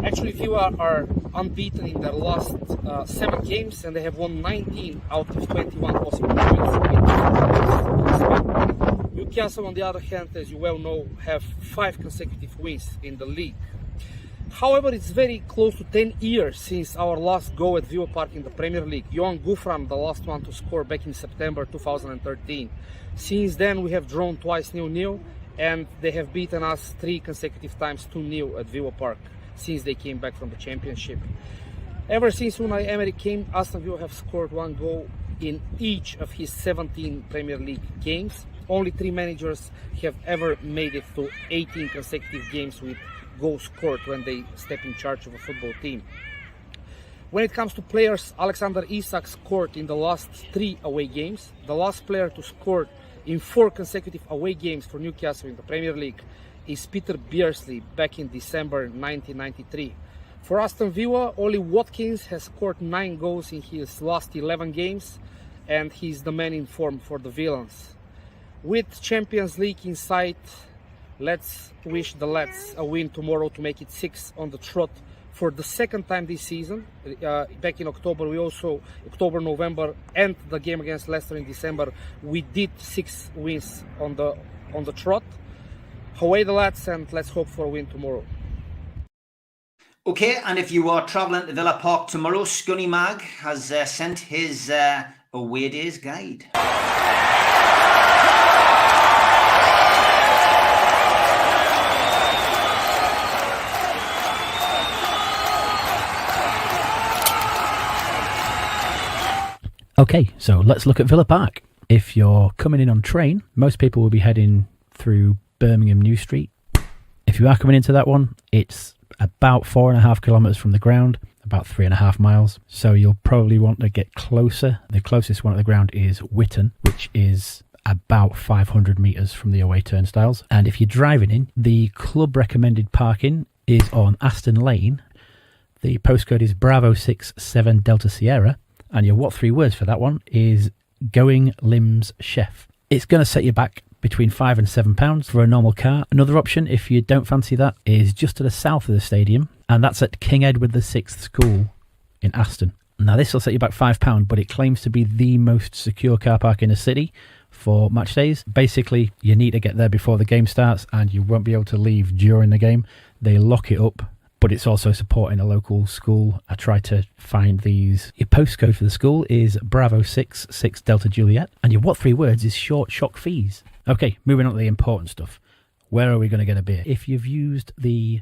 S7: Actually, Villa are unbeaten in their last 7 games and they have won 19 out of 21 possible points. Newcastle, on the other hand, as you well know, have 5 consecutive wins in the league. However, it's very close to 10 years since our last go at Villa Park in the Premier League. Johan Gouffran, the last one to score back in September 2013. Since then, we have drawn twice 0-0 and they have beaten us 3 consecutive times 2-0 at Villa Park since they came back from the Championship. Ever since Unai Emery came, Aston Villa have scored 1 goal in each of his 17 Premier League games. Only 3 managers have ever made it to 18 consecutive games with goals scored when they step in charge of a football team. When it comes to players, Alexander Isak scored in the last 3 away games. The last player to score in 4 consecutive away games for Newcastle in the Premier League is Peter Beardsley back in December 1993. For Aston Villa, Ollie Watkins has scored 9 goals in his last 11 games and he's the man in form for the Villains. With Champions League in sight, let's wish the lads a win tomorrow to make it 6 on the trot for the 2nd time this season. Back in October, November, and the game against Leicester in December, we did 6 wins on the trot. Away the lads, and let's hope for a win tomorrow.
S2: Okay, and if you are travelling to Villa Park tomorrow, Scunny Mag has sent his away days guide.
S8: Okay, so let's look at Villa Park. If you're coming in on train, most people will be heading through Birmingham New Street. If you are coming into that one, it's about 4.5 kilometres from the ground, about 3.5 miles. So you'll probably want to get closer. The closest one at the ground is Witton, which is about 500 metres from the away turnstiles. And if you're driving in, the club recommended parking is on Aston Lane. The postcode is Bravo 67 Delta Sierra. And your what 3 words for that one is Going Limbs Chef. It's going to set you back between £5 and £7 for a normal car. Another option, if you don't fancy that, is just to the south of the stadium, and that's at King Edward VI School in Aston. Now this will set you back £5, but it claims to be the most secure car park in the city for match days. Basically, you need to get there before the game starts and you won't be able to leave during the game. They lock it up, but it's also supporting a local school. I tried to find these. Your postcode for the school is Bravo 66 Delta Juliet, and your what 3 words is Short Shock Fees. Okay, moving on to the important stuff. Where are we going to get a beer? If you've used the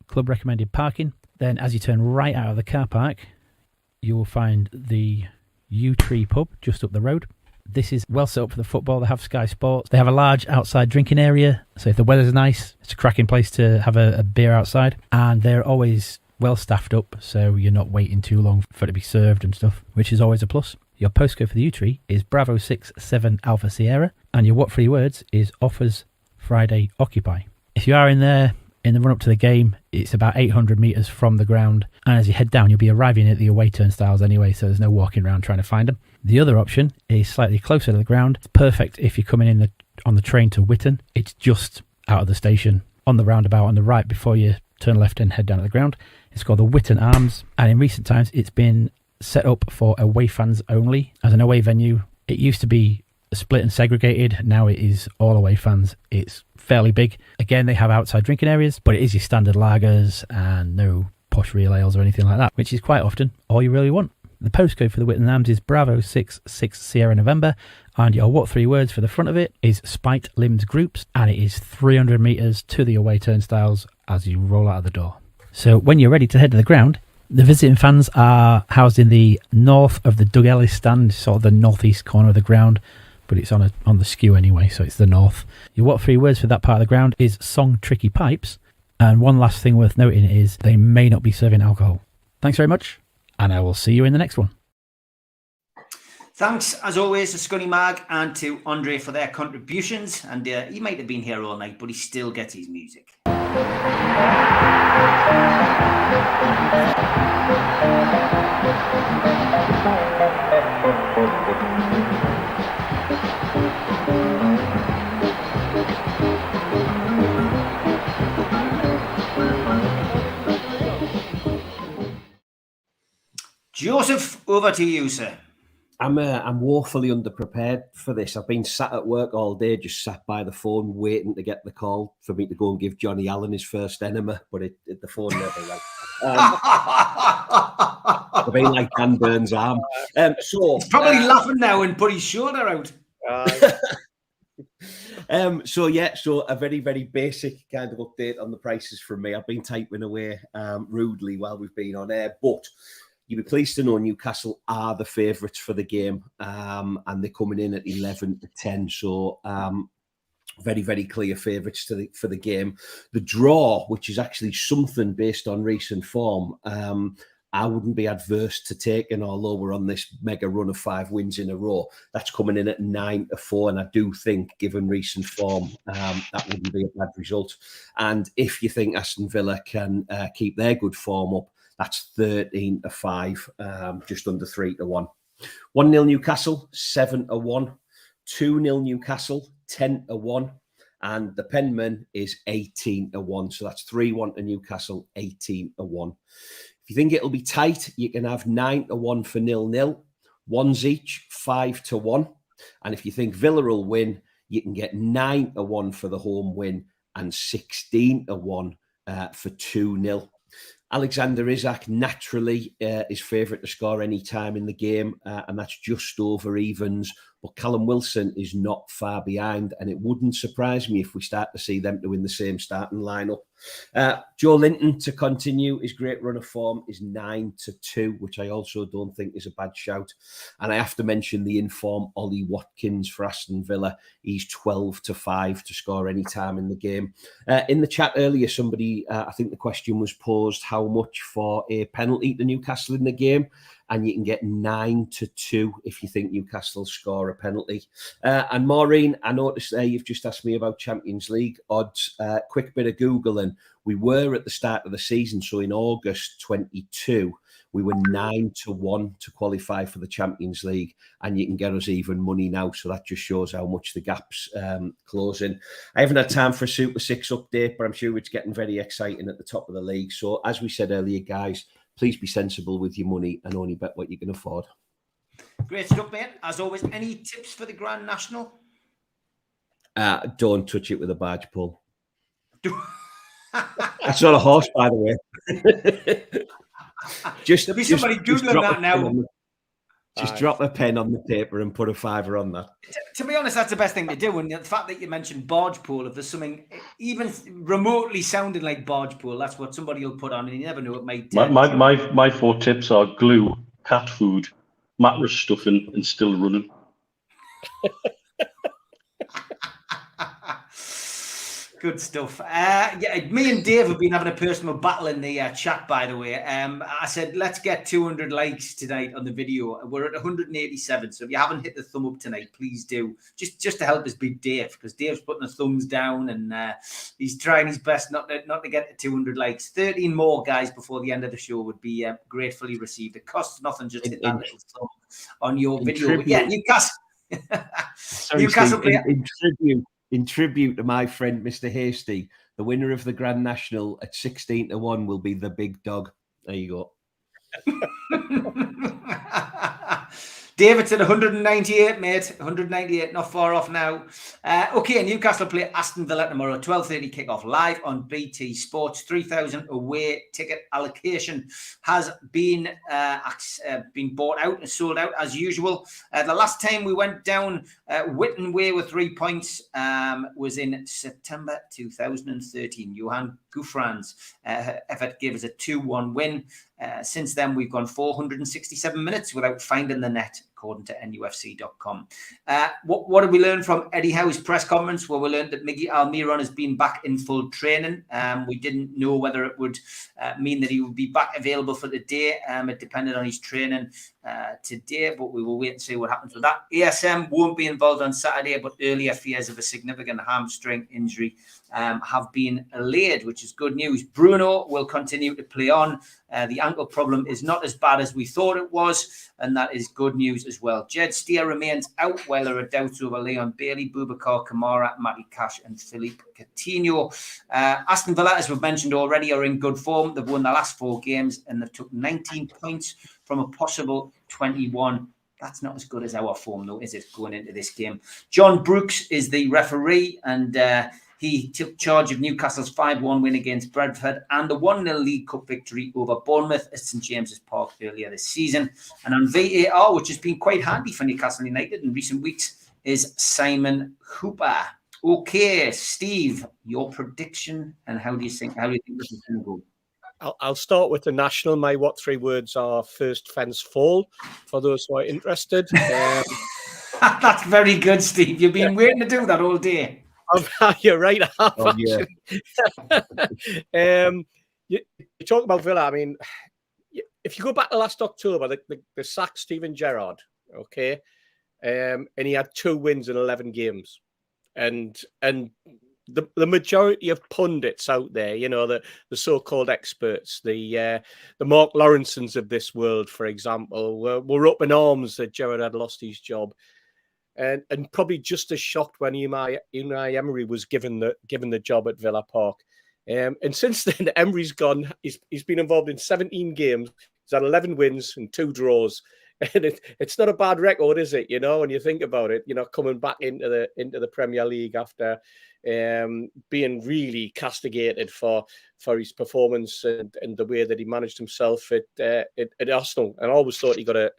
S8: club recommended parking, then as you turn right out of the car park, you will find the Yew Tree pub just up the road. This is well set up for the football. They have Sky Sports. They have a large outside drinking area. So if the weather's nice, it's a cracking place to have a beer outside. And they're always well staffed up, so you're not waiting too long for it to be served and stuff, which is always a plus. Your postcode for the Yew Tree is Bravo 67 Alpha Sierra. And your what 3 words is Offers Friday Occupy. If you are in there in the run up to the game, it's about 800 metres from the ground. And as you head down, you'll be arriving at the away turnstiles anyway, so there's no walking around trying to find them. The other option is slightly closer to the ground. It's perfect if you're coming in on the train to Witton. It's just out of the station on the roundabout on the right before you turn left and head down to the ground. It's called the Witton Arms, and in recent times it's been set up for away fans only as an away venue. It used to be split and segregated. Now it is all away fans. It's fairly big. Again, they have outside drinking areas, but it is your standard lagers and no posh real ales or anything like that, which is quite often all you really want. The postcode for the Witton Arms is Bravo 66 Sierra November, and your what 3 words for the front of it is Spite Limbs Groups, and it is 300 metres to the away turnstiles as you roll out of the door. So when you're ready to head to the ground, The visiting fans are housed in the north of the Doug Ellis stand, sort of the northeast corner of the ground, but it's on the skew anyway, so it's the north. Your what 3 words for that part of the ground is song Tricky Pipes. And one last thing worth noting is they may not be serving alcohol. Thanks very much, and I will see you in the next one.
S2: Thanks, as always, to Scunny Mag and to Andre for their contributions. And he might have been here all night, but he still gets his music. Joseph, over to you, sir.
S5: I'm woefully underprepared for this. I've been sat at work all day, just sat by the phone, waiting to get the call for me to go and give Johnny Allen his first enema, but the phone never rang. I've been like Dan Burns' arm. So
S2: he's probably laughing now and put his shoulder out.
S5: So a very, very basic kind of update on the prices from me. I've been typing away rudely while we've been on air, but you'll be pleased to know Newcastle are the favourites for the game, and they're coming in at 11-10. So very, very clear favourites for the game. The draw, which is actually something based on recent form, I wouldn't be adverse to taking, although we're on this mega run of 5 wins in a row. That's coming in at 9-4, and I do think, given recent form, that wouldn't be a bad result. And if you think Aston Villa can keep their good form up, that's 13-5, just under 3-1. 1-0 Newcastle, 7-1. 2-0 Newcastle, 10-1. And the Penman is 18-1. So that's 3-1 to Newcastle, 18-1. If you think it'll be tight, you can have 9-1 for 0-0. Ones each, 5-1. And if you think Villa will win, you can get 9-1 for the home win and 16-1 for 2-0. Alexander Isak naturally is favourite to score any time in the game, and that's just over evens. But Callum Wilson is not far behind, and it wouldn't surprise me if we start to see them two in the same starting lineup. Joe Linton to continue his great run of form is 9-2, which I also don't think is a bad shout. And I have to mention the inform Ollie Watkins for Aston Villa. He's 12-5 to score any time in the game. In the chat earlier, somebody, I think the question was posed, how much for a penalty to Newcastle in the game? And you can get 9-2 if you think Newcastle score a penalty. And Maureen, I noticed there you've just asked me about Champions League odds. Quick bit of Googling. We were at the start of the season, so in August 22, we were 9-1 to qualify for the Champions League, and you can get us even money now. So that just shows how much the gap's closing. I haven't had time for a Super 6 update, but I'm sure it's getting very exciting at the top of the league. So as we said earlier, guys, please be sensible with your money and only bet what you can afford.
S2: Great stuff, mate. As always, any tips for the Grand National?
S5: Don't touch it with a barge pole. That's not a horse, by the way.
S2: There'll be somebody Googling that now.
S5: Just drop a pen on the paper and put a fiver on that.
S2: To be honest, that's the best thing to do. And the fact that you mentioned barge pole, if there's something even remotely sounding like barge pole, that's what somebody will put on, and you never know, it might.
S4: My 4 tips are glue, cat food, mattress stuffing, and still running.
S2: Good stuff. Me and Dave have been having a personal battle in the chat, by the way. I said, let's get 200 likes tonight on the video. We're at 187. So if you haven't hit the thumb up tonight, please do. Just to help us beat Dave, because Dave's putting the thumbs down and he's trying his best not to get to 200 likes. 13 more, guys, before the end of the show would be gratefully received. It costs nothing, just hit that little thumb on your video. But yeah, Newcastle. Newcastle player.
S5: In tribute to my friend, Mr. Hasty, the winner of the Grand National at 16-1 will be the big dog. There you go.
S2: David's at 198, mate. 198, not far off now. Okay, Newcastle play Aston Villa tomorrow. 12:30 kickoff live on BT Sports. 3,000 away ticket allocation has been bought out and sold out as usual. The last time we went down Whitton Way with 3 points was in September 2013. Johan Gouffran's effort gave us a 2-1 win. Since then, we've gone 467 minutes without finding the net, according to NUFC.com. What did we learn from Eddie Howe's press conference? Well, we learned that Miggy Almiron has been back in full training. We didn't know whether it would mean that he would be back available for the day. It depended on his training today, but we will wait and see what happens with that. ASM won't be involved on Saturday, but earlier fears of a significant hamstring injury have been allayed, which is good news. Bruno will continue to play on. The ankle problem is not as bad as we thought it was, and that is good news as well. Jed Steer remains out, while there are doubts over Leon Bailey, Boubacar Kamara, Matty Cash, and Philippe Coutinho. Aston Villa, as we've mentioned already, are in good form. They've won their last 4 games, and they've took 19 points from a possible 21. That's not as good as our form, though, is it, going into this game? John Brooks is the referee, and he took charge of Newcastle's 5-1 win against Brentford and the 1-0 League Cup victory over Bournemouth at St James's Park earlier this season. And on VAR, which has been quite handy for Newcastle United in recent weeks, is Simon Hooper. Okay, Steve, your prediction, and how do you think this is going to go?
S3: I'll start with the national. My what 3 words are: first fence fall, for those who are interested.
S2: That's very good, Steve. You've been waiting to do that all day.
S3: You're right.
S5: Oh, yeah.
S3: You talk about Villa. I mean, if you go back to last October, they sacked Steven Gerrard, okay, and he had 2 wins in 11 games, and the majority of pundits out there, you know, the so-called experts, the Mark Lawrensons of this world, for example, were up in arms that Gerrard had lost his job. And probably just as shocked when Unai Emery was given the job at Villa Park. And since then, Emery's gone. He's been involved in 17 games. He's had 11 wins and 2 draws. And it's not a bad record, is it? You know, when you think about it, you know, coming back into the Premier League after being really castigated for his performance and the way that he managed himself at Arsenal. And I always thought he got a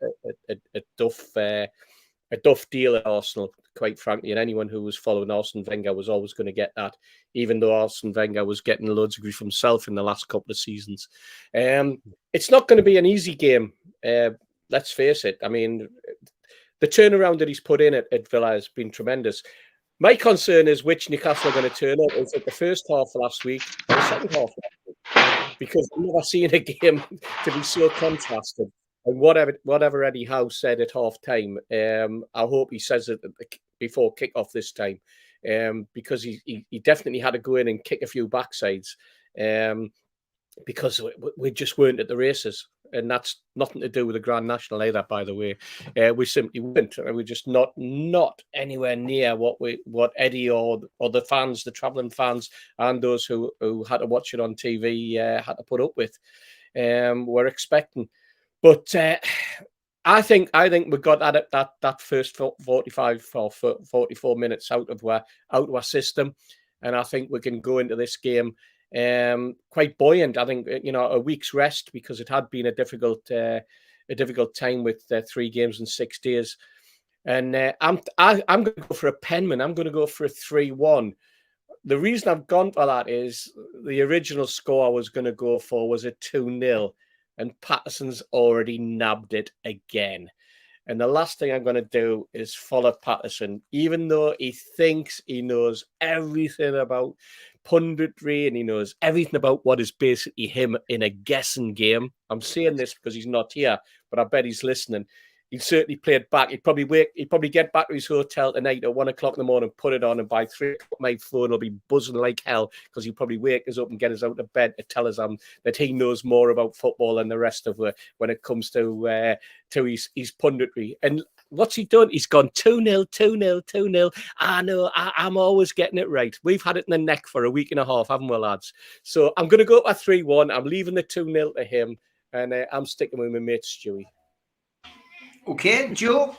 S3: duff deal at Arsenal, quite frankly, and anyone who was following Arsene Wenger was always going to get that, even though Arsene Wenger was getting loads of grief himself in the last couple of seasons. It's not going to be an easy game, let's face it. I mean, the turnaround that he's put in at Villa has been tremendous. My concern is which Newcastle are going to turn up. Is it the first half last week or the second half last week? Because I've never seen a game to be so contrasted. And whatever Eddie Howe said at half time, I hope he says it before kick-off this time, because he definitely had to go in and kick a few backsides, because we just weren't at the races. And that's nothing to do with the Grand National either, by the way. We simply weren't. We're just not anywhere near what Eddie or the fans, the travelling fans, and those who had to watch it on TV had to put up with. We're expecting. But I think we got that first 45 or 44 minutes out of our system, and I think we can go into this game quite buoyant. I think, you know, a week's rest, because it had been a difficult time with 3 games in 6 days. And I'm going to go for a penman. I'm going to go for a 3-1. The reason I've gone for that is the original score I was going to go for was a 2-0. And Patterson's already nabbed it again. And the last thing I'm going to do is follow Patterson, even though he thinks he knows everything about punditry and he knows everything about what is basically him in a guessing game. I'm saying this because he's not here, but I bet he's listening. He'd certainly play it back. He'd probably get back to his hotel tonight at 1 o'clock in the morning, put it on, and by 3 o'clock my phone will be buzzing like hell, because he'll probably wake us up and get us out of bed to tell us that he knows more about football than the rest of us when it comes to his punditry. And what's he done? He's gone 2-0, 2-0, 2-0. I know, I'm always getting it right. We've had it in the neck for a week and a half, haven't we, lads? So I'm going to go for 3-1. I'm leaving the 2-0 to him, and I'm sticking with my mate Stewie.
S2: Okay, Joe?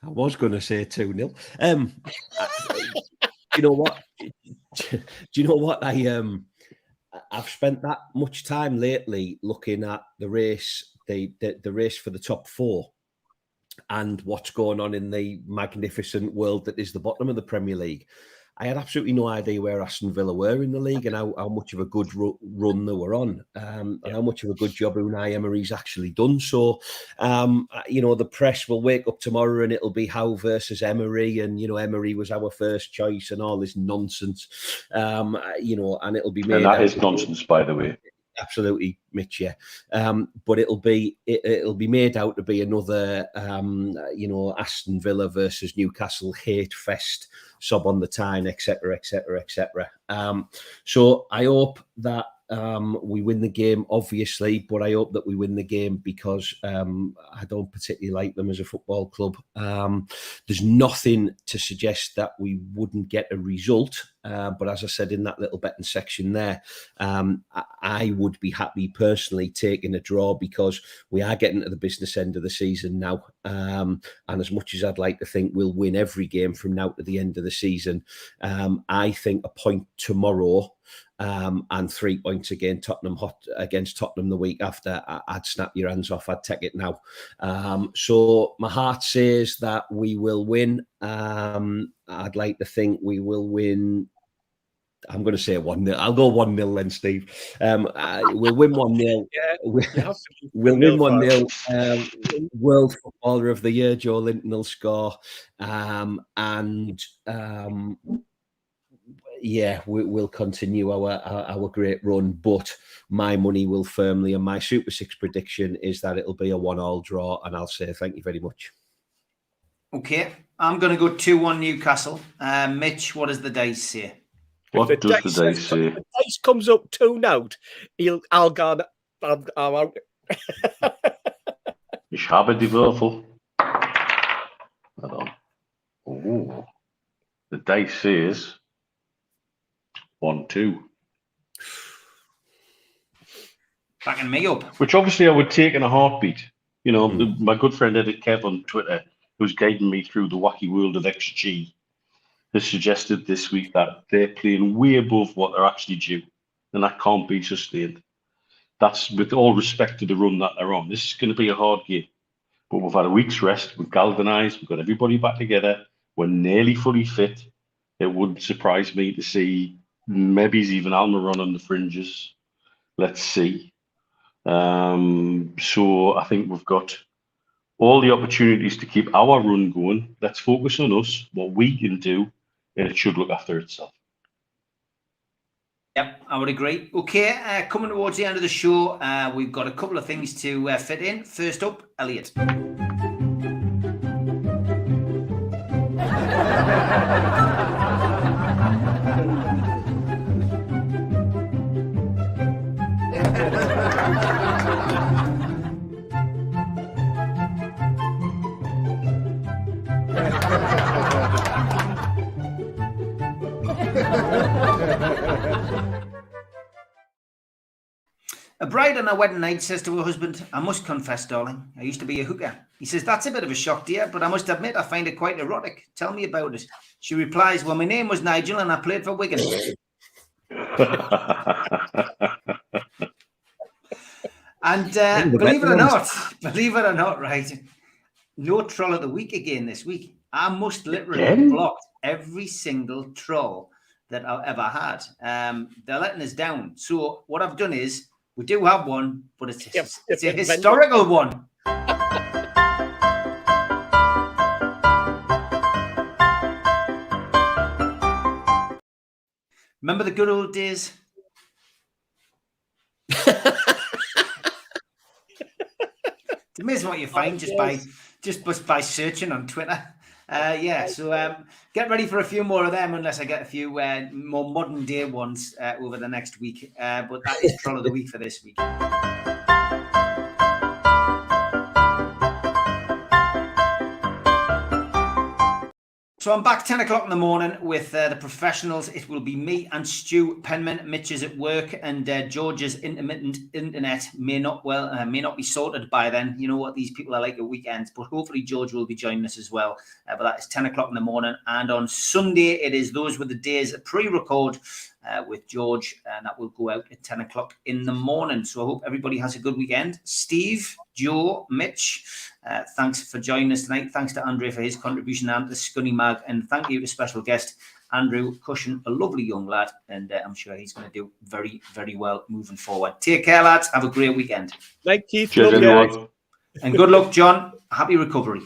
S5: I was going to say 2-0. You know what? Do you know what? I've spent that much time lately looking at the race, the race for the top 4, and what's going on in the magnificent world that is the bottom of the Premier League. I had absolutely no idea where Aston Villa were in the league and how much of a good run they were on, and how much of a good job Unai Emery's actually done. So, the press will wake up tomorrow and it'll be Howe versus Emery, and Emery was our first choice and all this nonsense, and it'll be made.
S4: And that is nonsense, by the way.
S5: Absolutely, Mitch. Yeah, but it'll be made out to be another, Aston Villa versus Newcastle hate fest, sob on the tyne, etc., etc., etc. So I hope that we win the game, obviously, but I hope that we win the game because I don't particularly like them as a football club. There's nothing to suggest that we wouldn't get a result. But as I said in that little betting section there, I would be happy personally taking a draw because we are getting to the business end of the season now. And as much as I'd like to think we'll win every game from now to the end of the season, I think a point tomorrow and 3 points against Tottenham the week after, I'd snap your hands off. I'd take it now. So my heart says that we will win. I'd like to think we will win. I'm going to say 1-0. I'll go 1-0 then, Steve. We'll win 1-0. We'll win 1-0. World Footballer of the Year, Joe Linton will score. We'll continue our great run. But my money will firmly, and my Super 6 prediction is that it'll be a 1-1 draw. And I'll say thank you very much.
S2: Okay, I'm going to go 2-1 Newcastle. Mitch, what does the dice say?
S4: What does the dice say?
S3: If the dice comes up 2-0, I'll go. I'm out.
S4: Ich habe die Würfel. Oh, the dice says 1-2.
S2: Backing me up.
S4: Which obviously I would take in a heartbeat. My good friend Edit Kev on Twitter, who's guiding me through the wacky world of XG, has suggested this week that they're playing way above what they're actually due, and that can't be sustained. That's with all respect to the run that they're on. This is going to be a hard game, but we've had a week's rest. We've galvanised. We've got everybody back together. We're nearly fully fit. It wouldn't surprise me to see maybe even Almiron on the fringes. Let's see. So I think we've got all the opportunities to keep our run going. Let's focus on us, what we can do, and it should look after itself.
S2: Yep, I would agree. Okay, coming towards the end of the show, we've got a couple of things to fit in. First up, Elliot. A bride on her wedding night says to her husband, "I must confess, darling, I used to be a hooker." He says, "That's a bit of a shock, dear, but I must admit I find it quite erotic. Tell me about it." She replies, "Well, my name was Nigel and I played for Wigan." And believe it or not, right, no troll of the week again this week. I must literally block every single troll that I've ever had. They're letting us down. So what I've done is, we do have one, but it's a historical one. Remember the good old days? It's amazing what you find just by searching on Twitter. So get ready for a few more of them, unless I get a few more modern day ones over the next week. But that is Troll of the Week for this week. So I'm back 10 o'clock in the morning with the professionals. It will be me and Stu Penman. Mitch is at work, and George's intermittent internet may not be sorted by then. You know what these people are like at weekends, but hopefully George will be joining us as well. But that is 10 o'clock in the morning. And on Sunday, it is those with the days pre-record. with George, and that will go out at 10 o'clock in the morning. So I hope everybody has a good weekend. Steve, Joe, Mitch, thanks for joining us tonight. Thanks to Andre for his contribution and the Scunny Mag, and thank you to special guest Andrew Cushin, a lovely young lad, and I'm sure he's going to do very, very well moving forward. Take care, lads. Have a great weekend.
S3: Like Keith.
S4: Cheers, everyone.
S2: And good luck, John. Happy recovery.